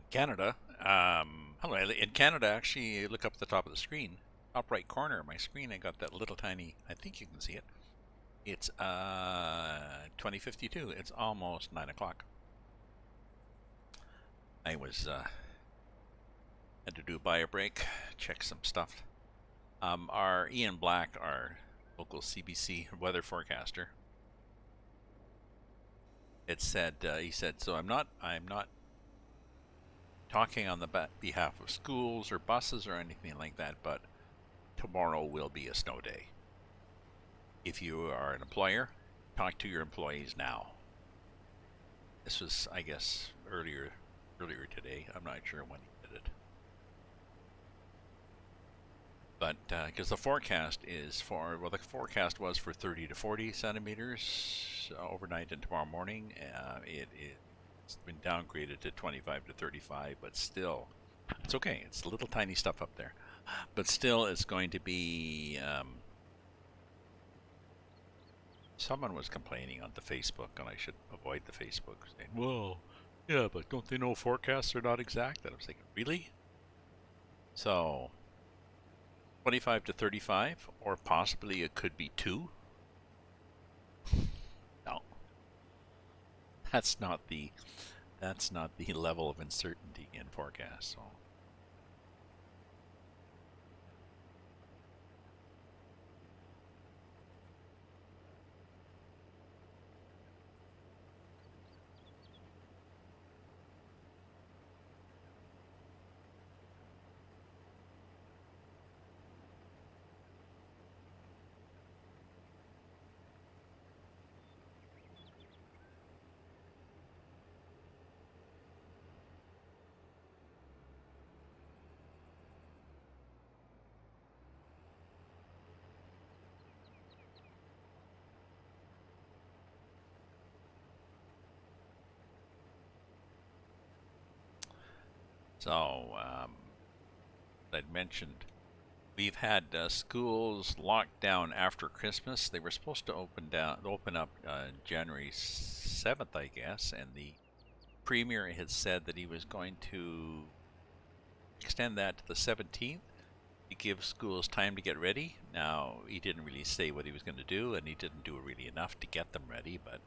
Canada. Hello. In Canada, actually, look up at the top of the screen, top right corner of my screen. I got that little tiny. I think you can see it. It's 2052. It's almost 9 o'clock. I was had to do a bio break, check some stuff. Our Ian Black, our local CBC weather forecaster, it said he said, so I'm not talking on the behalf of schools or buses or anything like that, but tomorrow will be a snow day. If you are an employer, talk to your employees now. This was, I guess, earlier today. I'm not sure when he did it. But because the forecast is for, well, the forecast was for 30 to 40 centimeters overnight and tomorrow morning. It's been downgraded to 25 to 35, but still, it's okay. It's little tiny stuff up there, but still, it's going to be. Someone was complaining on the Facebook, and I should avoid the Facebook, saying, "Well, yeah, but don't they know forecasts are not exact?" And I was thinking, really? So 25 to 35, or possibly it could be 2. No, that's not the level of uncertainty in forecasts. So I'd mentioned we've had schools locked down after Christmas. They were supposed to open up January 7th, I guess, and the premier had said that he was going to extend that to the 17th to give schools time to get ready. Now, he didn't really say what he was going to do, and he didn't do really enough to get them ready, but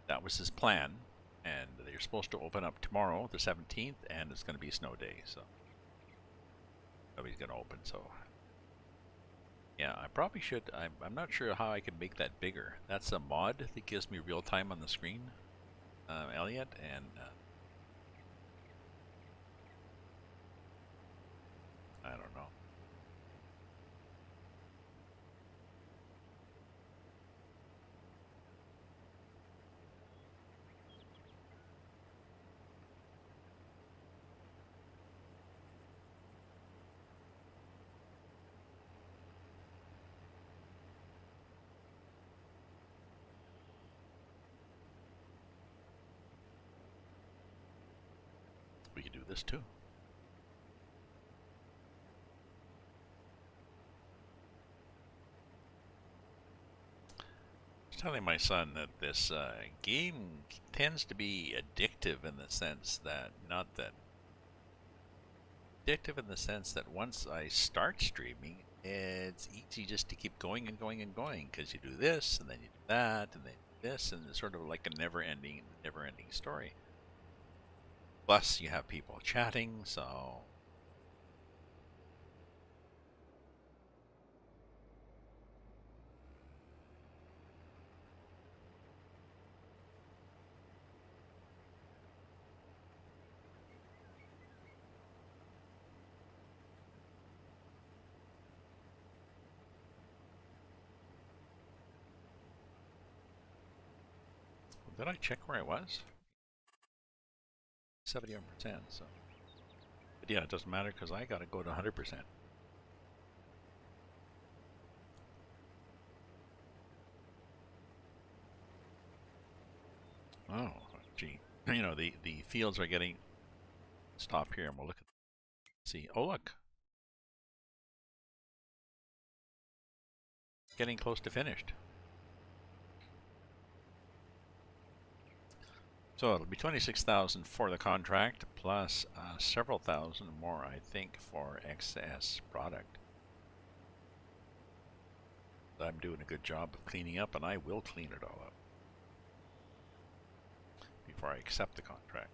that was his plan. And they're supposed to open up tomorrow, the 17th, and it's going to be a snow day, so nobody's going to open. So, yeah, I probably should. I'm not sure how I can make that bigger. That's a mod that gives me real time on the screen, Elliot, and I don't know. We could do this too. I was telling my son that this game tends to be addictive in the sense that, not that addictive in the sense that once I start streaming, it's easy just to keep going and going and going because you do this and then you do that and then this, and it's sort of like a never-ending story. Plus, you have people chatting, so did I check where I was? 71%. So, but yeah, it doesn't matter because I got to go to 100%. Oh, gee. You know, the fields are getting. Stop here and we'll look at. See. Oh, look. Getting close to finished. So it'll be 26,000 for the contract, plus several thousand more, I think, for excess product. I'm doing a good job of cleaning up, and I will clean it all up before I accept the contract.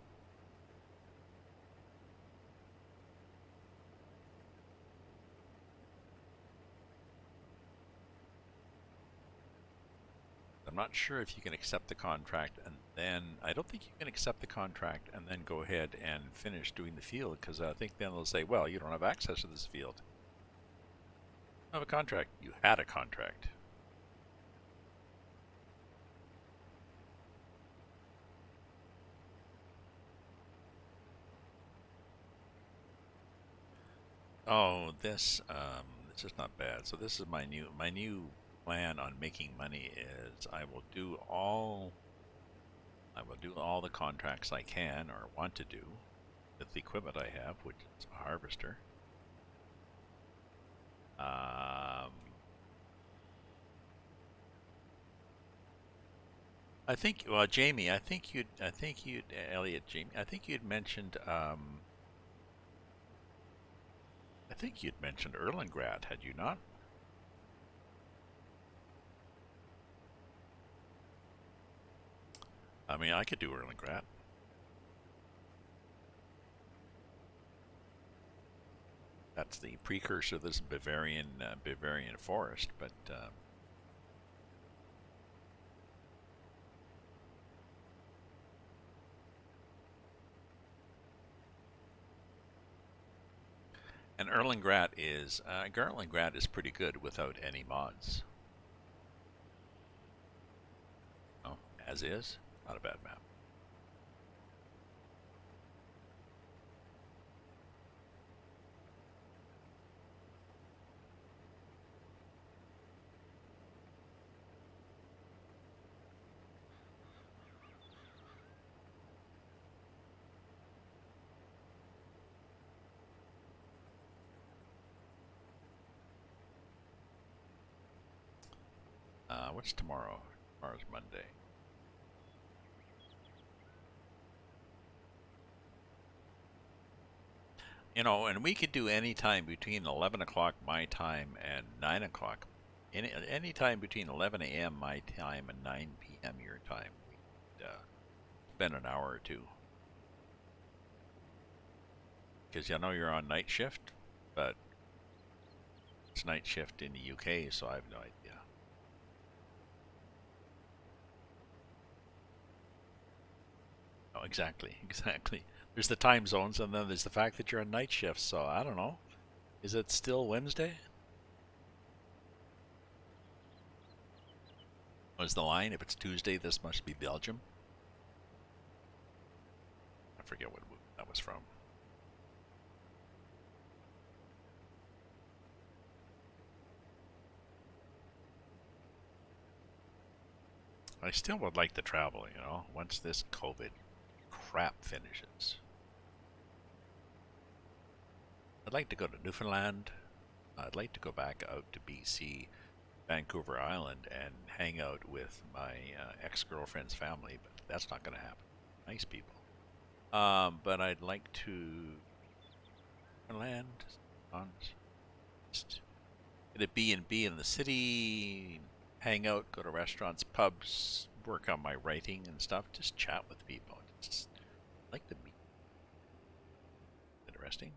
I'm not sure if you can accept the contract and then, I don't think you can accept the contract and then go ahead and finish doing the field, because I think then they'll say, well, you don't have access to this field. You have a contract. You had a contract. Oh, this is not bad. So this is my new plan on making money is I will do all the contracts I can or want to do with the equipment I have, which is a harvester. I think, well, Jamie, Elliot, Jamie, I think you'd mentioned Erlengrad, had you not? I mean, I could do Erlengrad. That's the precursor to this Bavarian Forest, but and Erlengrad is pretty good without any mods. Oh, as is, not a bad map. What's tomorrow? Tomorrow's Monday. You know, and we could do any time between 11 o'clock my time and 9 o'clock. Any time between 11 a.m. my time and 9 p.m. your time. We could spend an hour or two. Because I know you're on night shift, but it's night shift in the UK, so I have no idea. Oh, exactly, exactly. There's the time zones, and then there's the fact that you're on night shift, so I don't know. Is it still Wednesday? Was the line? If it's Tuesday, this must be Belgium. I forget what movie that was from. I still would like to travel, you know, once this COVID crap finishes. I'd like to go to Newfoundland. I'd like to go back out to BC, Vancouver Island, and hang out with my ex-girlfriend's family, but that's not going to happen. Nice people. But I'd like to land, just get a B&B in the city, hang out, go to restaurants, pubs, work on my writing and stuff, just chat with people. Just like to meet. Interesting.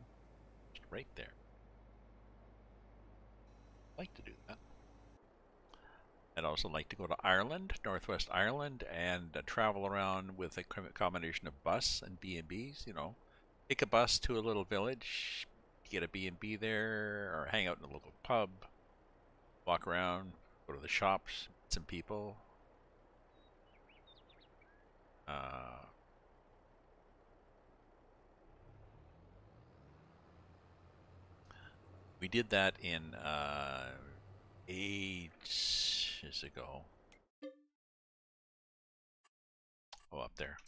Just right there. Like to do that. I'd also like to go to Ireland, Northwest Ireland, and travel around with a combination of bus and B&Bs. You know, take a bus to a little village, get a B&B there, or hang out in a local pub, walk around, go to the shops, meet some people. Uh, we did that in ages ago. Oh, up there.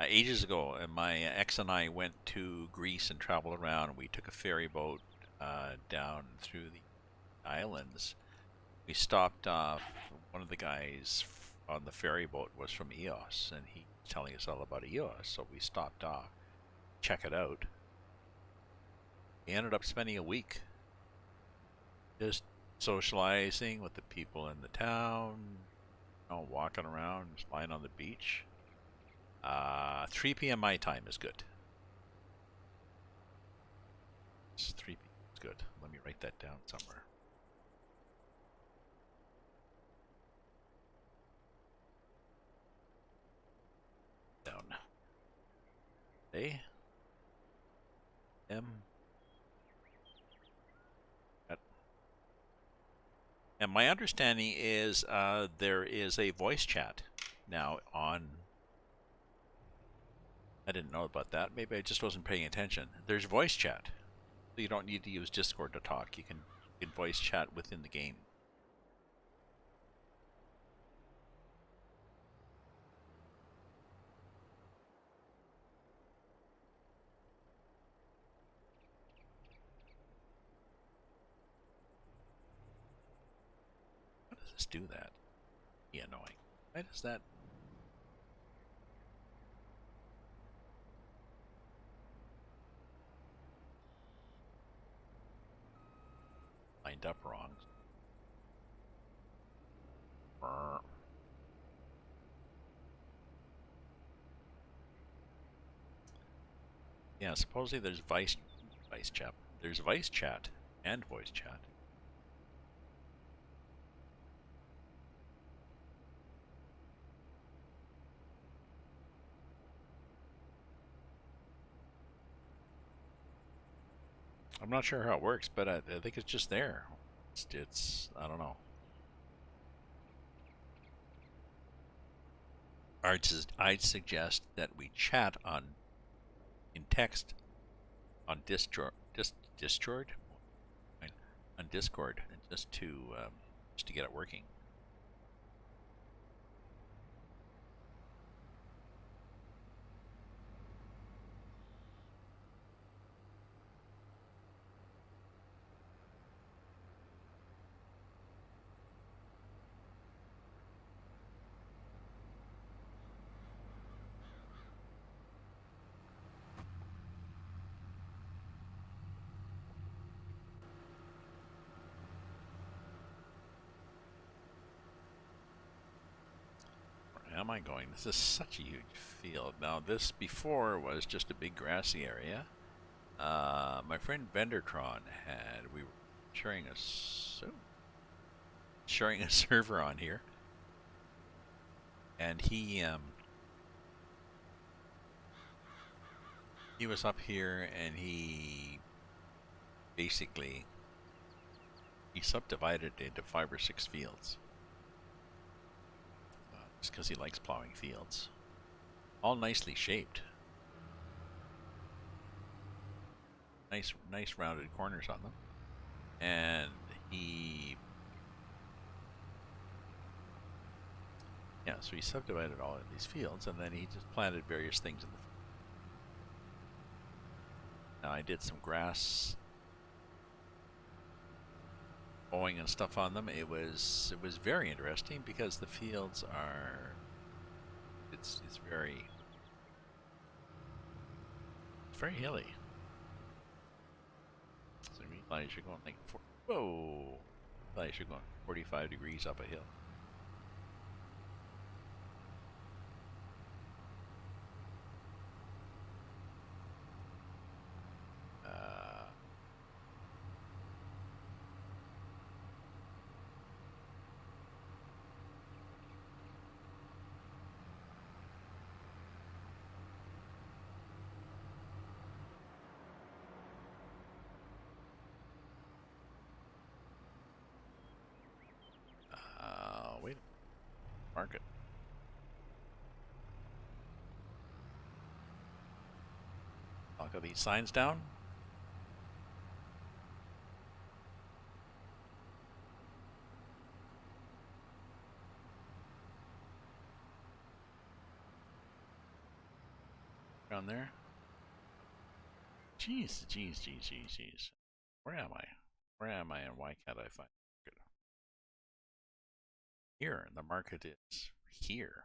Ages ago, and my ex and I went to Greece and traveled around. We took a ferry boat down through the islands. We stopped off. One of the guys on the ferry boat was from EOS, and he telling us all about EOS, so we stopped off, check it out. We ended up spending a week just socializing with the people in the town, walking around, just lying on the beach. 3 p.m. my time is good. 3 p.m. is good. Let me write that down somewhere. Down. A. M. And my understanding is there is a voice chat now on. I didn't know about that. Maybe I just wasn't paying attention. There's voice chat. So you don't need to use Discord to talk. You can voice chat within the game. How does this do that? Be annoying. Why does that? Lined up wrong. Yeah, supposedly there's voice chat. There's voice chat and voice chat. I'm not sure how it works, but I think it's just there. It's I don't know. I'd suggest that we chat in text on Discord, on Discord, just to get it working. Where am I going? This is such a huge field. Now this before was just a big grassy area. My friend Vendertron we were sharing a server on here, and he was up here, and he basically subdivided it into 5 or 6 fields, just because he likes plowing fields, all nicely shaped, nice rounded corners on them, and so he subdivided all of these fields, and then he just planted various things in the field. Now I did some grass mowing and stuff on them. It was very interesting because the fields are it's very hilly. So you realize you're going like whoa! Realize you're going 45 degrees up a hill. Wait. Market. I'll get these signs down. Down there. Jeez. Where am I? And why can't I find it? Here, and the market is here.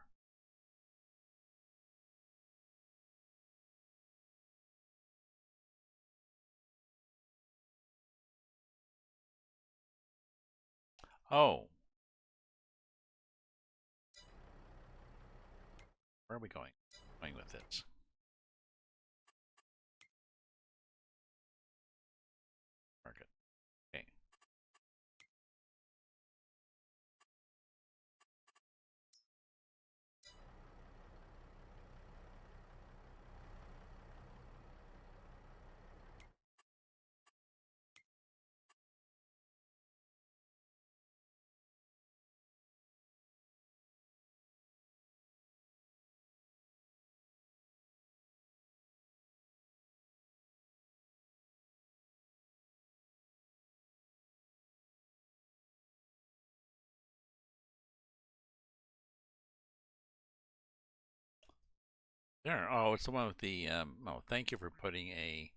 Oh, where are we going? Going with this. Market. Okay. There. Oh, it's the one with the. Oh, thank you for putting a.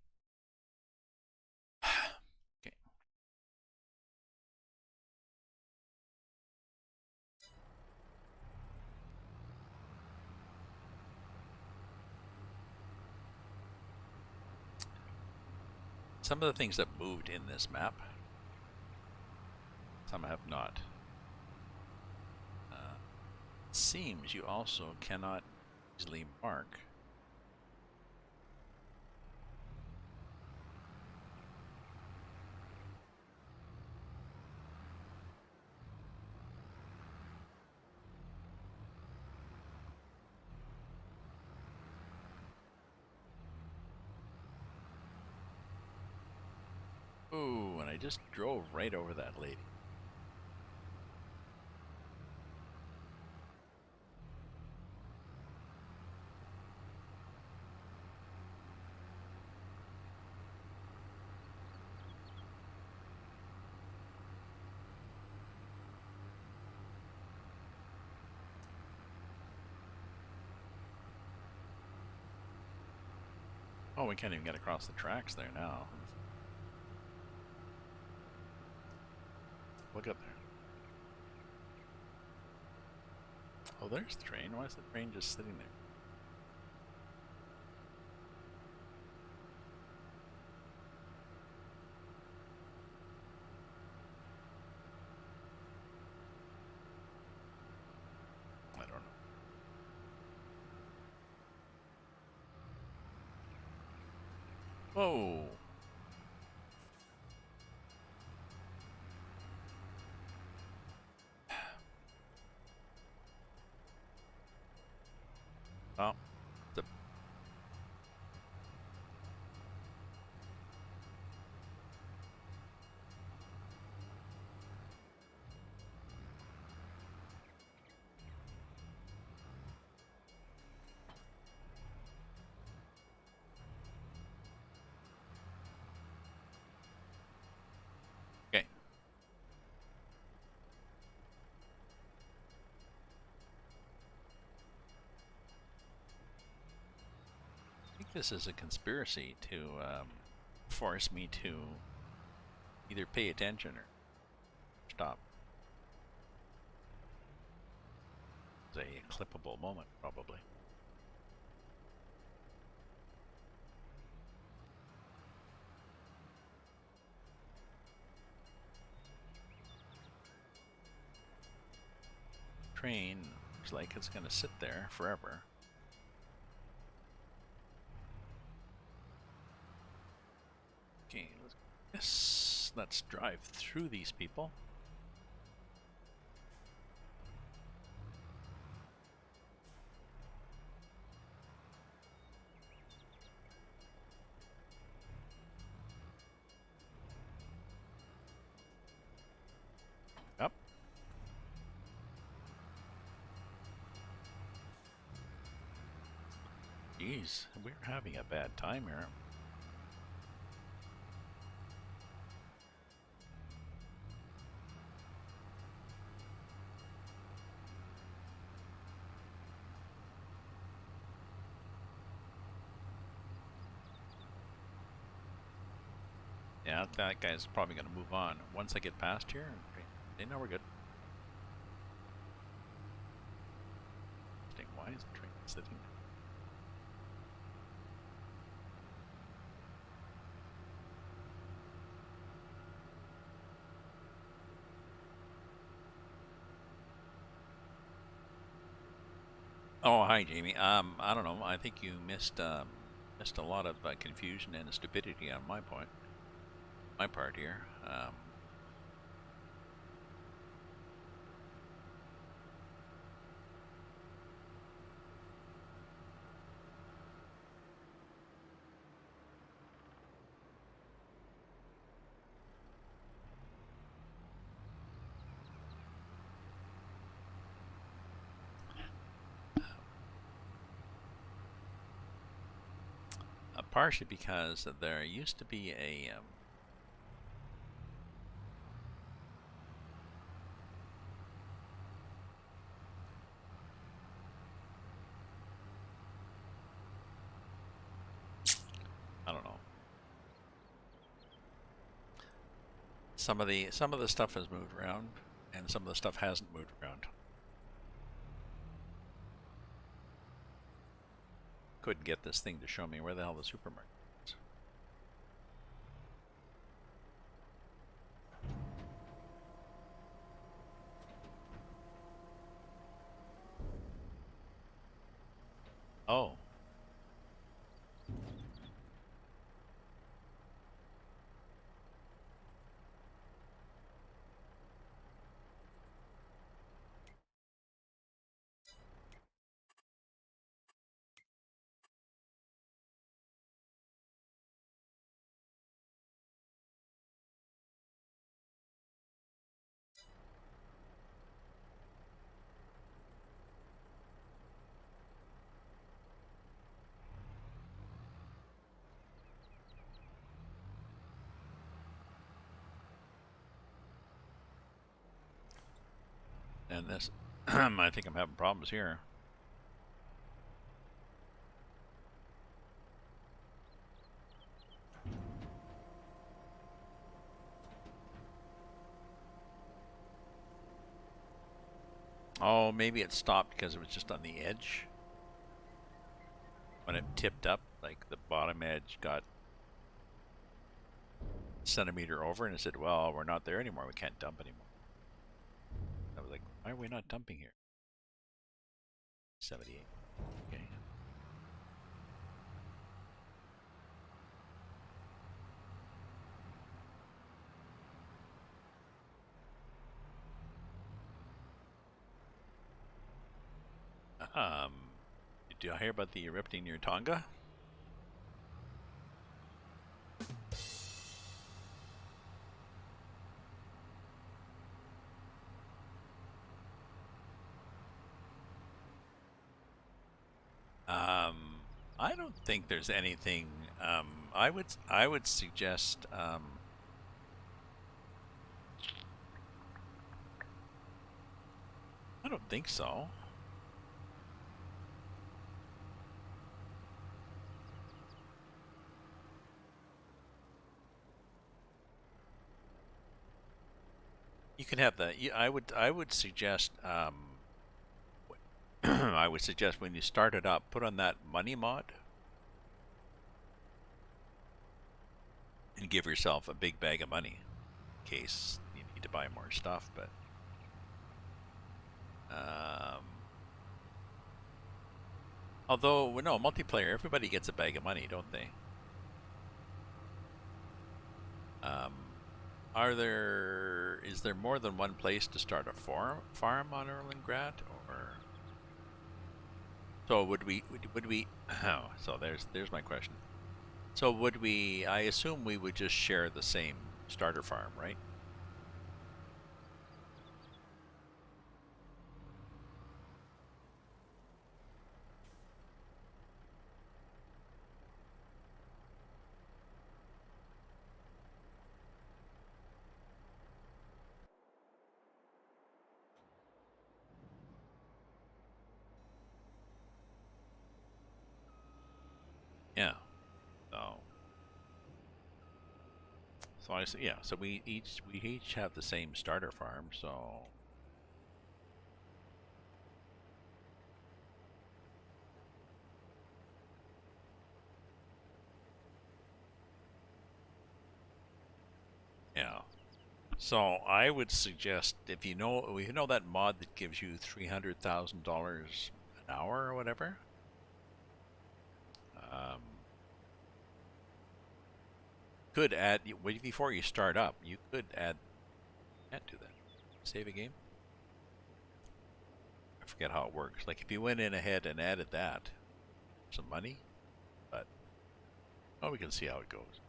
Okay. Some of the things that moved in this map, some have not. It seems you also cannot easily mark. Ooh, and I just drove right over that lady. Oh, we can't even get across the tracks there now. Look up there. Oh, there's the train. Why is the train just sitting there? I don't know. Whoa! Oh, the okay. I think this is a conspiracy to force me to either pay attention or stop. It's a clippable moment, probably. Train looks like it's going to sit there forever. Okay, let's drive through these people. Up. Jeez, we're having a bad time here. Yeah, that guy's probably going to move on. Once I get past here, okay, now we're good. Why is the train sitting there? Oh, hi, Jamie. I don't know. I think you missed a lot of confusion and stupidity on my part here. Partially because there used to be a I don't know. Some of the stuff has moved around, and some of the stuff hasn't moved around. Couldn't get this thing to show me where the hell the supermarket is. Oh, and this, I think I'm having problems here. Oh, maybe it stopped because it was just on the edge. When it tipped up, like the bottom edge got a centimeter over, and it said, "Well, we're not there anymore. We can't dump anymore." I was like, "Why are we not dumping here?" 78. Okay. Um, did you hear about the erupting near Tonga? Um, I don't think there's anything. I would suggest. I don't think so. You can have the. I would suggest. I would suggest when you start it up, put on that money mod and give yourself a big bag of money in case you need to buy more stuff. But um, although no multiplayer, everybody gets a bag of money, don't they? Um, is there more than one place to start a farm on Erlengrad, or so would we? Oh, so there's my question. So would we? I assume we would just share the same starter farm, right? Yeah. So so I see. Yeah. So we each have the same starter farm. So yeah. So I would suggest if you know that mod that gives you $300,000 hour or whatever. Um, could add before you start up. You could add. Can't do that. Save a game. I forget how it works. Like if you went in ahead and added that, some money, but we can see how it goes.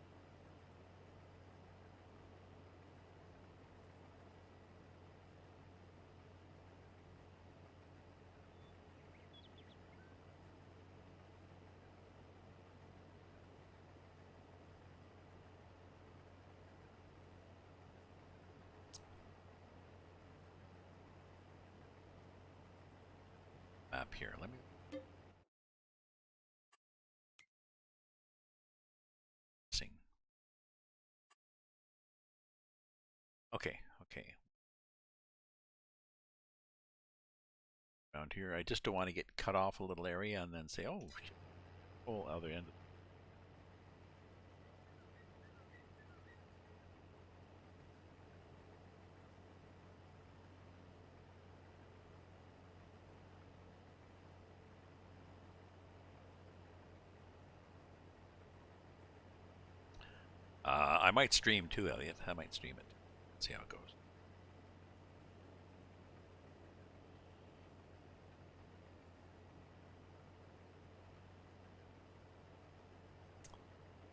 Map here. Let me. Sing. Okay. Around here, I just don't want to get cut off a little area and then say, oh, shit, whole other end. I might stream too, Elliot. I might stream it. See how it goes.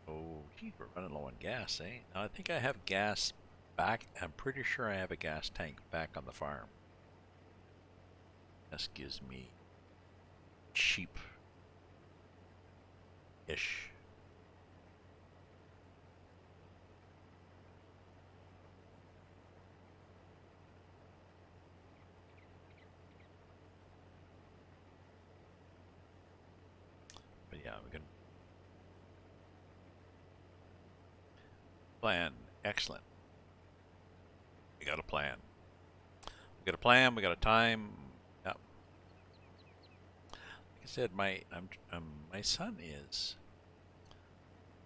Oh, gee, we're running low on gas, eh? Now, I think I have gas back. I'm pretty sure I have a gas tank back on the farm. This gives me cheap-ish. But yeah, we can plan. Excellent. We got a plan. We got a plan. We got a time. Yep. Like I said, my son is.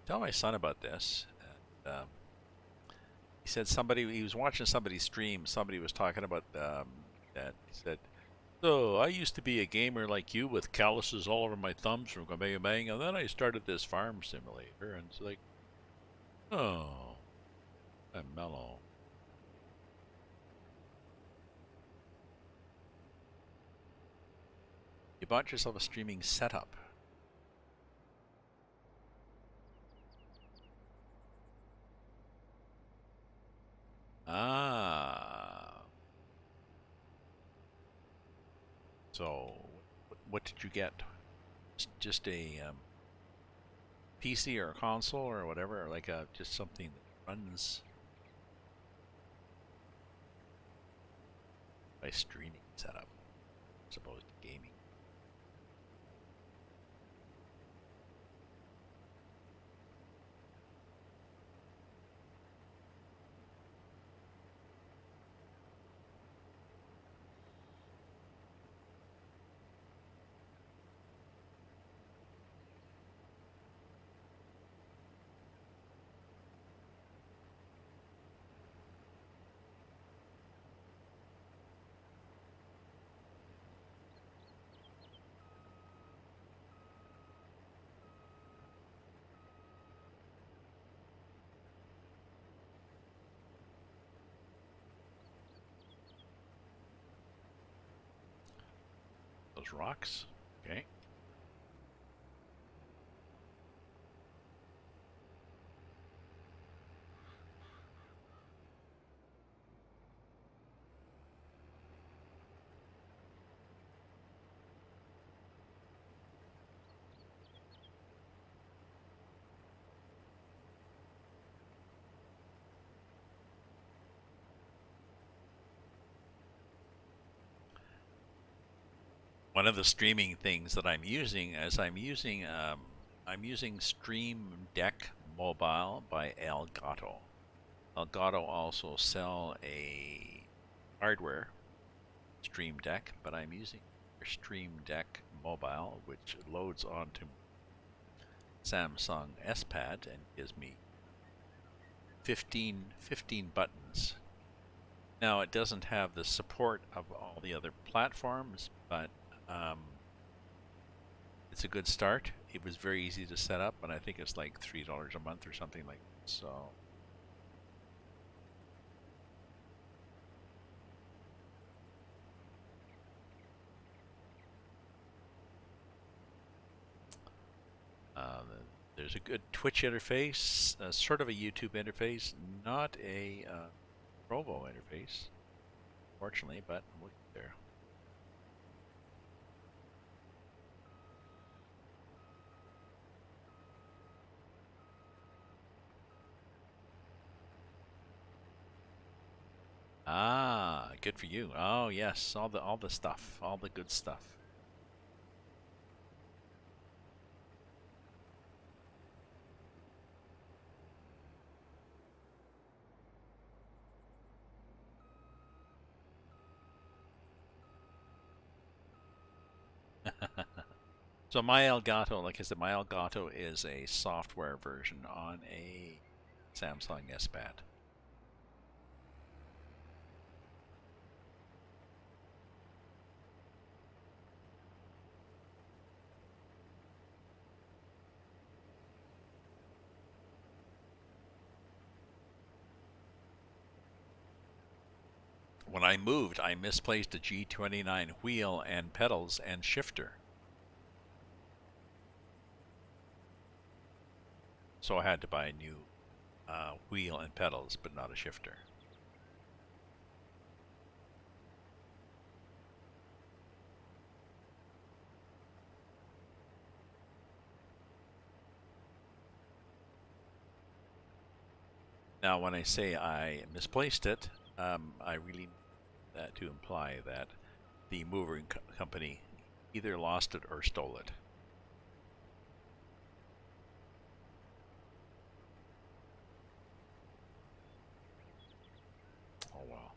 Tell my son about this. And, he said he was watching somebody stream. Somebody was talking about that. He said, "So I used to be a gamer like you with calluses all over my thumbs from bang bang, and then I started this farm simulator." And it's like, oh, I'm mellow. You bought yourself a streaming setup. Ah. So, what did you get? Just a PC or a console or whatever, or like just something that runs by streaming setup, as opposed to gaming. Those rocks. Okay. One of the streaming things that I'm using is I'm using Stream Deck Mobile by Elgato. Elgato also sell a hardware Stream Deck, but I'm using their Stream Deck Mobile, which loads onto Samsung S Pad and gives me 15 buttons. Now it doesn't have the support of all the other platforms, but it's a good start. It was very easy to set up, and I think it's like $3 a month or something like that. So there's a good Twitch interface, sort of a YouTube interface, not a Provo interface, fortunately, but we'll get there. Ah, good for you. Oh yes, all the stuff, all the good stuff. So my Elgato, like I said, my Elgato is a software version on a Samsung S-Pad. When I moved, I misplaced a G29 wheel and pedals and shifter. So I had to buy a new wheel and pedals, but not a shifter. Now, when I say I misplaced it, I really mean that to imply that the moving company either lost it or stole it. Oh well.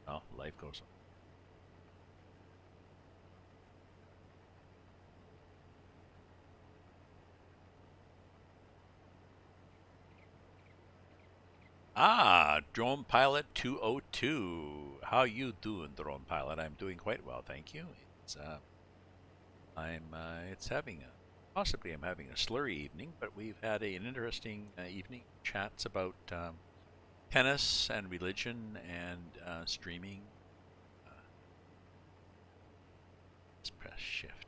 Well, life goes on. Ah, Drone Pilot 202. How you doing, Drone Pilot? I'm doing quite well, thank you. It's having a possibly I'm having a slurry evening, but we've had an interesting evening chats about tennis and religion and streaming. Let's press shift.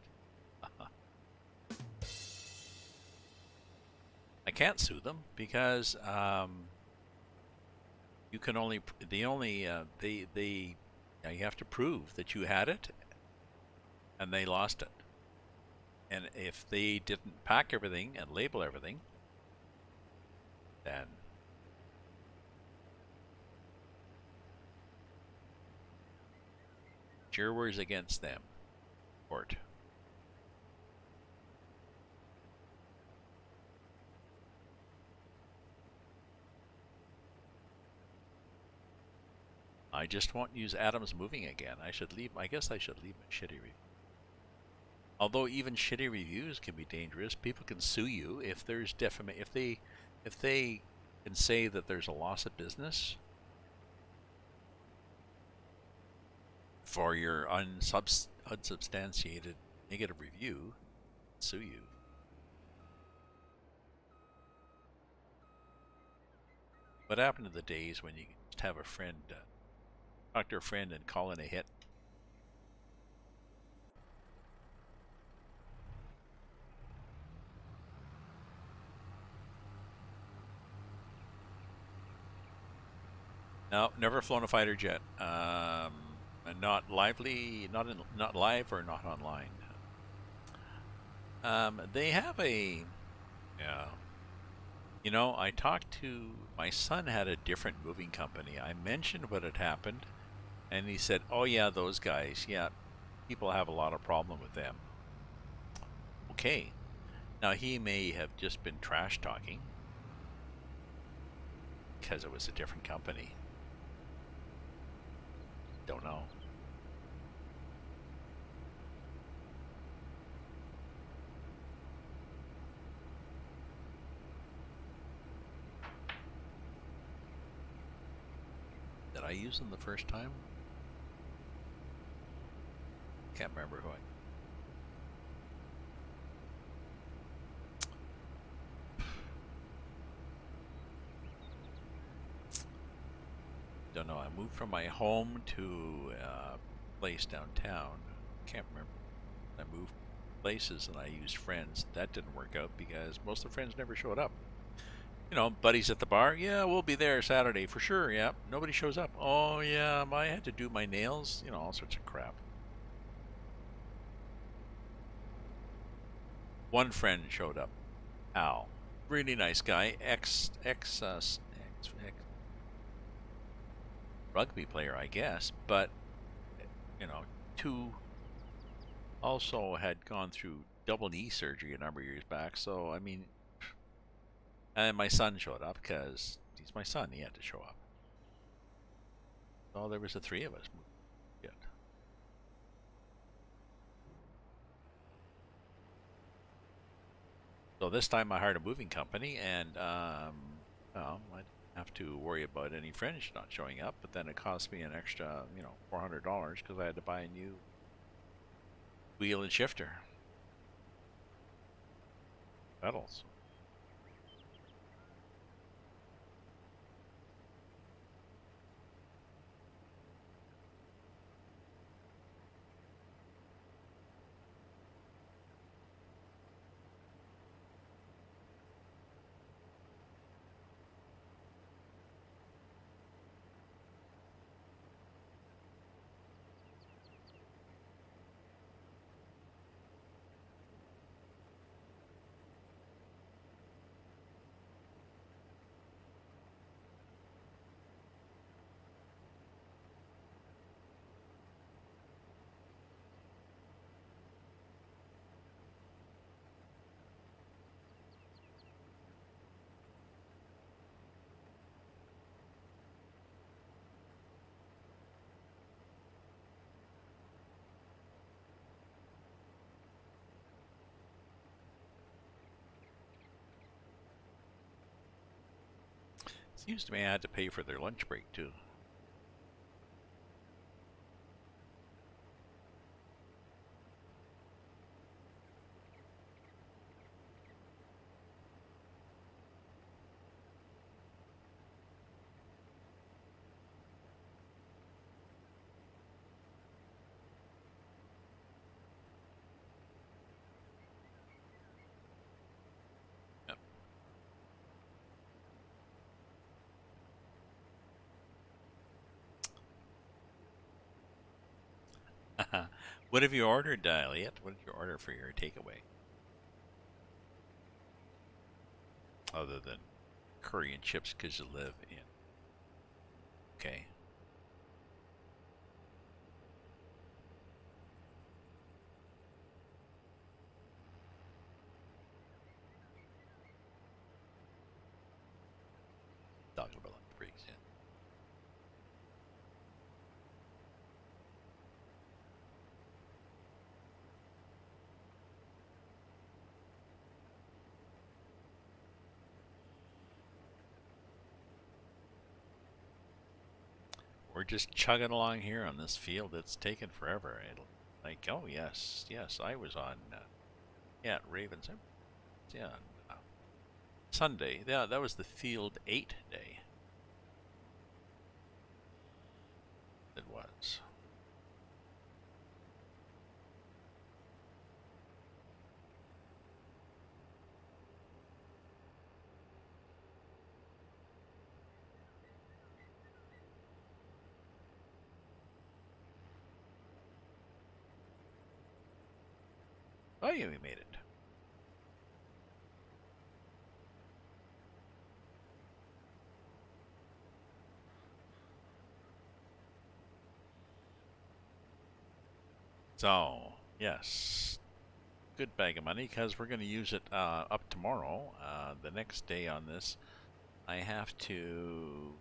I can't sue them because you can only you have to prove that you had it and they lost it. And if they didn't pack everything and label everything, then jurors against them. Court. I just won't use Adams Moving again. I guess I should leave my shitty review. Although even shitty reviews can be dangerous. People can sue you if there's if they can say that there's a loss of business for your unsubstantiated negative review, sue you. What happened to the days when you just have a friend, talk to a friend and call in a hit? No, never flown a fighter jet. And not lively, not live or not online. They have a, yeah. You know, I talked to my son had a different moving company. I mentioned what had happened, and he said, "Oh yeah, those guys. Yeah, people have a lot of problem with them." Okay, now he may have just been trash talking because it was a different company. Don't know. Did I use them the first time? Can't remember who I. don't know. I moved from my home to a place downtown. Can't remember. I moved places and I used friends. That didn't work out because most of the friends never showed up. You know, buddies at the bar. Yeah, we'll be there Saturday for sure. Yeah, nobody shows up. Oh yeah, I had to do my nails. You know, all sorts of crap. One friend showed up. Al, really nice guy. Ex rugby player, I guess. But you know, two also had gone through double knee surgery a number of years back. So I mean, and my son showed up because he's my son. He had to show up. So there was the three of us. Yeah. So this time I hired a moving company, and well, I didn't have to worry about any friends not showing up. But then it cost me an extra, $400 because I had to buy a new wheel and shifter pedals. Seems to me I had to pay for their lunch break too. Yep. What have you ordered, Elliot? What did you order for your takeaway? Other than curry and chips because you live in. Okay. Talking about lunch breaks, yeah. We're just chugging along here on this field. It's taken forever. Like, oh yes, yes, I was on, yeah, Ravens. Yeah, uh, Sunday. Yeah, that was the field 8 day. It was. Oh yeah, we made it. So yes, good bag of money because we're going to use it up tomorrow. The next day on this, I have to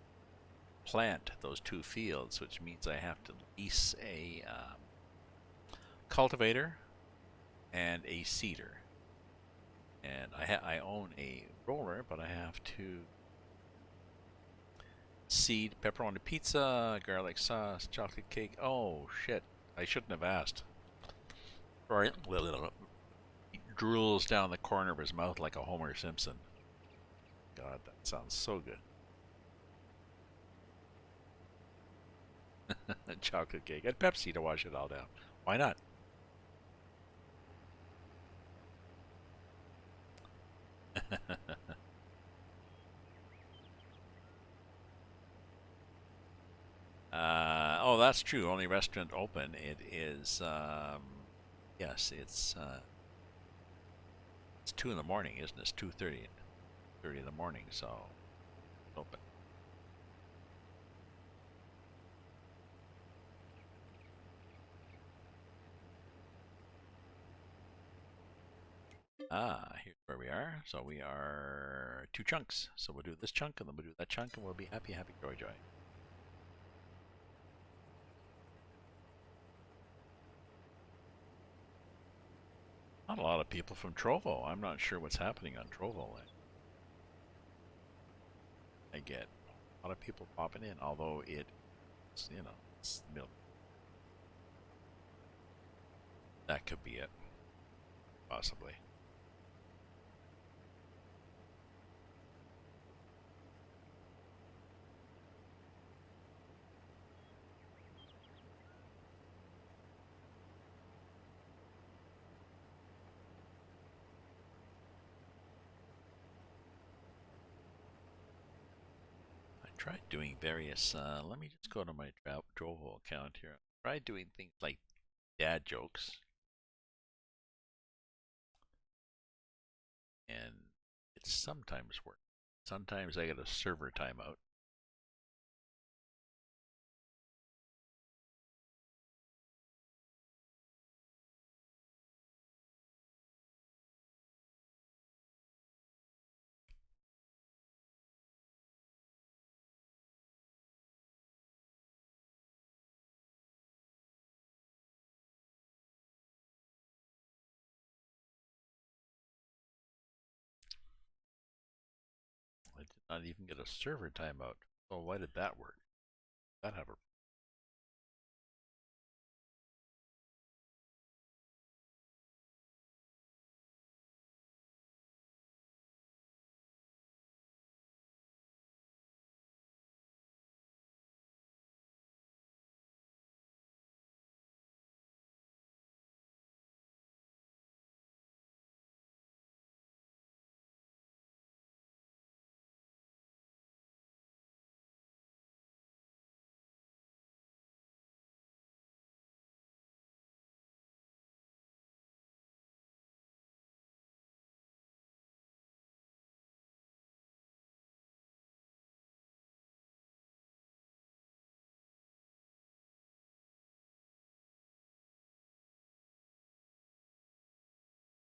plant those two fields, which means I have to lease a cultivator and a seeder. And I own a roller, but I have to seed pepperoni pizza, garlic sauce, chocolate cake. Oh shit! I shouldn't have asked. Right, he drools down the corner of his mouth like a Homer Simpson. God, that sounds so good. Chocolate cake and Pepsi to wash it all down. Why not? Oh, that's true. Only restaurant open. It is. Yes, it's 2 in the morning, isn't it? It's 2:30 in the morning, so it's open. Here's where we are. So we are 2 chunks. So we'll do this chunk and then we'll do that chunk and we'll be happy, happy, joy, joy. Not a lot of people from Trovo. I'm not sure what's happening on Trovo. I get a lot of people popping in, although it's, it's middle. That could be it, possibly. I tried doing various, let me just go to my Trovo account here. I tried doing things like dad jokes, and it sometimes works. Sometimes I get a server timeout. I did not even get a server timeout. So why did that work? That have a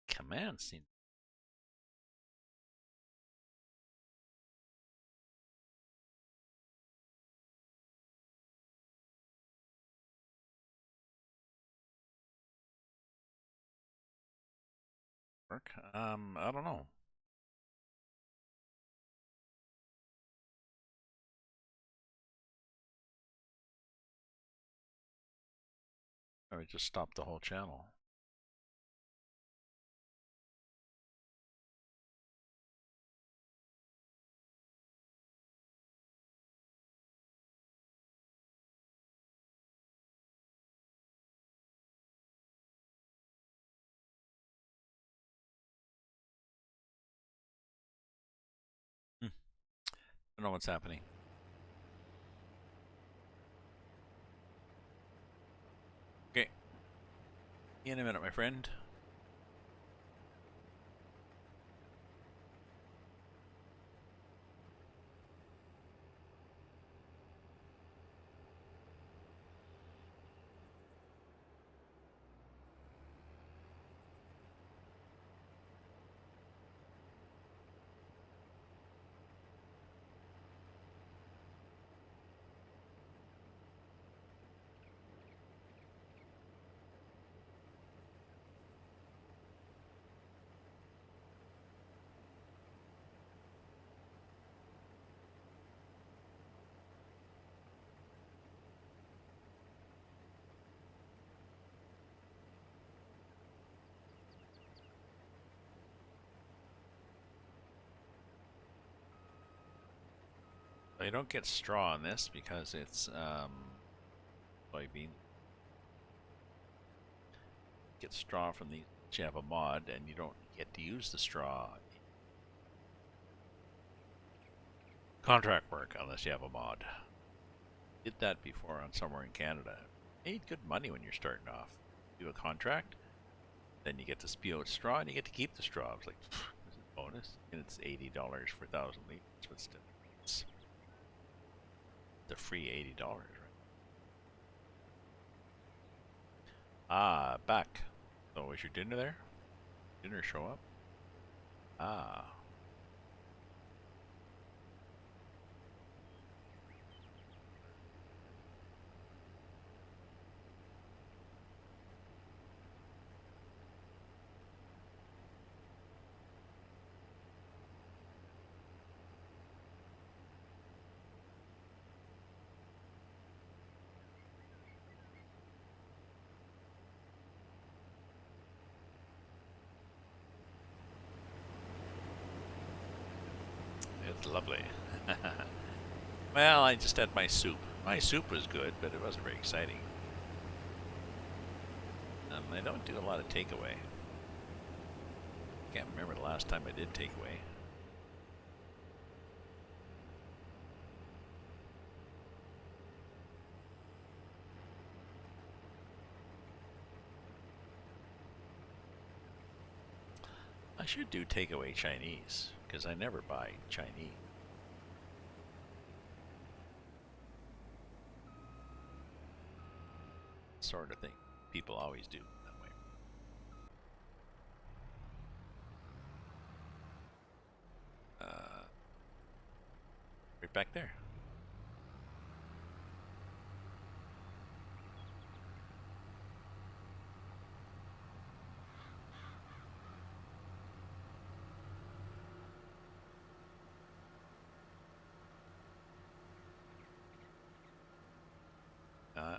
command scene. Work. I don't know. Or just stop the whole channel. I don't know what's happening. Okay, in a minute, my friend. You don't get straw on this because it's soybean. Get straw from these. You have a mod, and you don't get to use the straw in contract work unless you have a mod. Did that before on somewhere in Canada. Made good money when you're starting off. Do a contract, then you get to spew out straw, and you get to keep the straw. I was like, this is a bonus, and it's $80 for 1,000 liters, but still, it's the free $80, right? Ah, back. So was your dinner there? Dinner show up? Ah. It's lovely. Well, I just had my soup. My soup was good, but it wasn't very exciting. I don't do a lot of takeaway. Can't remember the last time I did takeaway. I should do takeaway Chinese, because I never buy Chinese. Sort of thing. People always do that way. Right back there.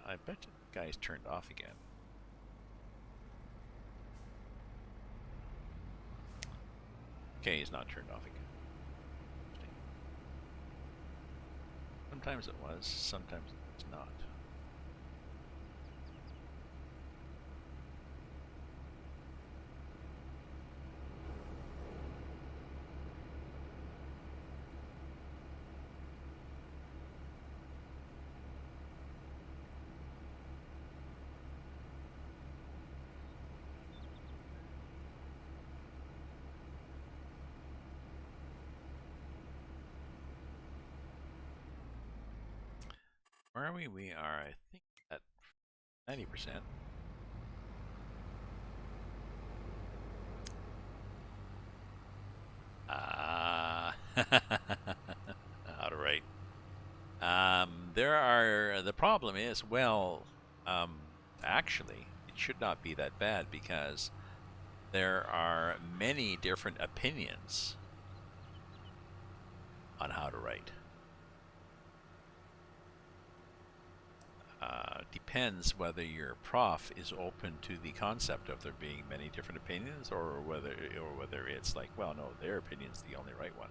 I bet you the guy's turned off again. Okay, he's not turned off again. Sometimes it was, sometimes it's not. Where are we? We are, I think, at 90%. Ah, how to write. The problem is, well, actually, it should not be that bad because there are many different opinions on how to write. Depends whether your prof is open to the concept of there being many different opinions, or whether it's like, well, no, their opinion's the only right one.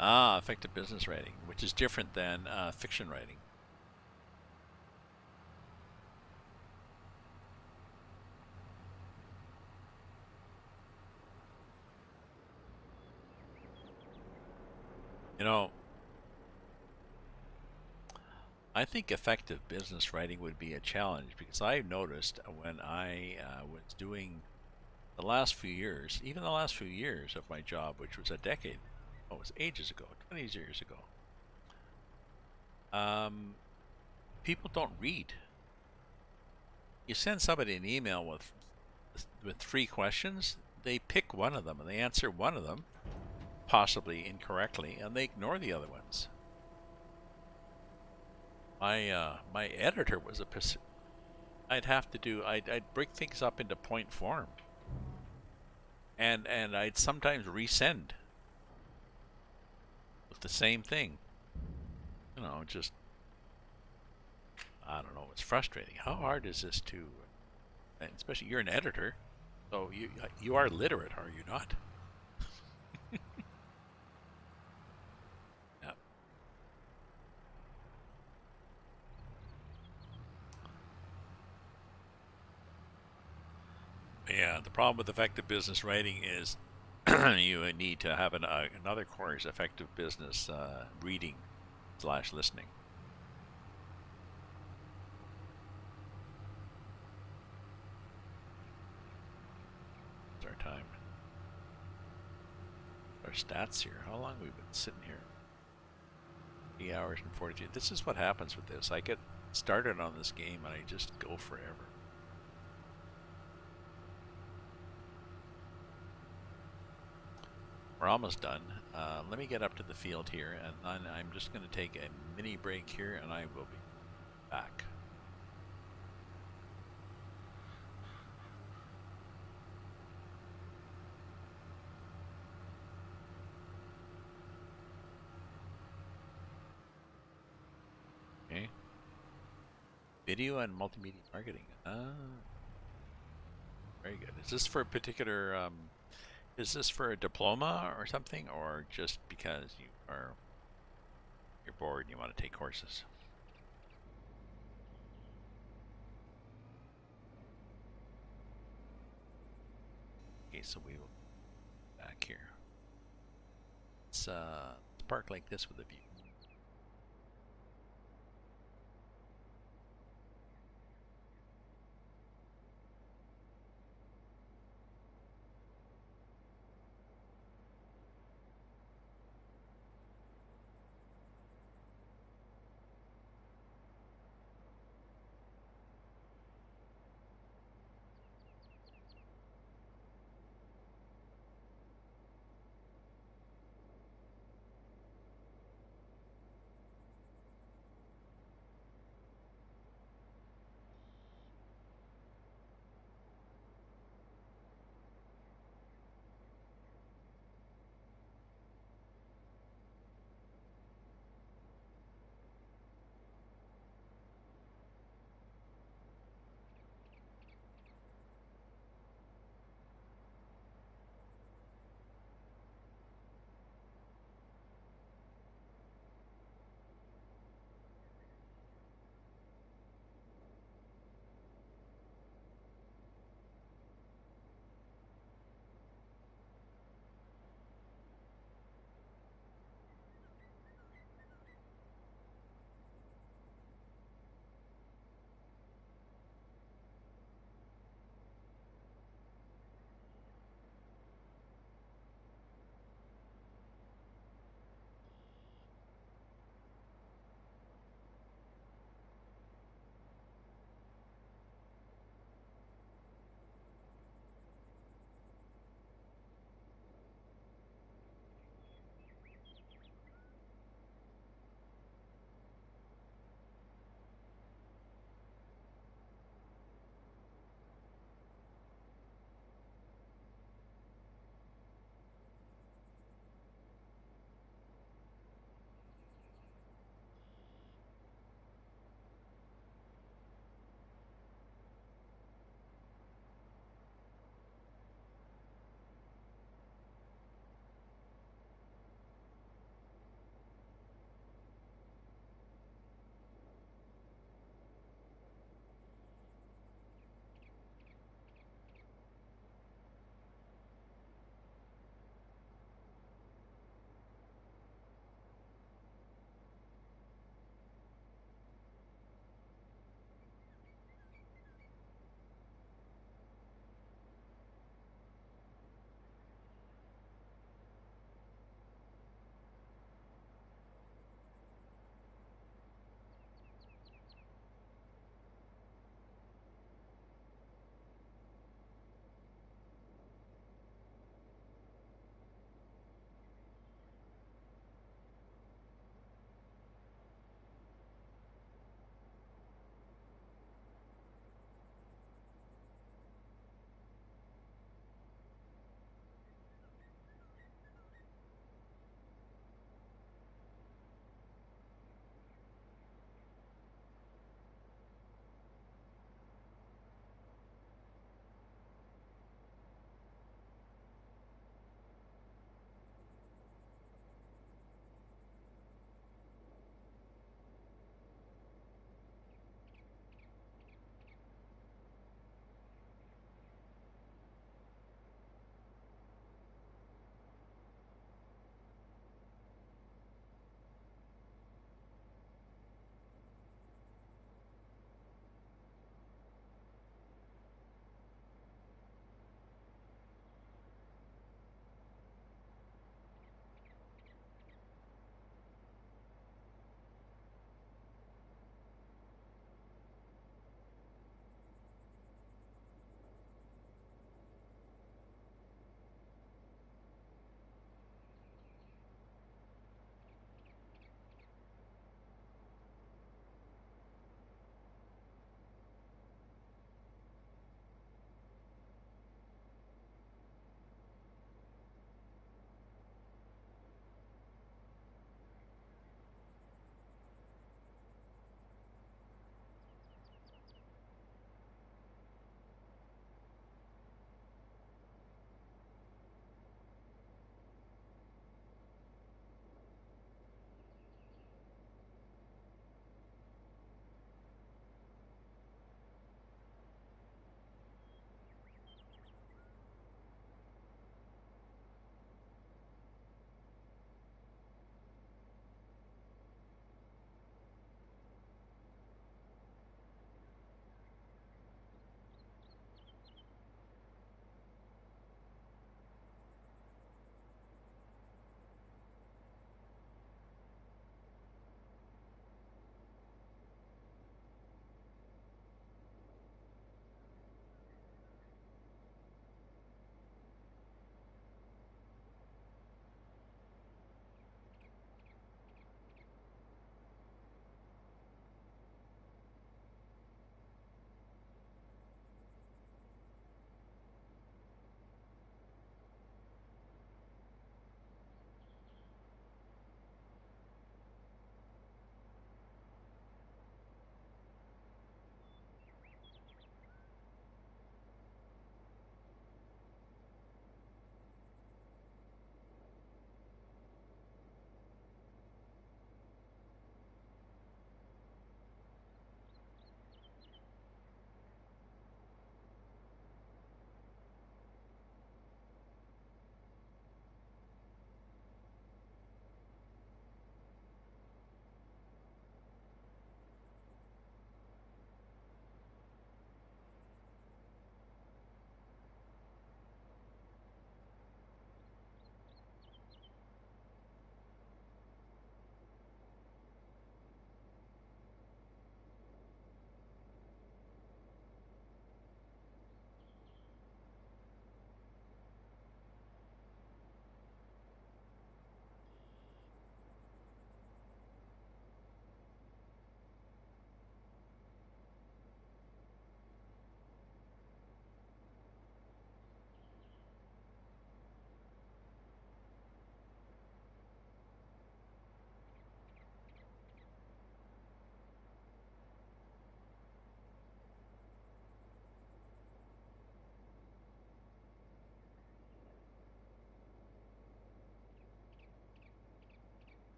Ah, effective business writing, which is different than fiction writing. You know, I think effective business writing would be a challenge because I noticed when I was doing the last few years, even the last few years of my job, which was a decade, oh, it was ages ago, 20 years ago, people don't read. You send somebody an email with 3 questions, they pick one of them and they answer one of them, possibly incorrectly, and they ignore the other ones. My editor was a I'd have to do I'd break things up into point form, and I'd sometimes resend with the same thing. Just I don't know. It's frustrating. How hard is this to? And especially you're an editor, so you are literate, are you not? Yeah. Yeah. The problem with effective business writing is you need to have another course, effective business reading slash listening. It's our time. Our stats here. How long have we been sitting here? 3 hours and 42. This is what happens with this. I get started on this game and I just go forever. We're almost done. Let me get up to the field here, and then I'm just going to take a mini break here, and I will be back. Okay. Video and multimedia marketing. Very good. Is this for a particular? Is this for a diploma or something, or just because you're bored and you want to take courses? Okay, so we will be back here. It's park like this with a view.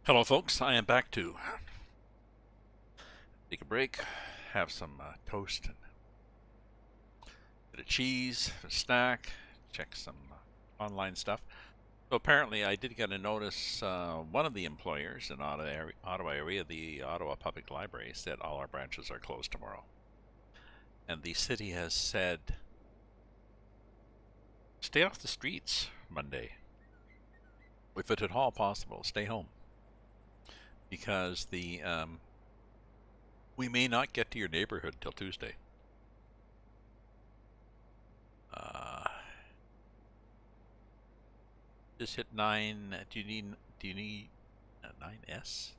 Hello, folks. I am back to take a break, have some toast and a bit of cheese, a snack, check some online stuff. So apparently, I did get a notice. One of the employers in Ottawa area, the Ottawa Public Library, said all our branches are closed tomorrow, and the city has said stay off the streets Monday, if it at all possible. Stay home because the we may not get to your neighborhood till Tuesday. Uh, just hit 9. Do you need 9S?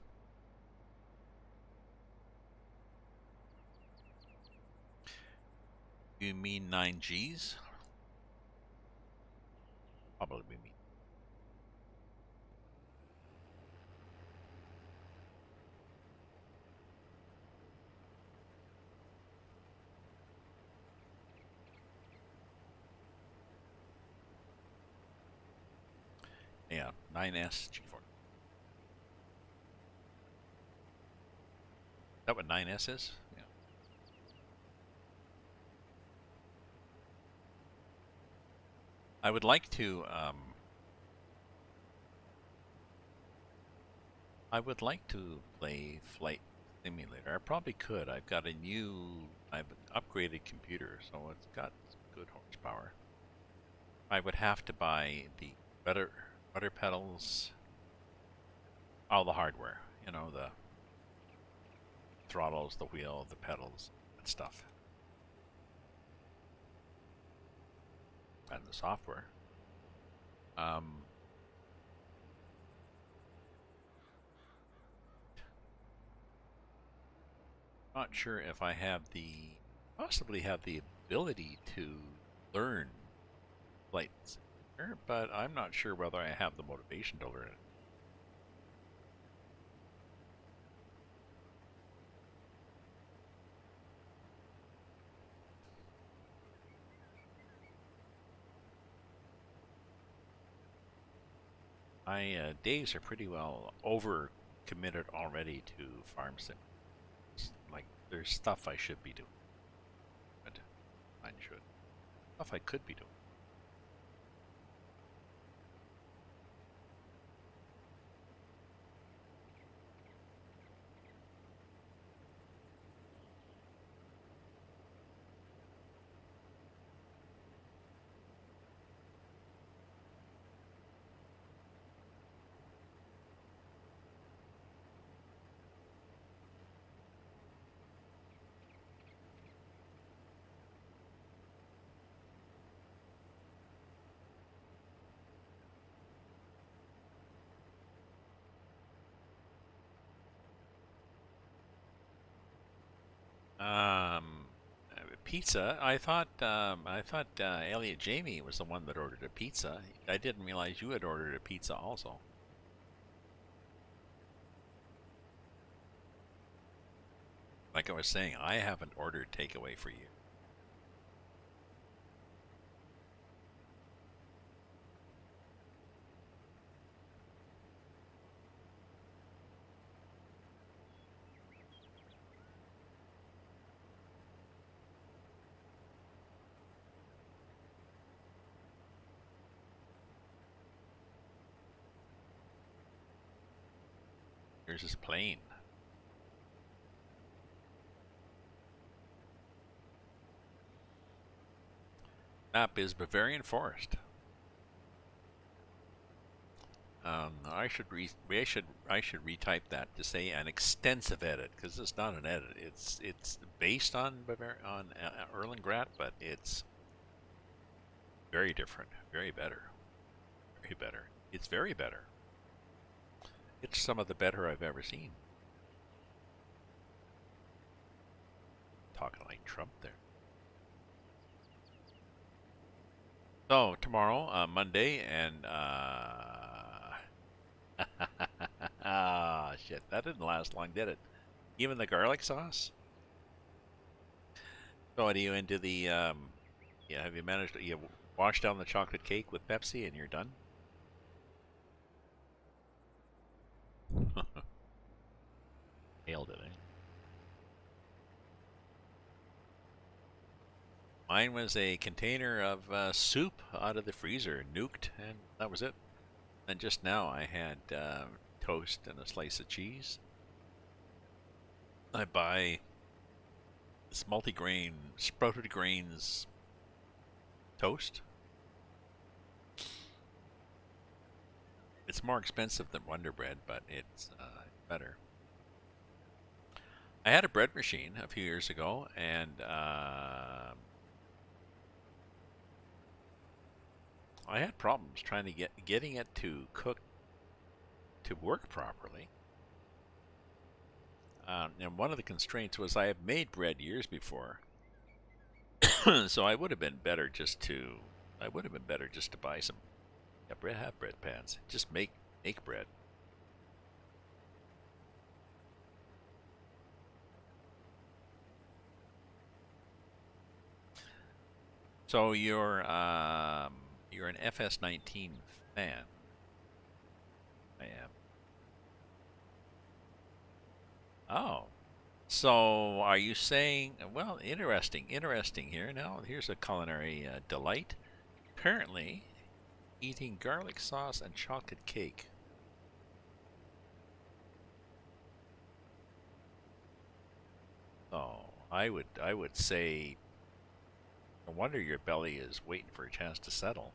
Do you mean 9Gs? Probably mean. Yeah, 9S G4. Is that what 9S is? Yeah. I would like to play Flight Simulator. I probably could. I've an upgraded computer, so it's got some good horsepower. I would have to buy the rudder pedals, all the hardware, the throttles, the wheel, the pedals, that stuff, and the software. Um, Not sure if I possibly have the ability to learn Flight Simulator, but I'm not sure whether I have the motivation to learn it. My days are pretty well over committed already to farm sim. Like, there's stuff I should be doing, but I should. Stuff I could be doing. Um, Pizza. I thought Elliot Jamie was the one that ordered a pizza. I didn't realize you had ordered a pizza also. Like I was saying, I haven't ordered takeaway for you. Here's his plane. Map is Bavarian Forest. I should retype that to say an extensive edit because it's not an edit. It's based on Erlengrad, but it's very different, very better, very better. It's very better. It's some of the better I've ever seen. Talking like Trump there. So tomorrow, Monday, and ah, shit, that didn't last long, did it? Even the garlic sauce. So, are you into the? Yeah, have you managed to wash down the chocolate cake with Pepsi and you're done? nailed it. Eh? Mine was a container of soup out of the freezer, nuked, and that was it. And just now I had toast and a slice of cheese. I buy this multigrain sprouted grains toast. It's more expensive than Wonder Bread, but it's better. I had a bread machine a few years ago, and I had problems trying to getting it to cook to work properly. And one of the constraints was I have made bread years before, so I would have been better just to buy some have bread pans. Just make bread. So you're an FS19 fan. I am. Oh. So are you saying, well, interesting here. Now, here's a culinary delight. Apparently, eating garlic sauce and chocolate cake. Oh, I would say, no wonder your belly is waiting for a chance to settle.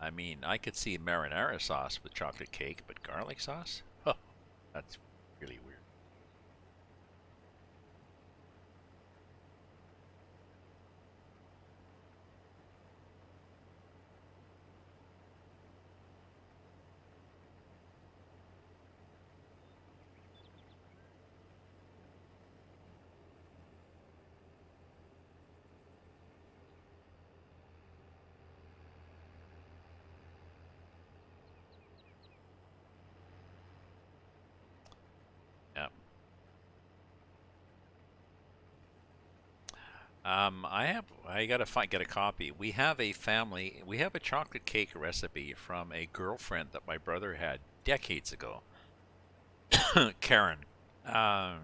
I mean, I could see marinara sauce with chocolate cake, but garlic sauce? Huh, that's really weird. Yeah. I gotta get a copy. We have a chocolate cake recipe from a girlfriend that my brother had decades ago. Karen. Um,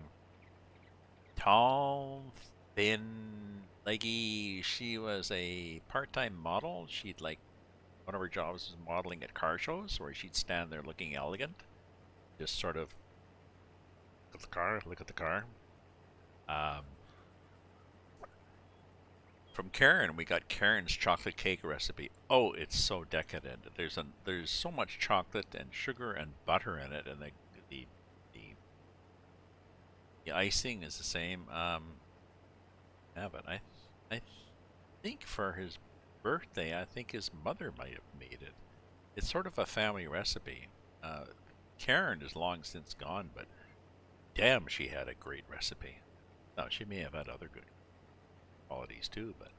Tall, thin, leggy. She was a part-time model. She'd like one of her jobs was modeling at car shows, where she'd stand there looking elegant, just sort of look at the car, look at the car. Um, from Karen, we got Karen's chocolate cake recipe. Oh, it's so decadent. There's so much chocolate and sugar and butter in it, and the the, the icing is the same. Yeah, but I think for his birthday, I think his mother might have made it. It's sort of a family recipe. Uh, Karen is long since gone, but damn, she had a great recipe. Now, she may have had other good qualities too, but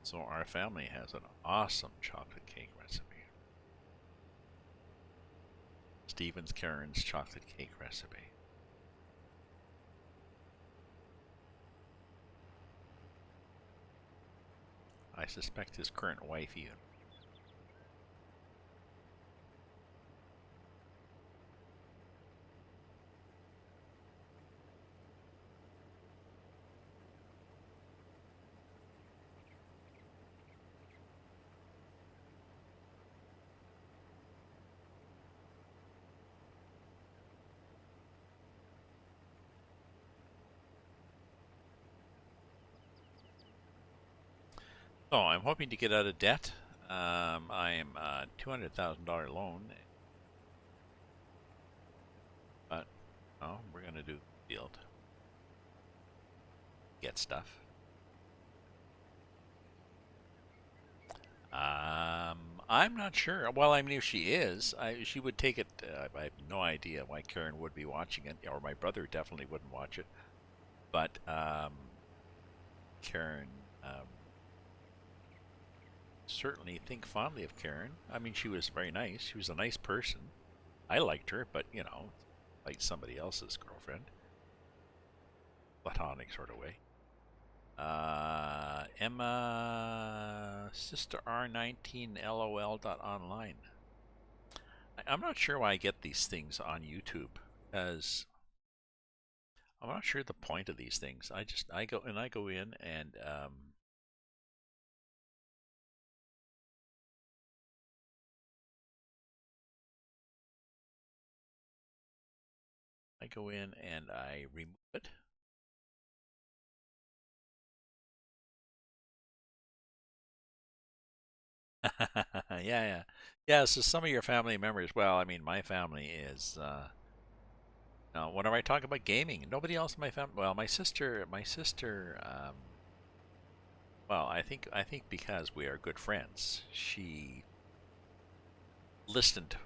so our family has an awesome chocolate cake recipe. Stephen's Karen's chocolate cake recipe. I suspect his current wife even. So I'm hoping to get out of debt. I am a $200,000 loan, but oh, we're gonna do field, get stuff. I'm not sure. Well, I mean, if she is, she would take it. I have no idea why Karen would be watching it, or my brother definitely wouldn't watch it. But Karen, certainly think fondly of Karen. I mean, she was very nice. She was a nice person. I liked her, but like somebody else's girlfriend, platonic sort of way. Emma Sister R19 LOL.online. I'm not sure why I get these things on YouTube, as I'm not sure the point of these things. I go in and I remove it. Yeah, yeah. Yeah, so some of your family members, well, I mean, my family is, whenever I talk about gaming, nobody else in my family, well, well, I think because we are good friends, she listened,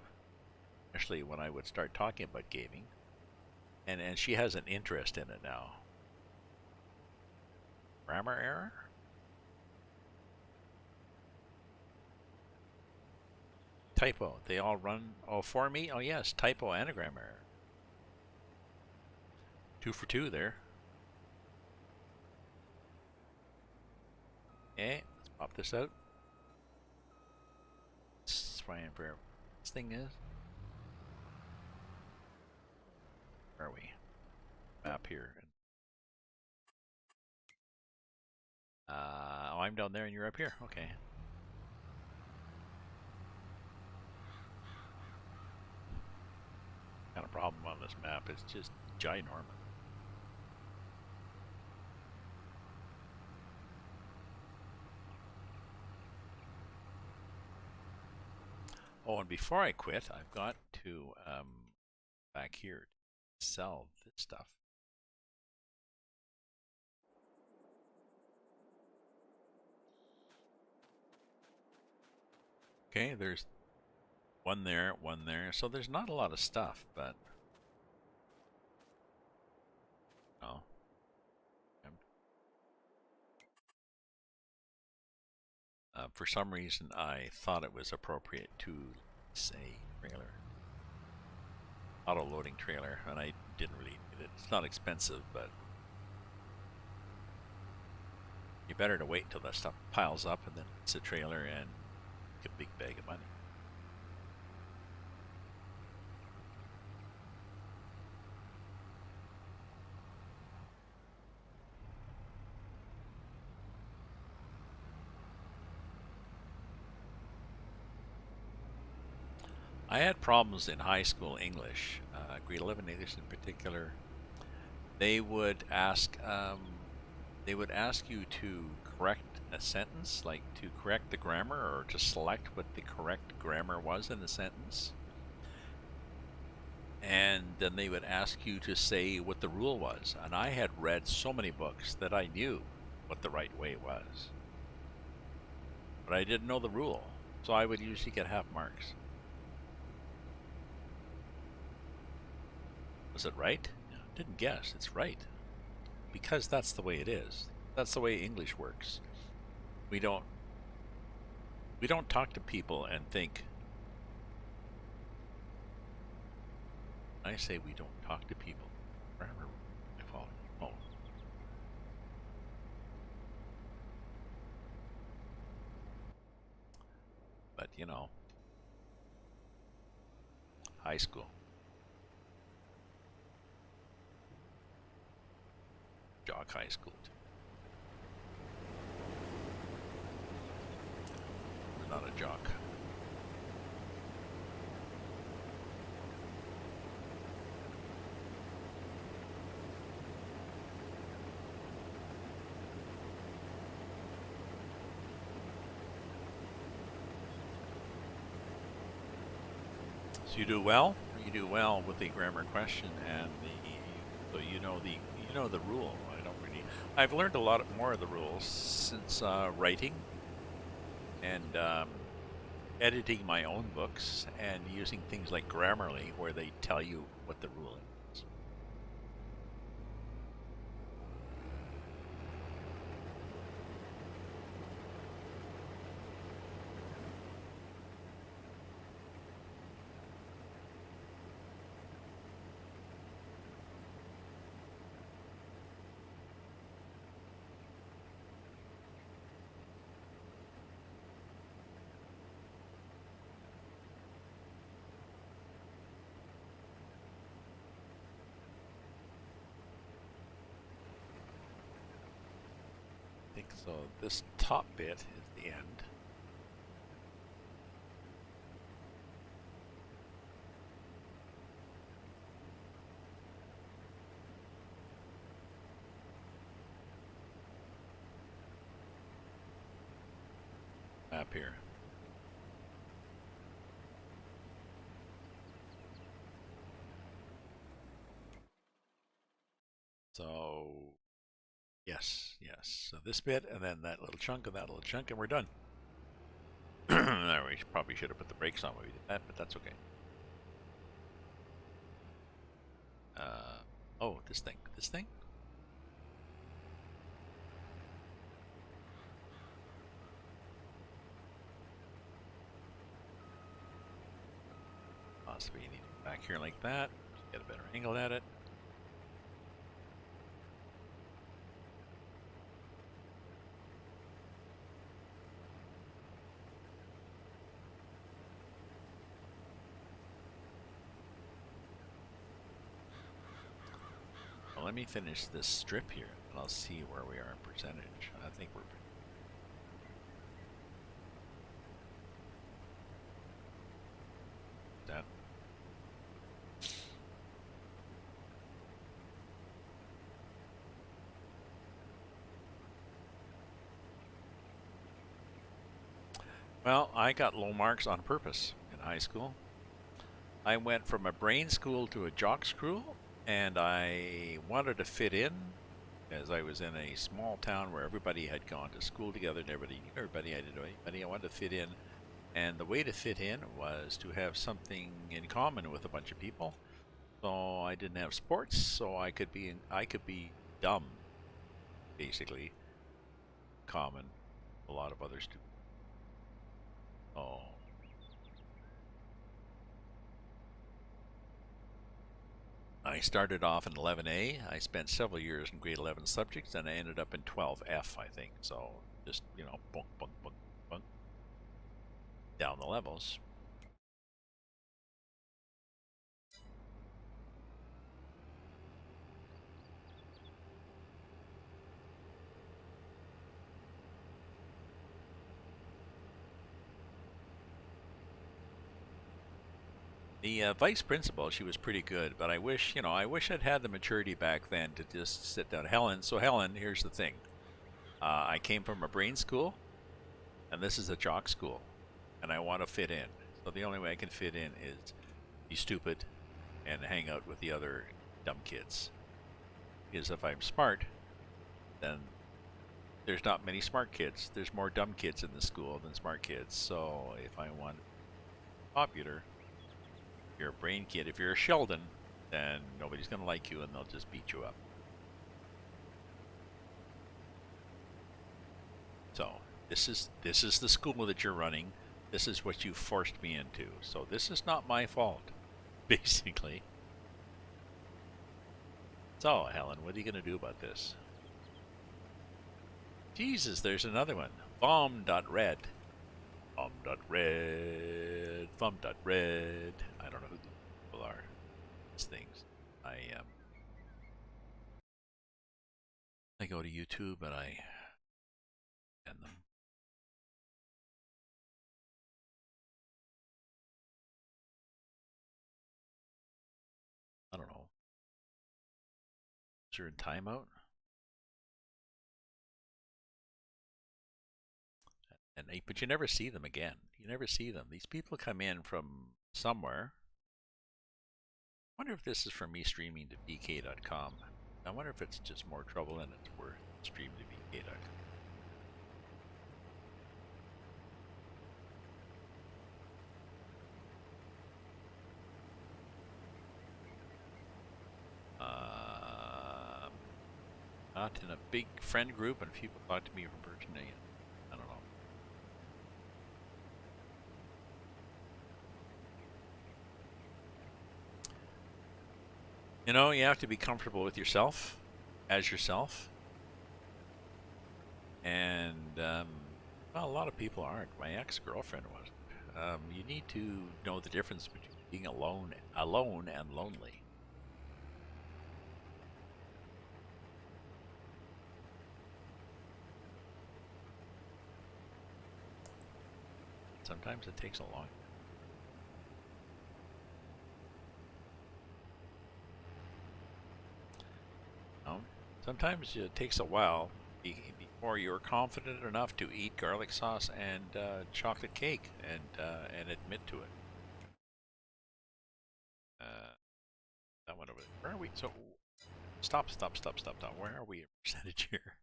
especially when I would start talking about gaming, and she has an interest in it now. Grammar error? Typo. They all run, oh, for me? Oh, yes, typo and a grammar error. 2 for 2 there. Okay, let's pop this out. Let's try and for this thing is. Where are we? Map here. Oh, I'm down there and you're up here. Okay. Kind of problem on this map. It's just ginormous. Oh, and before I quit, I've got to back here sell this stuff. Okay, there's one there, one there. So there's not a lot of stuff, but oh, for some reason I thought it was appropriate to say trailer, auto loading trailer, and I didn't really need it. It's not expensive, but you better to wait until that stuff piles up and then it's a trailer and get a big bag of money. I had problems in high school English, grade 11 English in particular. They would ask you to correct a sentence, like to correct the grammar or to select what the correct grammar was in the sentence. And then they would ask you to say what the rule was. And I had read so many books that I knew what the right way was. But I didn't know the rule. So I would usually get half marks. Was it right? Didn't guess. It's right. Because that's the way it is. That's the way English works. We don't talk to people and think. I say we don't talk to people. Grammar, I follow. Oh. But you know, high school. Jock high school. I'm not a jock. So you do well. You do well with the grammar question and so you know the rule. I don't really. I've learned a lot more of the rules since writing and editing my own books and using things like Grammarly, where they tell you what the rule is. So this top bit is the end. Map here. So yes. So this bit, and then that little chunk, and that little chunk, and we're done. We probably should have put the brakes on when we did that, but that's okay. Oh, this thing. Possibly you need it back here like that. Get a better angle at it. Well, let me finish this strip here, and I'll see where we are in percentage. I think we're that. Well, I got low marks on purpose in high school. I went from a brain school to a jock school, and I wanted to fit in, as I was in a small town where everybody had gone to school together and everybody knew everybody. I didn't know anybody. I wanted to fit in, and the way to fit in was to have something in common with a bunch of people. So I didn't have sports, so I could be dumb, basically, common. A lot of others do. Oh. I started off in 11A. I spent several years in grade 11 subjects, and I ended up in 12F, I think. So just, bunk, bunk, bunk, bunk, down the levels. The vice principal, she was pretty good, but I wish I'd had the maturity back then to just sit down. Helen, here's the thing. I came from a brain school, and this is a jock school, and I want to fit in. So the only way I can fit in is be stupid and hang out with the other dumb kids. Because if I'm smart, then there's not many smart kids. There's more dumb kids in the school than smart kids. So if I want popular, if you're a brain kid, if you're a Sheldon, then nobody's going to like you and they'll just beat you up. So this is the school that you're running. This is what you forced me into. So this is not my fault, basically. So, Helen, what are you going to do about this? Jesus, there's another one. Vom.red. Vom.red. Vom.red. I don't know who these people are. These things. I go to YouTube and I end them. I don't know. Is there a timeout? But you never see them again. You never see them. These people come in from somewhere. I wonder if this is from me streaming to VK.com. I wonder if it's just more trouble than it's worth stream to VK.com. Not in a big friend group, and people talk to me from Virginia. I don't know. You have to be comfortable with yourself, as yourself. And, well, a lot of people aren't. My ex-girlfriend wasn't. You need to know the difference between being alone and lonely. Sometimes it takes a long time. Sometimes it takes a while before you're confident enough to eat garlic sauce and chocolate cake and admit to it. That went over there. Where are we? So stop. Where are we in percentage here?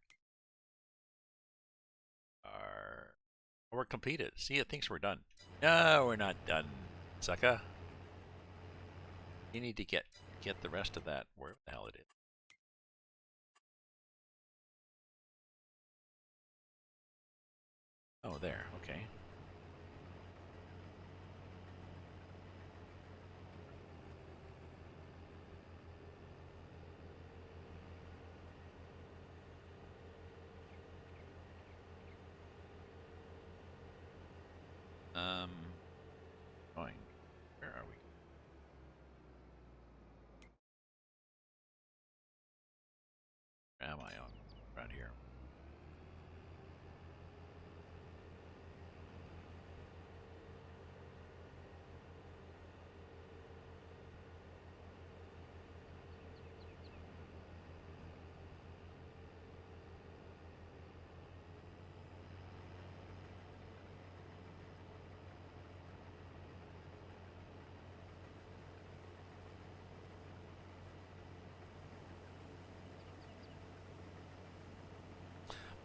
We're completed. See, it thinks we're done. No, we're not done, sucker. You need to get the rest of that where the hell it is. Oh, there. Okay. Going. Where are we? Where am I on? Around here.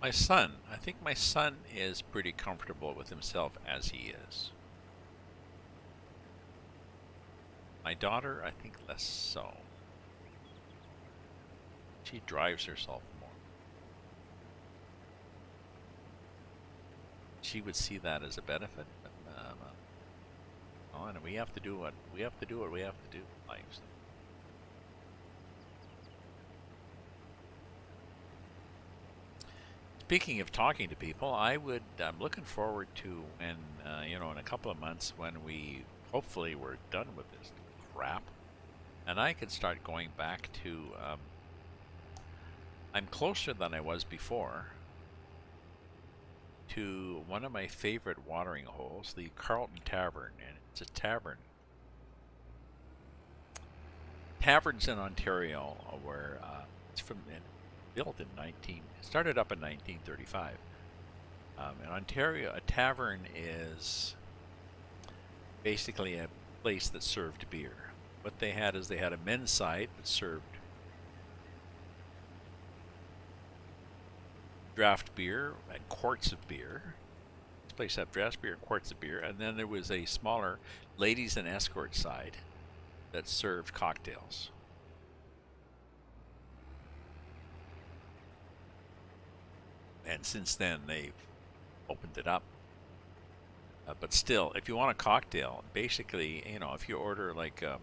My son. I think my son is pretty comfortable with himself as he is. My daughter, I think less so. She drives herself more. She would see that as a benefit, but and we have to do what we have to do. What we have to do in life. So. Speaking of talking to people, I'm looking forward to when, in a couple of months when we hopefully we're done with this crap, and I can start going back to. I'm closer than I was before to one of my favorite watering holes, the Carlton Tavern, and it's a tavern. Taverns in Ontario, where it's built in started up in 1935. In Ontario, a tavern is basically a place that served beer. What they had is they had a men's side that served draft beer and quarts of beer. This place had draft beer and quarts of beer, and then there was a smaller ladies and escort side that served cocktails. And since then, they've opened it up. But still, if you want a cocktail, basically, if you order like, I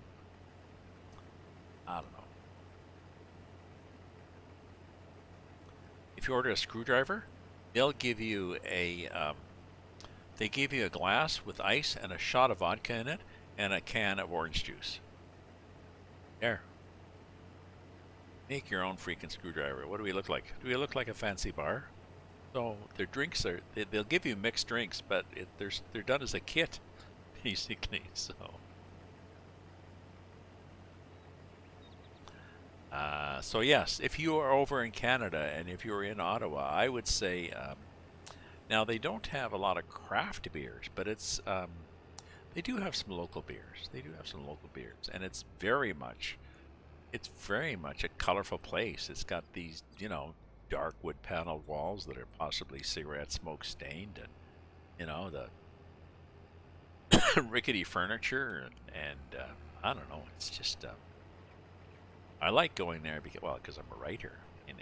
don't know, if you order a screwdriver, they'll give you they give you a glass with ice and a shot of vodka in it and a can of orange juice. There. Make your own freaking screwdriver. What do we look like? Do we look like a fancy bar? So their drinks they'll give you mixed drinks, but they're done as a kit, basically. So yes, if you are over in Canada and if you're in Ottawa, I would say now they don't have a lot of craft beers, but they do have some local beers. And it's very much a colorful place. It's got these dark wood paneled walls that are possibly cigarette smoke stained, and the rickety furniture, and I don't know. It's just I like going there because I'm a writer and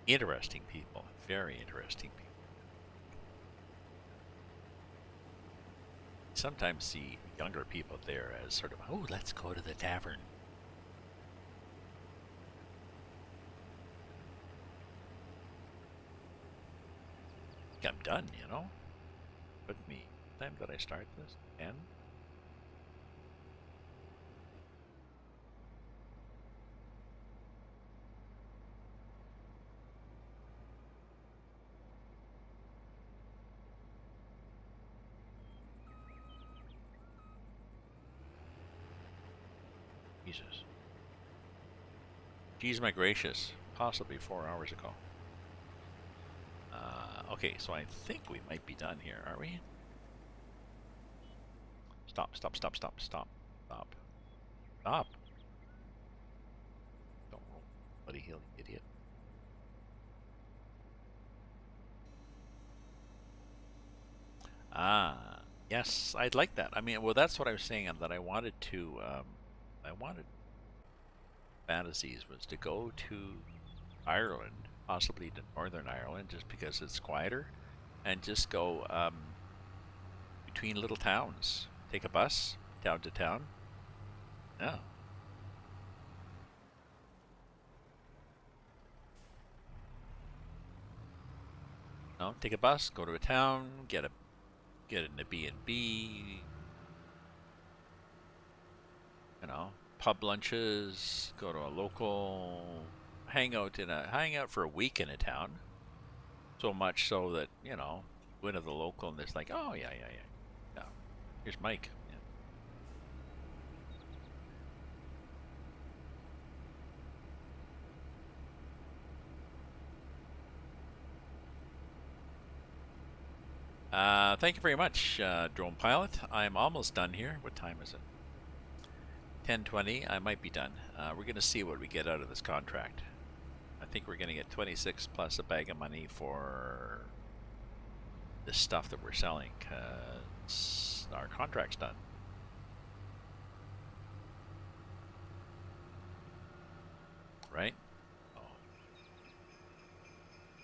interesting people, very interesting people. Sometimes see younger people there as sort of, oh, let's go to the tavern. I'm done, With me. What time did I start this? 10? Jesus. Jeez, my gracious. Possibly 4 hours ago. Okay, so I think we might be done here, are we? Stop, stop, stop, stop, stop, stop, stop. Don't roll, buddy hill, you idiot. Ah, yes, I'd like that. I mean, well, that's what I was saying, that I wanted to, I wanted fantasies was to go to Ireland, possibly to Northern Ireland, just because it's quieter, and just go between little towns. Take a bus, town to town. Yeah. No, take a bus, go to a town, get an a B&B, you know, pub lunches, go to a local, hang out for a week in a town. So much so that, you know, go into the local and it's like, oh yeah, yeah, yeah. Yeah. Here's Mike. Thank you very much, drone pilot. I'm almost done here. What time is it? 10:20. I might be done. We're going to see what we get out of this contract. I think we're going to get 26 plus a bag of money for the stuff that we're selling, because our contract's done. Right? Oh.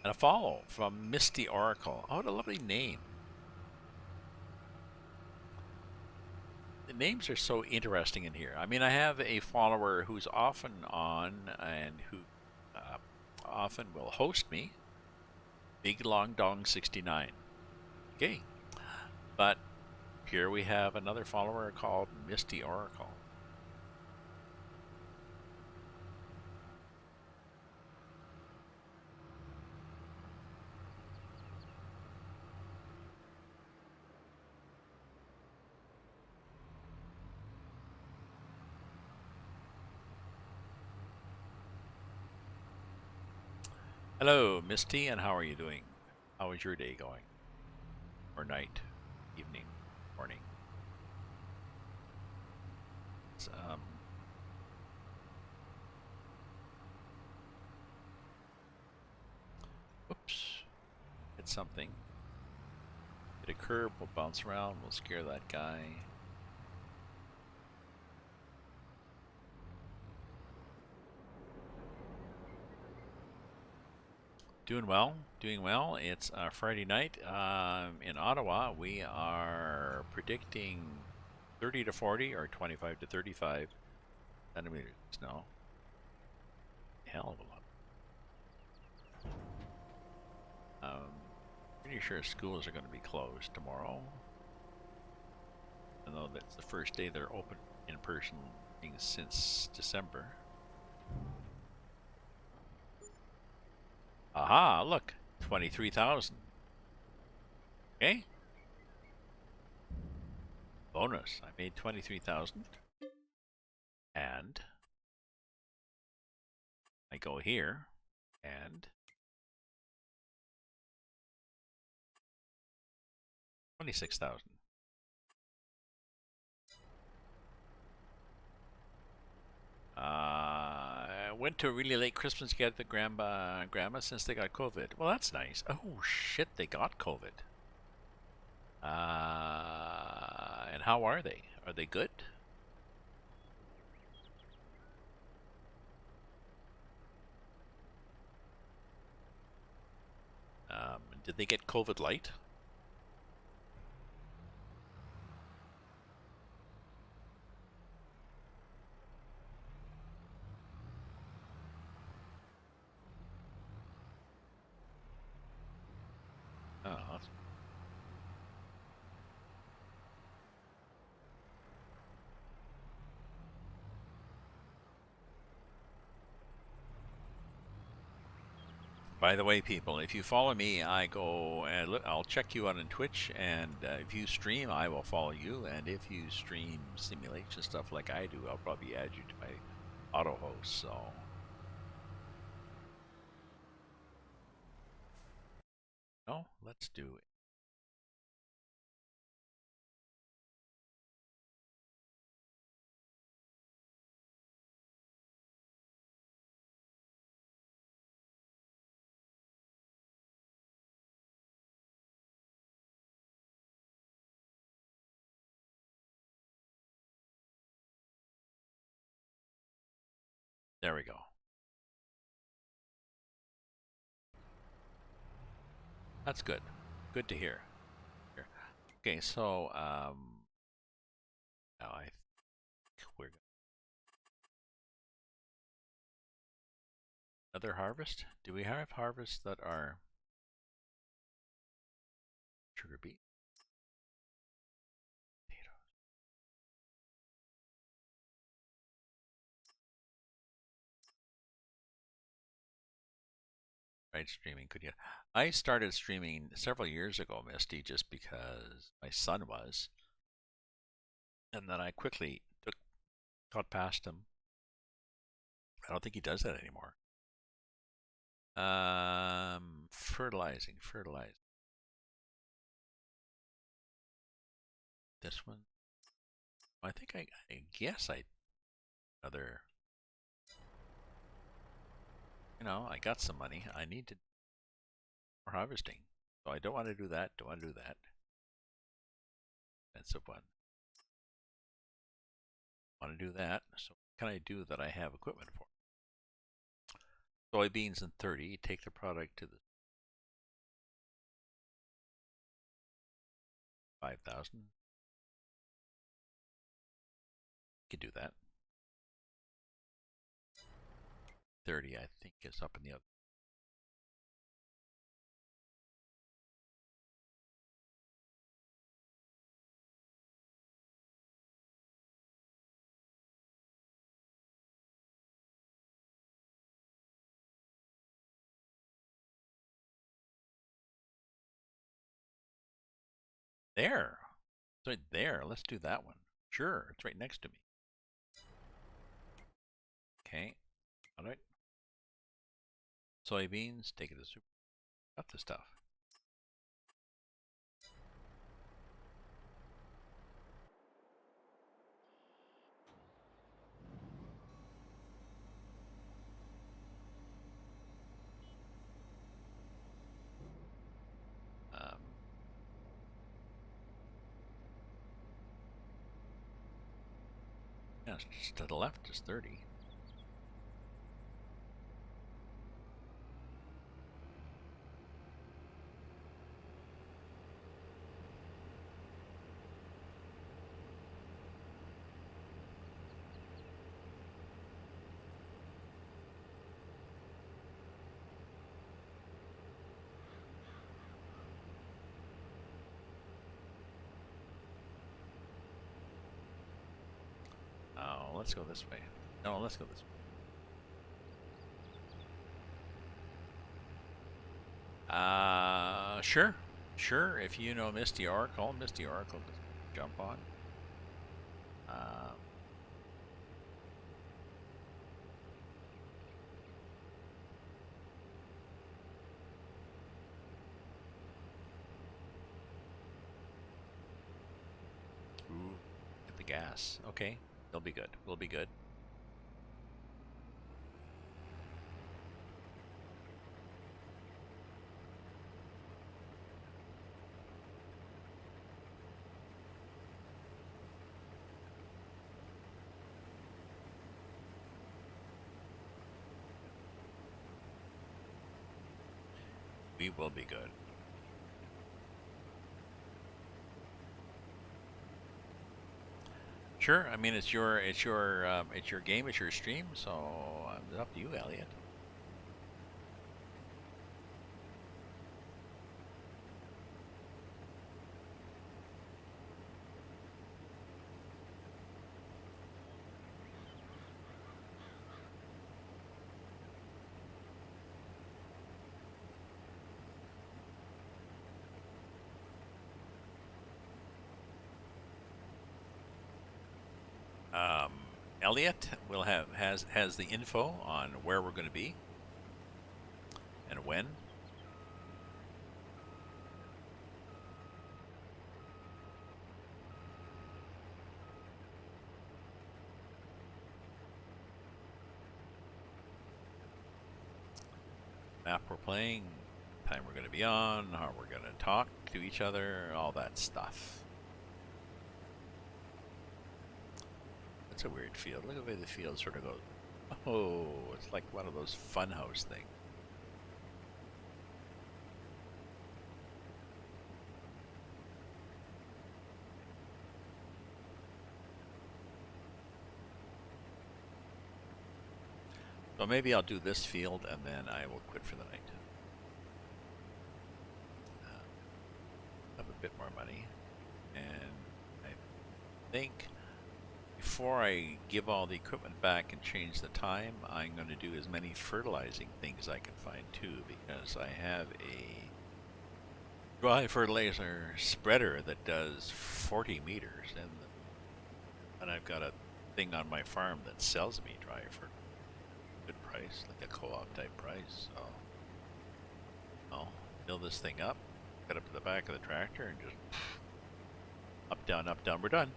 And a follow from Misty Oracle. Oh, what a lovely name. The names are so interesting in here. I mean, I have a follower who's often on and who often will host me. Big Long Dong 69. Okay. But here we have another follower called Misty Oracle. Hello, Misty, and how are you doing? How is your day going? Or night, evening, morning? It's, oops. Hit something. Hit a curb, we'll bounce around, we'll scare that guy. Doing well, doing well. It's Friday night in Ottawa. We are predicting 30 to 40 or 25 to 35 centimeters of snow. Hell of a lot. Pretty sure schools are going to be closed tomorrow. Even though that's the first day they're open in person since December. Aha, look, 23,000. Okay. Bonus, I made 23,000. And I go here and 26,000. I went to a really late Christmas to get the grandma since they got COVID. Well, that's nice. Oh shit, they got COVID. And how are they? Are they good? Did they get COVID light? Oh, that's By the way, people, if you follow me, I go and look, I'll check you out on Twitch, and if you stream, I will follow you. And if you stream simulation stuff like I do, I'll probably add you to my auto host. So, no, let's do it. There we go. That's good. Good to hear. Okay, so now I think we're another harvest. Do we have harvests that are sugar beet? Potatoes. Right, streaming. Could you? I started streaming several years ago, Misty, just because my son was, and then I quickly got past him. I don't think he does that anymore. Fertilizing. This one. I think I guess I other. I got some money. I need to more harvesting, so I don't want to do that. Don't want to do that. Expensive one. Want to do that. So what can I do that I have equipment for? Soybeans and 30. Take the product to the 5,000. Could do that. 30, I think, is up in the other. There. It's right there. Let's do that one. Sure, it's right next to me. Okay. All right. Soybeans, take it to super. Got the stuff. Um, yeah, just to the left is 30. Oh, let's go this way. No, let's go this way. Sure. Sure, if you know Misty Oracle, Misty Oracle, jump on. Um, ooh, get the gas. Okay, they'll be good. We'll be good. We will be good. Sure. I mean, it's your game, it's your stream. So it's up to you, Elliot. Elliot will has the info on where we're going to be and when. Map we're playing, time we're going to be on, how we're going to talk to each other, all that stuff. That's a weird field. Look at the way the field sort of goes. Oh, it's like one of those funhouse things. So maybe I'll do this field and then I will quit for the night. Have a bit more money. And I think before I give all the equipment back and change the time, I'm going to do as many fertilizing things I can find too, because I have a dry fertilizer spreader that does 40 meters, and I've got a thing on my farm that sells me dry fertilizer. Good price, like a co-op type price. So I'll fill this thing up, get up to the back of the tractor, and just up, down, we're done.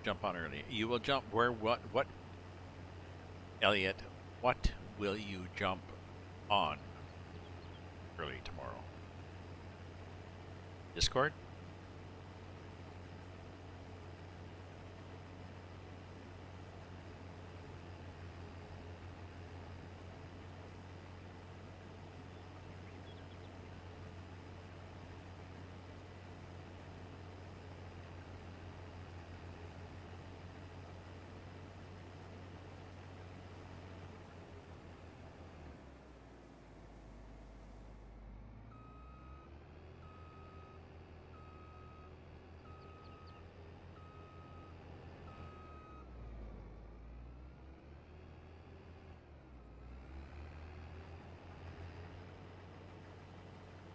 Jump on early. You will jump where? What? Elliot, what will you jump on early tomorrow? Discord?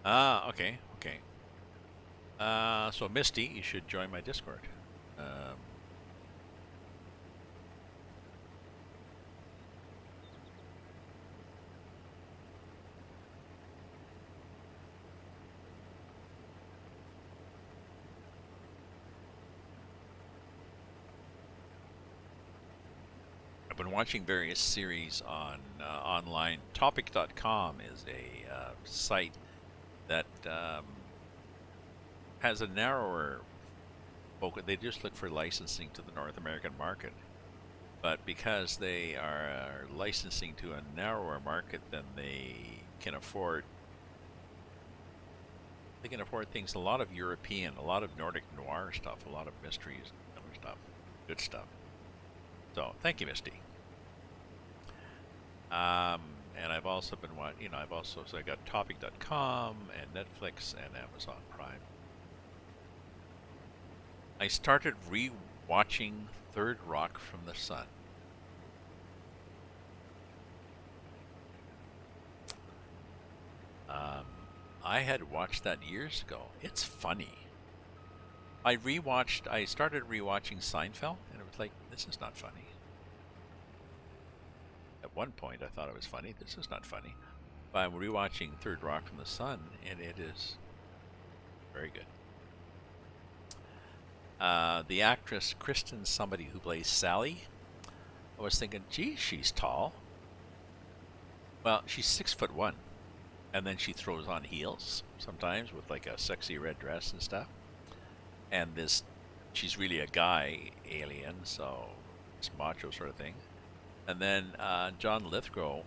Ah, okay, okay. So Misty, you should join my Discord. Um, I've been watching various series on online. Topic.com is a site that has a narrower focus. They just look for licensing to the North American market. But because they are licensing to a narrower market than they can afford, things, a lot of European, a lot of Nordic noir stuff, a lot of mysteries, and other stuff, good stuff. So thank you, Misty. And I've also been watching, so I got Topic.com and Netflix and Amazon Prime. I started re-watching Third Rock from the Sun. I had watched that years ago. It's funny. I started rewatching Seinfeld, and it was like, this is not funny. At one point, I thought it was funny. This is not funny. But I'm rewatching Third Rock from the Sun, and it is very good. The actress Kristen, somebody who plays Sally, I was thinking, gee, she's tall. Well, she's 6'1", and then she throws on heels sometimes with like a sexy red dress and stuff. And she's really a guy alien, so it's macho sort of thing. And then John Lithgow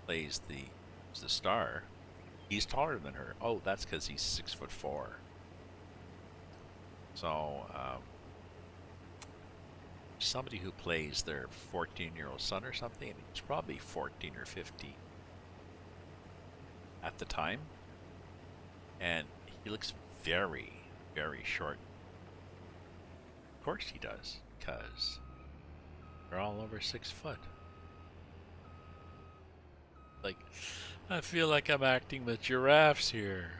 plays the star. He's taller than her. Oh, that's because he's 6'4". So somebody who plays their 14-year-old son or something, and he's probably 14 or 15 at the time, and he looks very, very short. Of course he does, because they're all over 6 foot. Like, I feel like I'm acting with giraffes here.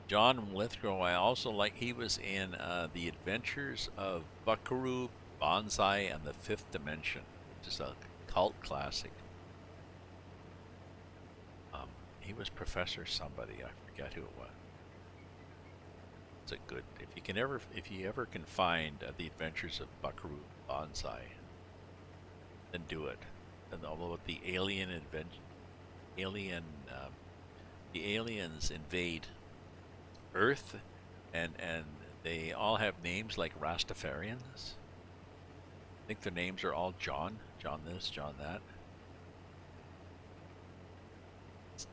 John Lithgow, I also like, he was in The Adventures of Buckaroo Banzai and the Fifth Dimension, which is a cult classic. He was Professor somebody, I forget who it was. It's a good, if you ever can find The Adventures of Buckaroo Banzai, then do it. And although the the aliens invade Earth, and they all have names like Rastafarians. I think their names are all John this, John that. It's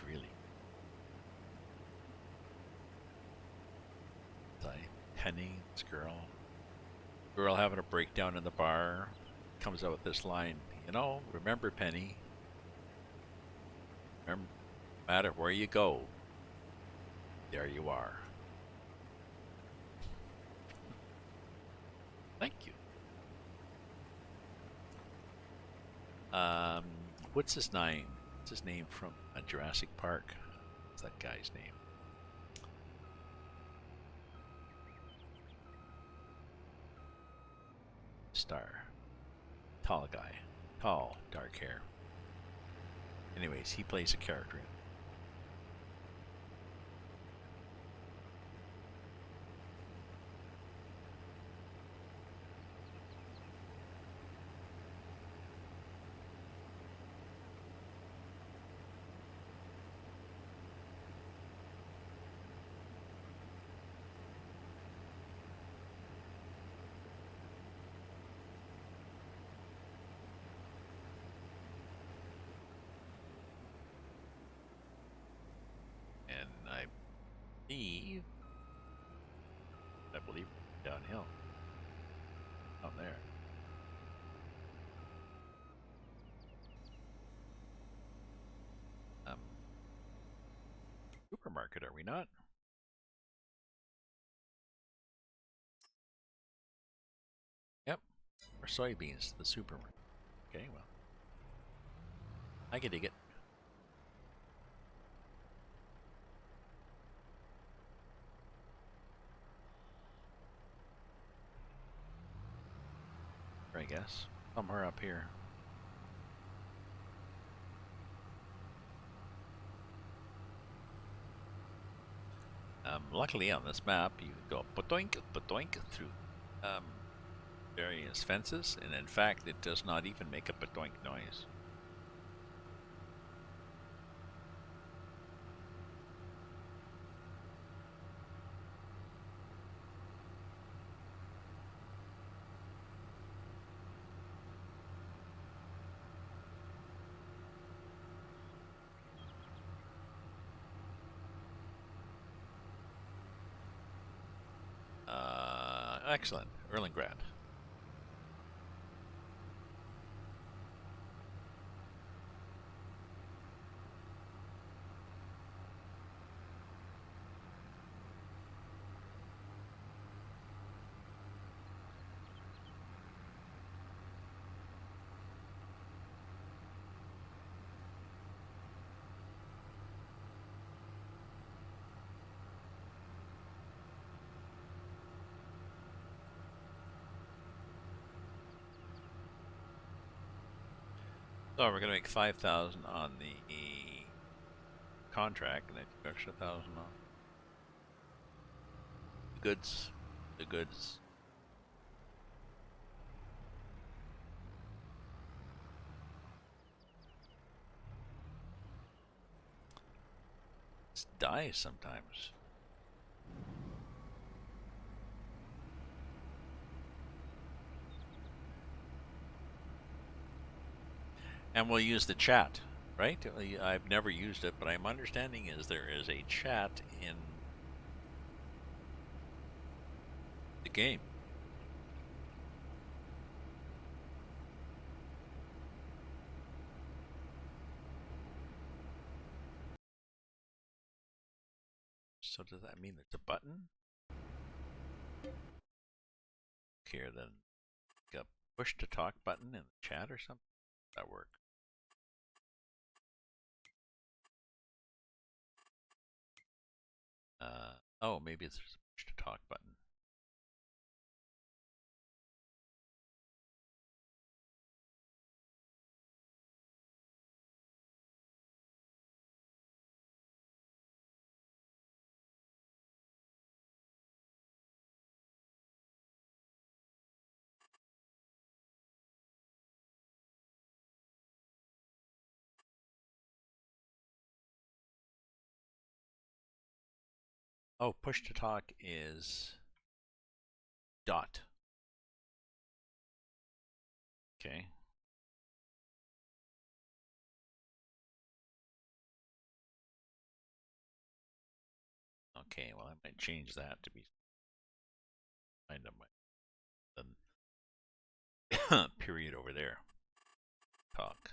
really like Penny, this girl having a breakdown in the bar, comes out with this line, remember Penny, remember, no matter where you go, there you are. Thank you. What's his name? What's his name from Jurassic Park? What's that guy's name? Star. Tall guy. Tall, dark hair. Anyways, he plays a character in it. I believe downhill. Down there. Supermarket, are we not? Yep. Or soybeans, the supermarket. Okay, well. I can dig it. I guess. Somewhere up here. Luckily on this map you go potoink, potoink through various fences, and in fact it does not even make a potoink noise. Excellent. Erlingrad. So we're gonna make 5,000 on the contract, and then extra 1,000 on the goods. The goods. It dies sometimes. And we'll use the chat. right? I've never used it, but I'm understanding is there is a chat in the game. So does that mean there's a button here then? Like a push to talk button in the chat or something? Does that work? Oh, maybe it's a push to talk button. Oh, push to talk is dot. Okay. Okay, well, I might change that to be kind of the period over there. Talk.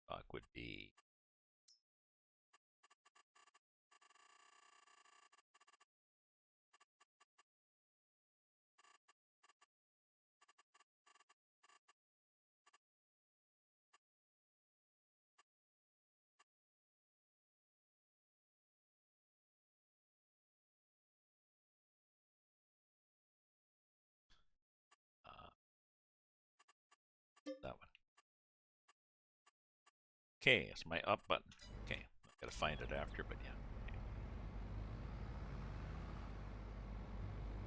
Talk would be that one. Okay, it's my up button. Okay, I gotta find it after, but yeah. Okay.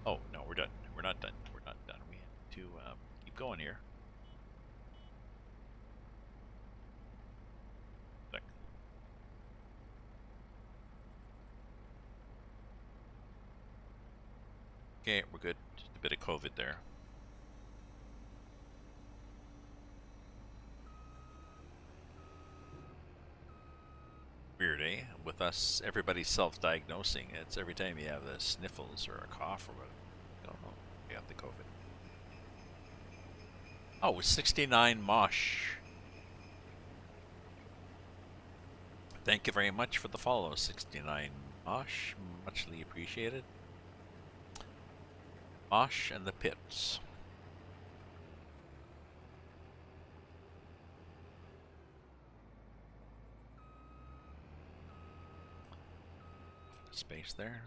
Oh, no, we're done. We're not done. We're not done. We have to keep going here. Sec. Okay, we're good. Just a bit of COVID there. Weird, eh? With us, everybody's self-diagnosing. It's every time you have the sniffles or a cough or whatever. I don't know. You got the COVID. Oh, it was 69 Mosh. Thank you very much for the follow, 69 Mosh. Muchly appreciated. Mosh and the Pips. Space there.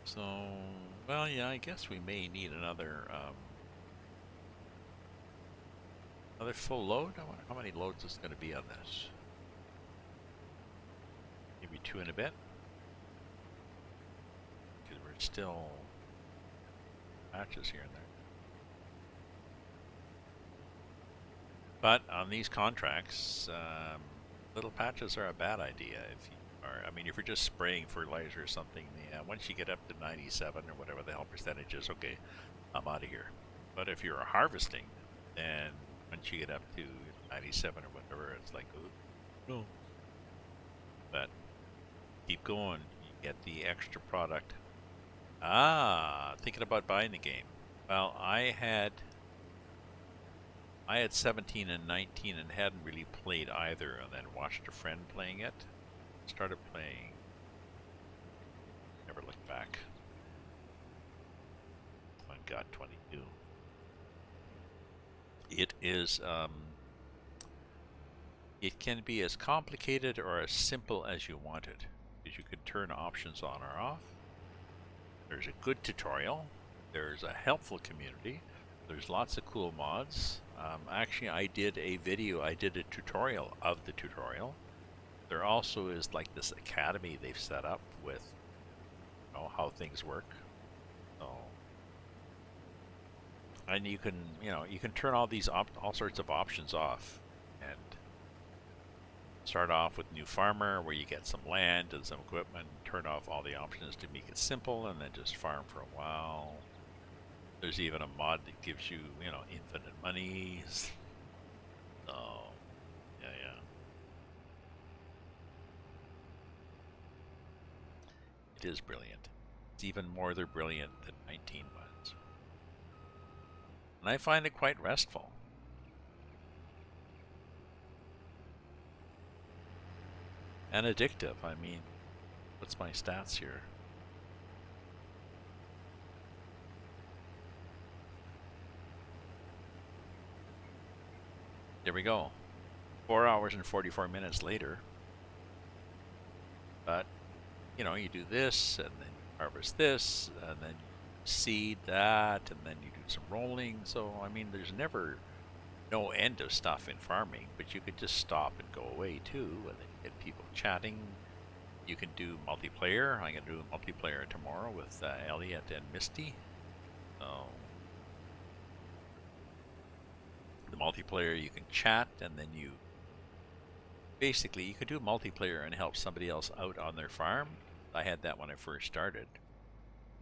So, well, yeah, I guess we may need another another full load. I wonder how many loads is going to be on this. Maybe 2 in a bit. Because we're still patches here and there. But on these contracts, little patches are a bad idea. If you are, I mean, if you're just spraying fertilizer or something, yeah, once you get up to 97 or whatever the hell percentage is, okay, I'm out of here. But if you're harvesting, then once you get up to 97 or whatever, it's like, ooh, no. But keep going, you get the extra product. Ah, thinking about buying the game. Well, I had 17 and 19 and hadn't really played either, and then watched a friend playing it. Started playing. Never looked back. Oh my God, 22. It is, it can be as complicated or as simple as you want it. Because you can turn options on or off. There's a good tutorial. There's a helpful community. There's lots of cool mods. Actually, I did a tutorial of the tutorial. There also is like this academy they've set up with, you know, how things work. So And you can, you can turn all these all sorts of options off, and start off with new farmer where you get some land and some equipment. Turn off all the options to make it simple, and then just farm for a while. There's even a mod that gives you, infinite money. So, yeah. It is brilliant. It's even more they're brilliant than 19 was. And I find it quite restful. And addictive. I mean, what's my stats here? There we go. 4 hours and 44 minutes later. But, you do this, and then harvest this, and then seed that, and then you do some rolling. So, I mean, there's never no end of stuff in farming, but you could just stop and go away too, and then get people chatting. You can do multiplayer. I'm going to do multiplayer tomorrow with Elliot and Misty. So, the multiplayer, you can chat, and then you could do multiplayer and help somebody else out on their farm. I had that when I first started.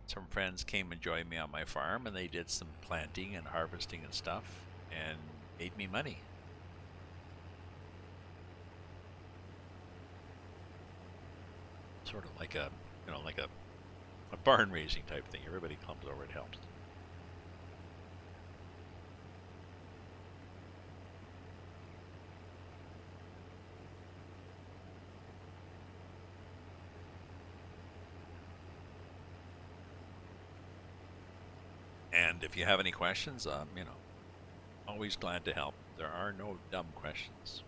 Some friends came and joined me on my farm, and they did some planting and harvesting and stuff, and made me money. Sort of like a, like a barn raising type thing. Everybody comes over and helps. And if you have any questions, always glad to help. There are no dumb questions.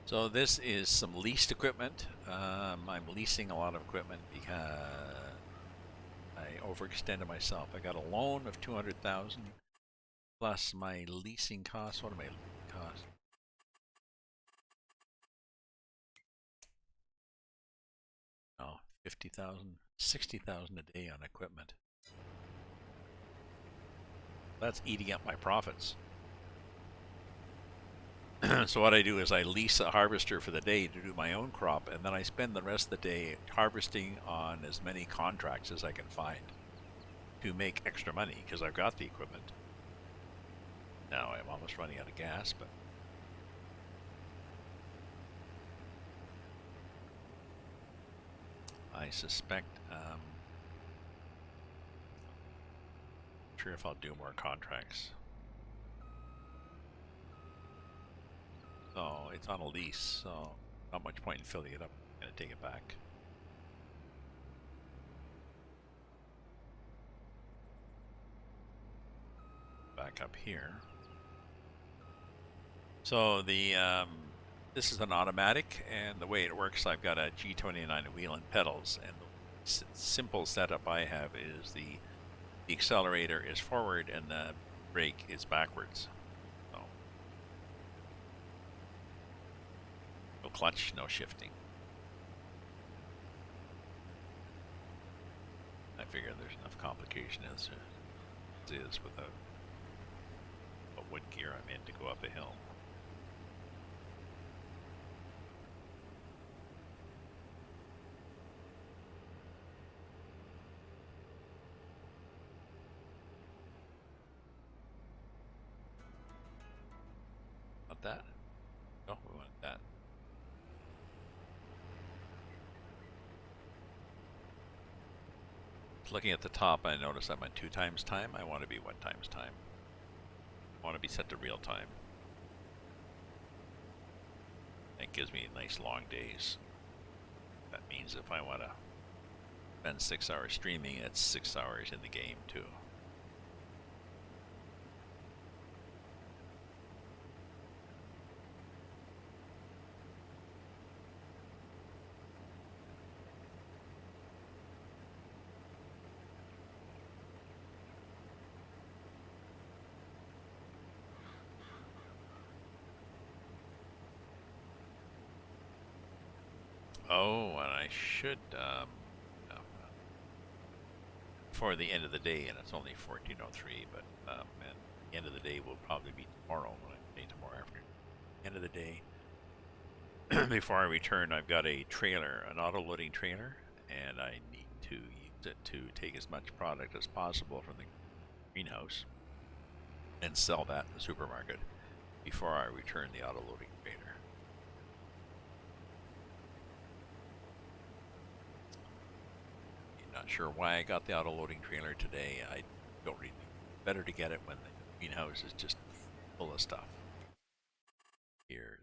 So this is some leased equipment. I'm leasing a lot of equipment because I overextended myself. I got a loan of 200,000 plus my leasing costs. What are my leasing costs? Oh, 50,000, 60,000 a day on equipment. That's eating up my profits. So what I do is I lease a harvester for the day to do my own crop, and then I spend the rest of the day harvesting on as many contracts as I can find to make extra money because I've got the equipment. Now I'm almost running out of gas, but I suspect I'm sure if I'll do more contracts. So it's on a lease, so not much point in filling it up. I'm gonna take it back. Back up here. So the this is an automatic, and the way it works, I've got a G29 wheel and pedals, and the simple setup I have is the accelerator is forward and the brake is backwards. So no clutch, no shifting. I figure there's enough complication as it is with a wood gear I'm in to go up a hill. Want that? No, we want that. Looking at the top, I notice I'm at 2 times time. I want to be 1 times time. I want to be set to real time. That gives me nice long days. That means if I want to spend 6 hours streaming, it's 6 hours in the game too. Oh, and I should, for the end of the day, and it's only 14:03, but at the end of the day will probably be tomorrow, when I say tomorrow afternoon. End of the day, before I return, I've got a trailer, an auto-loading trailer, and I need to use it to take as much product as possible from the greenhouse and sell that in the supermarket before I return the auto-loading trailer. Not sure why I got the auto-loading trailer today. I don't really. Better to get it when the greenhouse is just full of stuff. Here,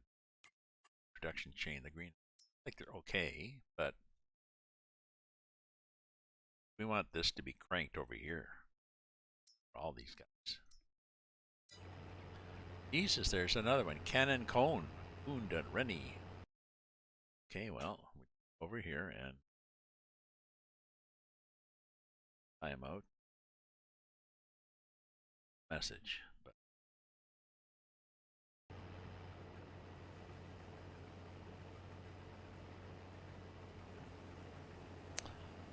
production chain, the green, like they're okay, but we want this to be cranked over here for all these guys. Jesus, there's another one. Cannon Cone, Hund and Rennie. Okay, well, over here and time out. Message. But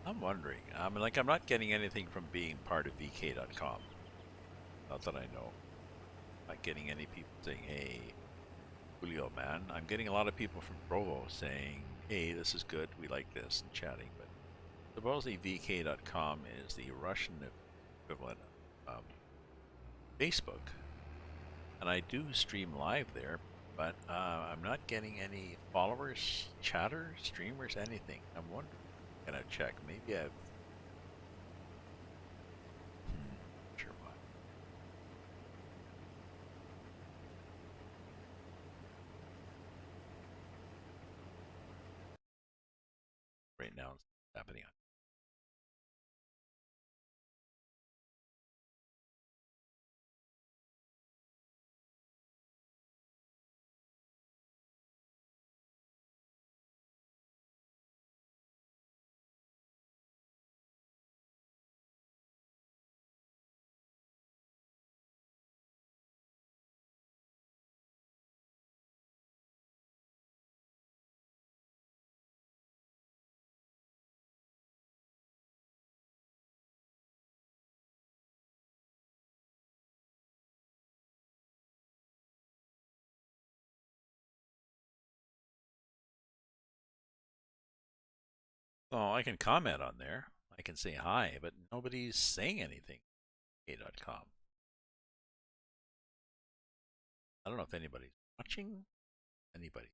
I'm wondering. I'm not getting anything from being part of VK.com. Not that I know. Not getting any people saying, "Hey, Julio, man." I'm getting a lot of people from Provo saying, "Hey, this is good. We like this," and chatting. But supposedly VK.com is the Russian equivalent of Facebook, and I do stream live there, but I'm not getting any followers, chatters, streamers, anything. I'm wondering. I'm gonna check. Maybe I've. Sure what. Right now, it's happening. Oh, I can comment on there. I can say hi, but nobody's saying anything. VK.com. I don't know if anybody's watching. Anybody.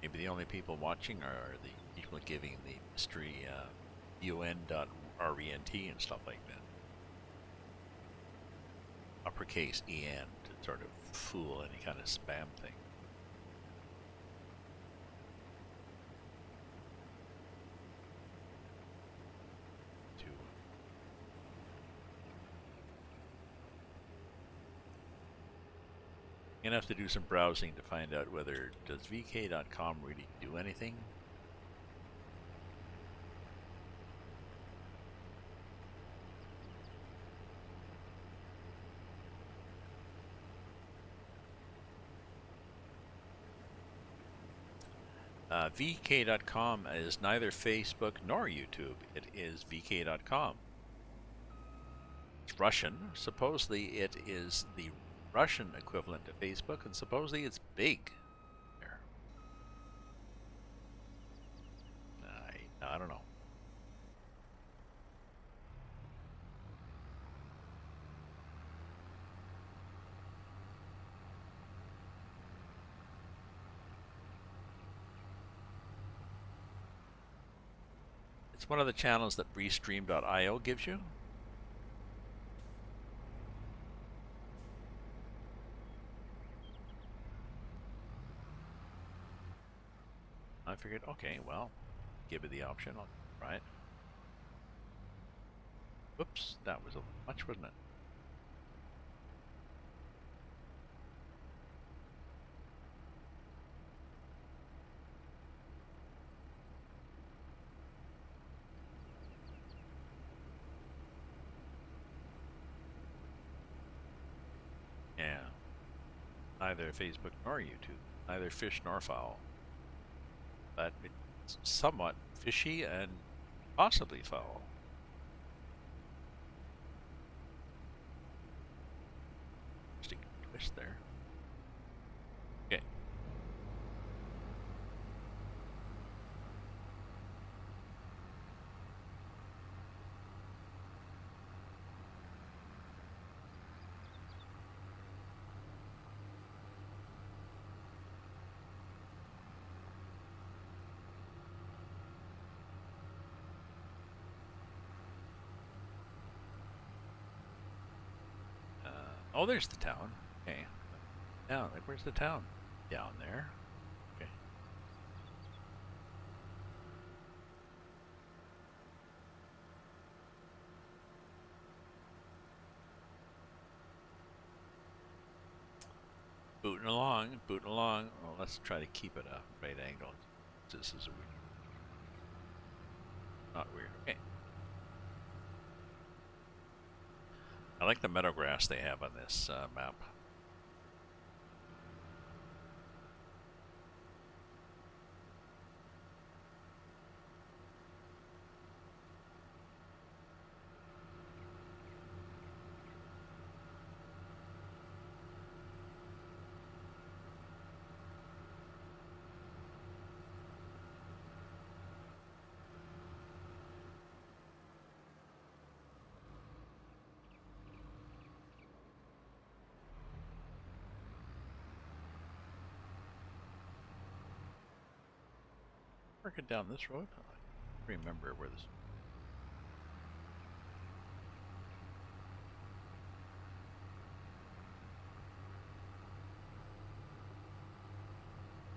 Maybe the only people watching are the people giving the mystery UN.RENT and stuff like that. Uppercase EN to sort of fool any kind of spam thing. You're gonna have to do some browsing to find out whether does VK.com really do anything. VK.com is neither Facebook nor YouTube. It is VK.com. It's Russian. Supposedly it is the Russian equivalent to Facebook, and supposedly it's big. There. I don't know. It's one of the channels that Restream.io gives you. figured, okay, well, give it the option. I'll try it. Whoops, that was a little much, wasn't it? Yeah. Neither Facebook nor YouTube. Neither fish nor fowl. But it's somewhat fishy and possibly foul. Interesting twist there. Okay. Oh, there's the town. Okay. Now, like, where's the town? Down there. Okay. Booting along, booting along. Well, let's try to keep it a right angle. This is a weird. Not weird. Okay. I like the meadow grass they have on this map. Working down this road. I don't remember where this.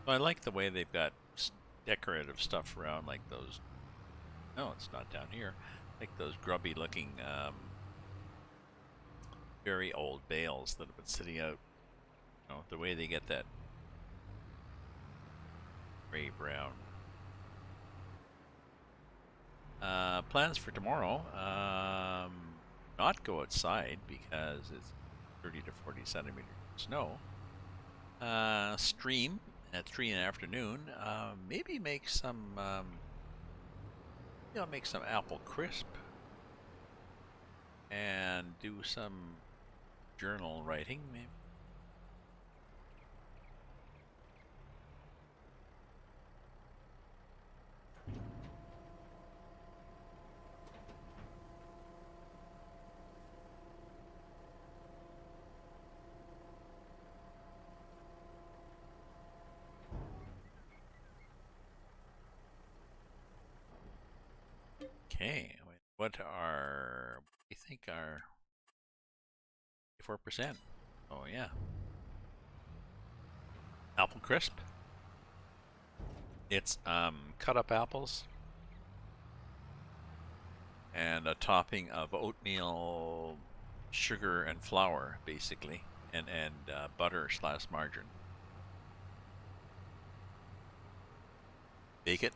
I like the way they've got decorative stuff around, like those. No, it's not down here. Like those grubby-looking, very old bales that have been sitting out. You know, the way they get that gray-brown. Plans for tomorrow. Not go outside because it's 30 to 40 centimeters of snow. Stream at 3 in the afternoon. Maybe make some, make some apple crisp and do some journal writing, maybe. Okay, what do you think are 4%? Oh yeah. Apple crisp. It's cut up apples and a topping of oatmeal, sugar, and flour, basically, and butter/margarine. Bake it.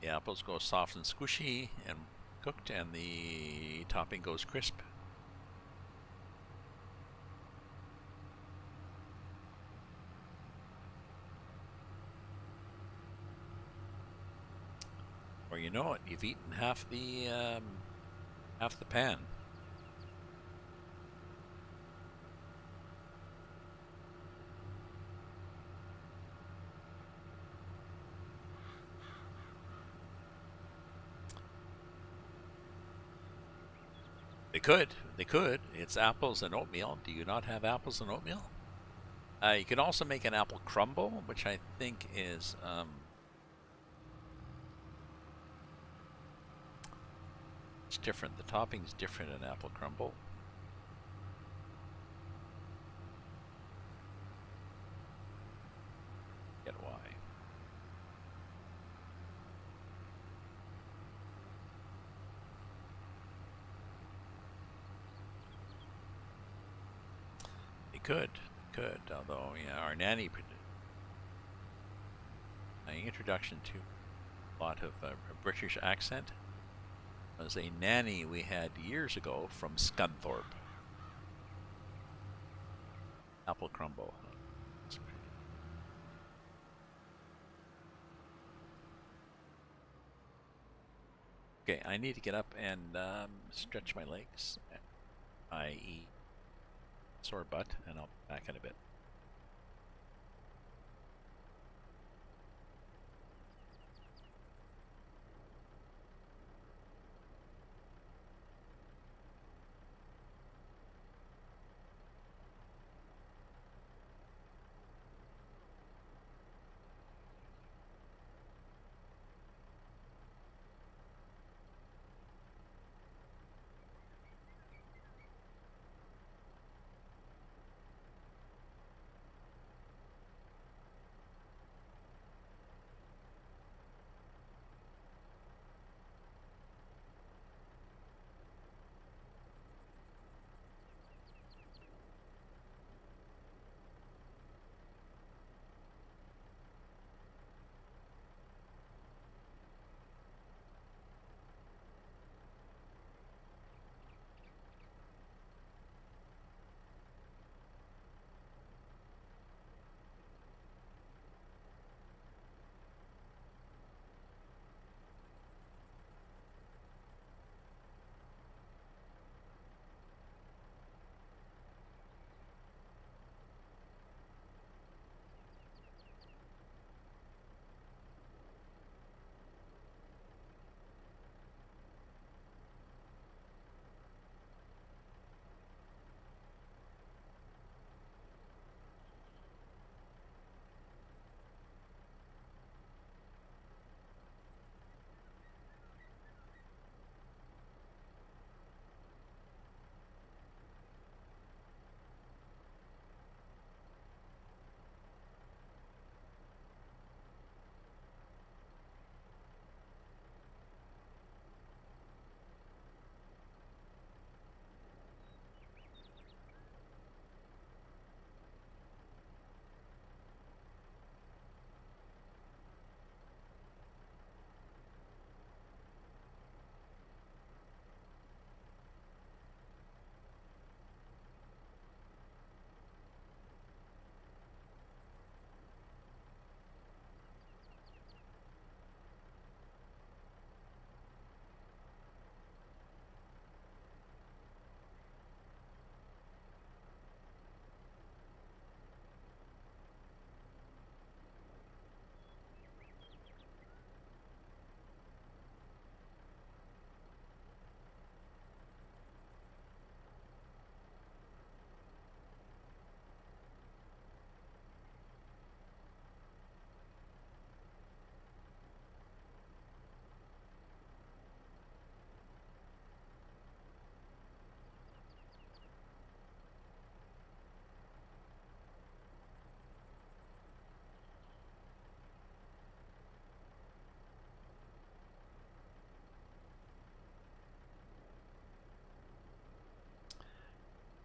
The apples go soft and squishy and cooked, and the topping goes crisp. Or you know it, you've eaten half the pan. They could. It's apples and oatmeal. Do you not have apples and oatmeal? You can also make an apple crumble, which I think is it's different. The topping's different in apple crumble. Get why. could. Although, yeah, our nanny, my introduction to a lot of a British accent was a nanny we had years ago from Scunthorpe. Apple crumble. Okay, I need to get up and stretch my legs, i.e. sore butt, and I'll be back in a bit.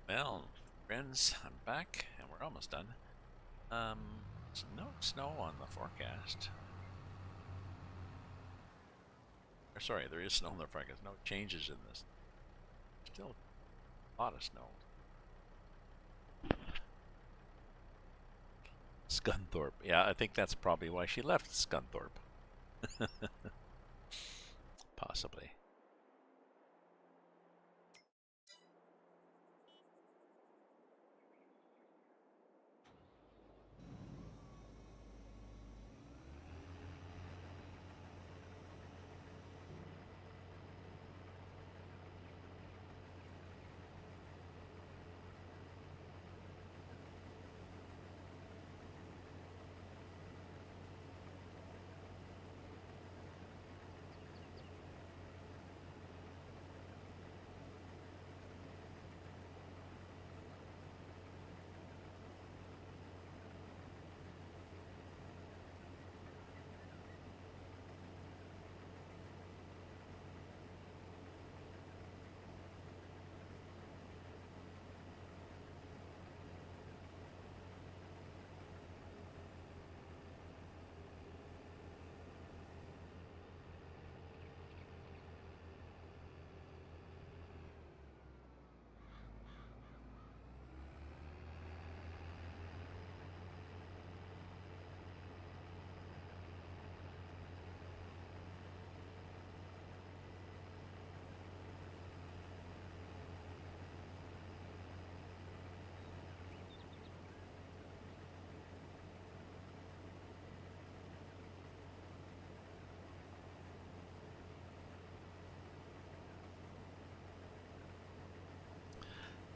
Well, friends, I'm back, and we're almost done. There's no snow on the forecast. Or sorry, there is snow on the forecast. No changes in this. Still a lot of snow. Scunthorpe. Yeah, I think that's probably why she left Scunthorpe. Possibly.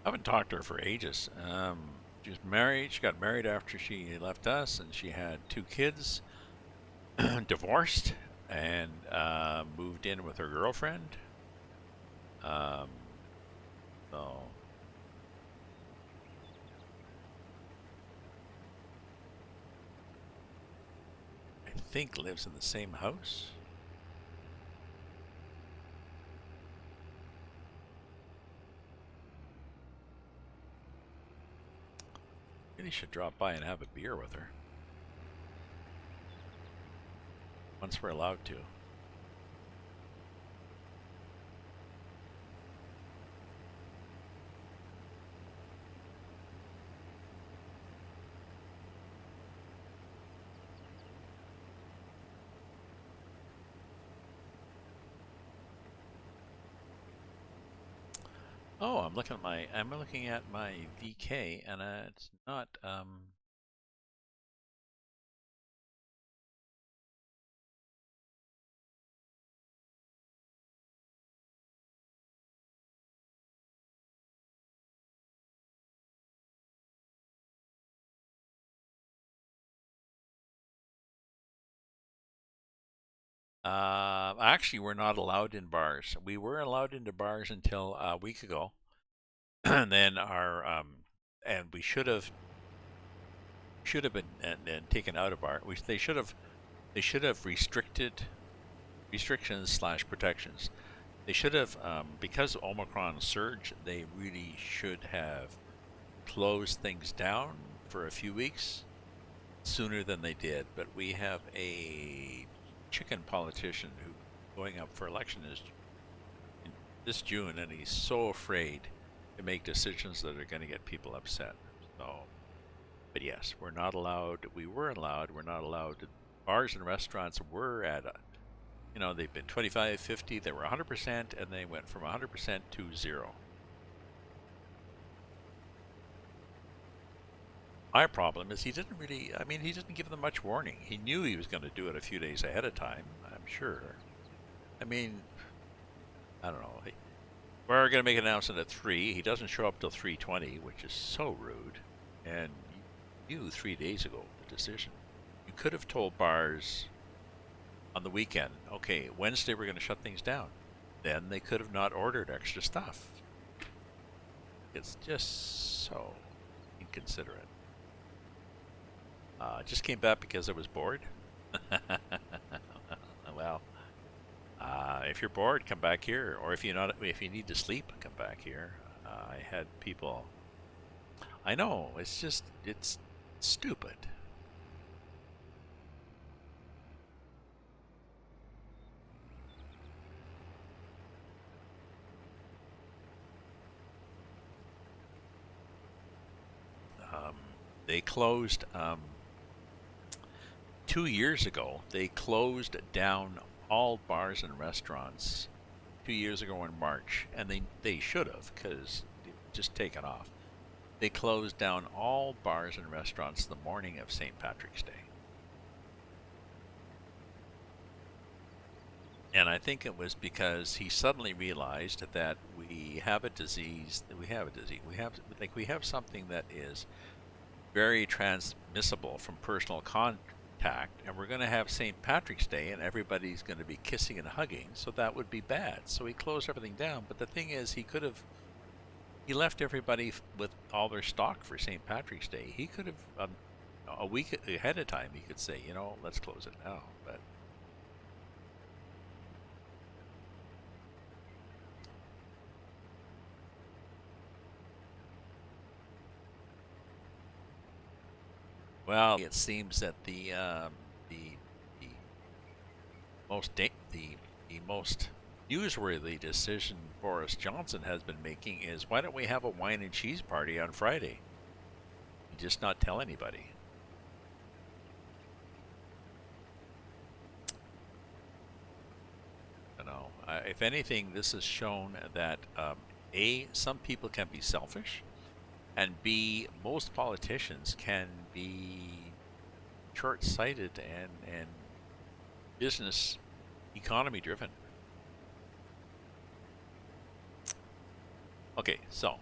haven't talked to her for ages. She was married. She got married after she left us, and she had 2 kids. Divorced and moved in with her girlfriend. Um, so I think lives in the same house. Really should drop by and have a beer with her once we're allowed to. Oh, I'm looking at my VK, and it's not. Actually, we're not allowed in bars. We were allowed into bars until a week ago, and then and we should have been and taken out of bar. They should have restrictions slash protections. They should have because Omicron surge. They really should have closed things down for a few weeks sooner than they did. But we have a chicken politician who going up for election is in this June, and he's so afraid to make decisions that are going to get people upset. So, but yes, we're not allowed. We were allowed. We're not allowed. Bars and restaurants were at they've been 25, 50, they were 100%, and they went from 100% to 0. My problem is he didn't give them much warning. He knew he was going to do it a few days ahead of time, I'm sure. I mean, I don't know. We're going to make an announcement at 3. He doesn't show up till 3:20, which is so rude. And you knew 3 days ago the decision. You could have told bars on the weekend, okay, Wednesday we're going to shut things down. Then they could have not ordered extra stuff. It's just so inconsiderate. Just came back because I was bored. Well, if you're bored, come back here, or if you need to sleep, come back here. I had people. I know it's stupid. Um, they closed 2 years ago. They closed down all bars and restaurants 2 years ago in March, and they should have because just taken off. They closed down all bars and restaurants the morning of St. Patrick's Day. And I think it was because he suddenly realized that we have a disease. We have something that is very transmissible from personal contact, and we're going to have St. Patrick's Day, and everybody's going to be kissing and hugging. So that would be bad. So he closed everything down. But the thing is, he left everybody with all their stock for St. Patrick's Day. He could have a week ahead of time. He could say, let's close it now. But well, it seems that the the most newsworthy decision Boris Johnson has been making is why don't we have a wine and cheese party on Friday? And just not tell anybody. If anything, this has shown that A, some people can be selfish, and B, most politicians can be short-sighted and business economy driven. Okay, so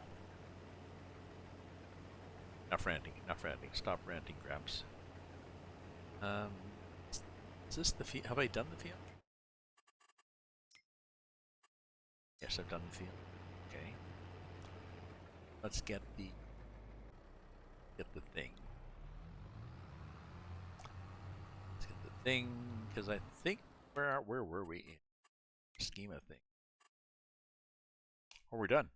Enough ranting. Enough ranting. Stop ranting, Gramps. Um, is this the field? Have I done the field? Yes, I've done the field. Okay. Let's get the thing. Let's get the thing, because I think where were we in the scheme of things? Oh, we're done.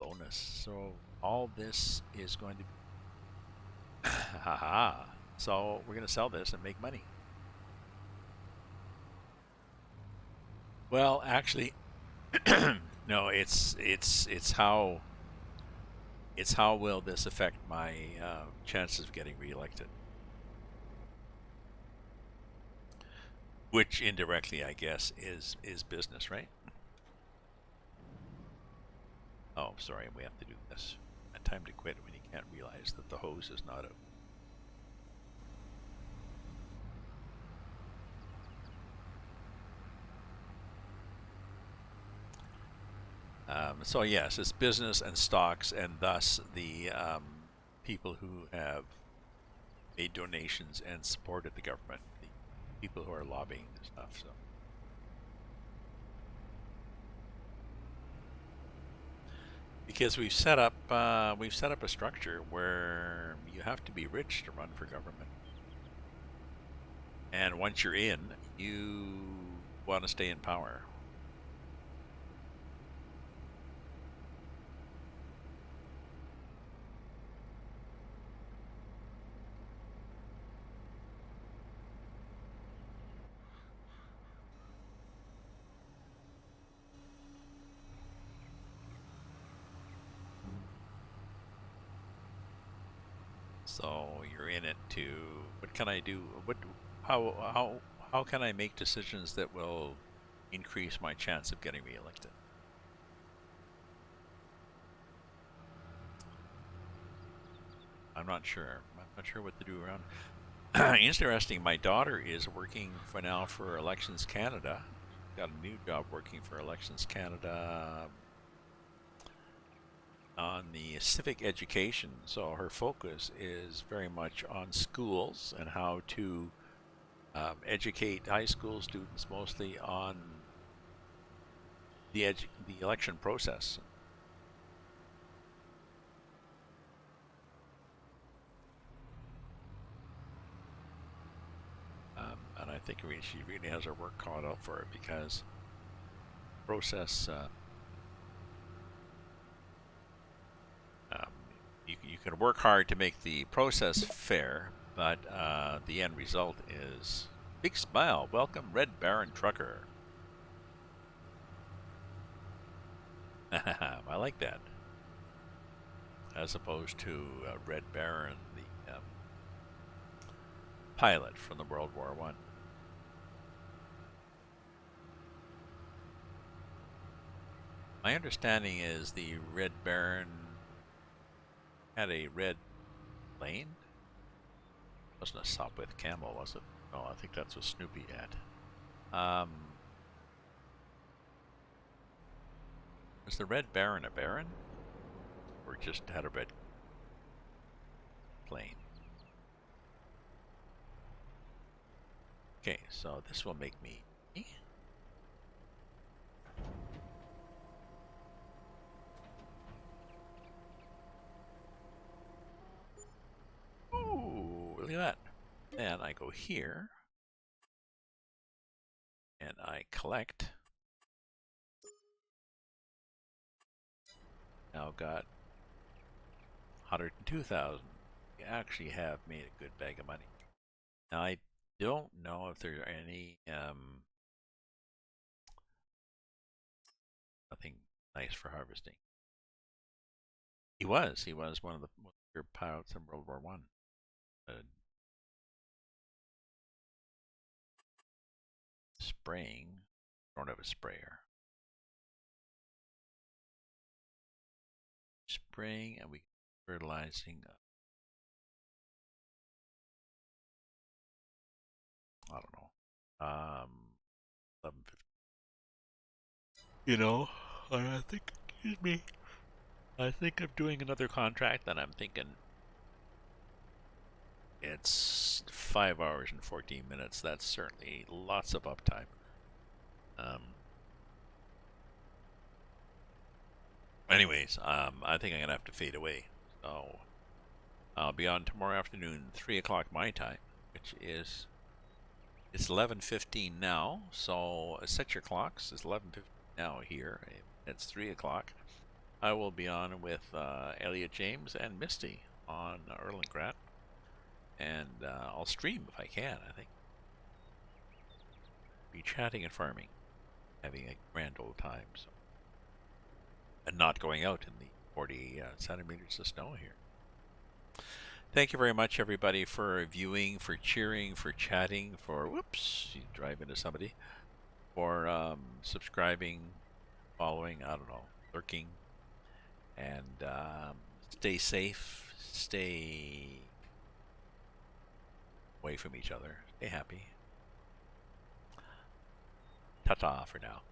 Bonus. So all this is going to be haha. So we're going to sell this and make money. Well, actually, no. It's how will this affect my chances of getting reelected? Which indirectly, I guess, is business, right? Oh, sorry, we have to do this. A time to quit when you can't realize that the hose is not out. So yes, it's business and stocks, and thus the people who have made donations and supported the government, the people who are lobbying and stuff. So because we've set up a structure where you have to be rich to run for government, and once you're in, you want to stay in power. So you're in it to, what can I do? How can I make decisions that will increase my chance of getting reelected? I'm not sure. I'm not sure what to do around. Interesting. My daughter is working for now for Elections Canada. Got a new job working for Elections Canada on the civic education. So her focus is very much on schools and how to educate high school students mostly on the election process. And I think she really has her work cut out for it, because process um, you can work hard to make the process fair, but the end result is big smile. Welcome, Red Baron Trucker. I like that, as opposed to Red Baron, the pilot from the World War One. My understanding is the Red Baron had a red plane. Wasn't a Sopwith Camel, was it? No, I think that's what Snoopy had. Was the Red Baron a baron, or just had a red plane? Okay, so this will make me. Ooh, look at that. And I go here, and I collect. Now got 102,000. You actually have made a good bag of money. Now I don't know if there are any nothing nice for harvesting. He was one of the pilots in World War One. Spraying. Don't have a sprayer. Spraying, and we fertilizing. I don't know. 11:50. You know, I think. Excuse me. I think of doing another contract, and I'm thinking it's 5 hours and 14 minutes. That's certainly lots of uptime. Anyways, I think I'm gonna have to fade away. So I'll be on tomorrow afternoon, 3 o'clock my time, which is it's 11:15 now. So set your clocks. It's 11:15 now here. It's 3 o'clock. I will be on with Elliot James and Misty on Erlengrat, and I'll stream if I can. I think be chatting and farming, having a grand old time. So, and not going out in the 40 centimeters of snow here. Thank you very much, everybody, for viewing, for cheering, for chatting, for whoops, you drive into somebody, for subscribing, following, I don't know, lurking, and stay safe, stay away from each other, stay happy. Ta-ta for now.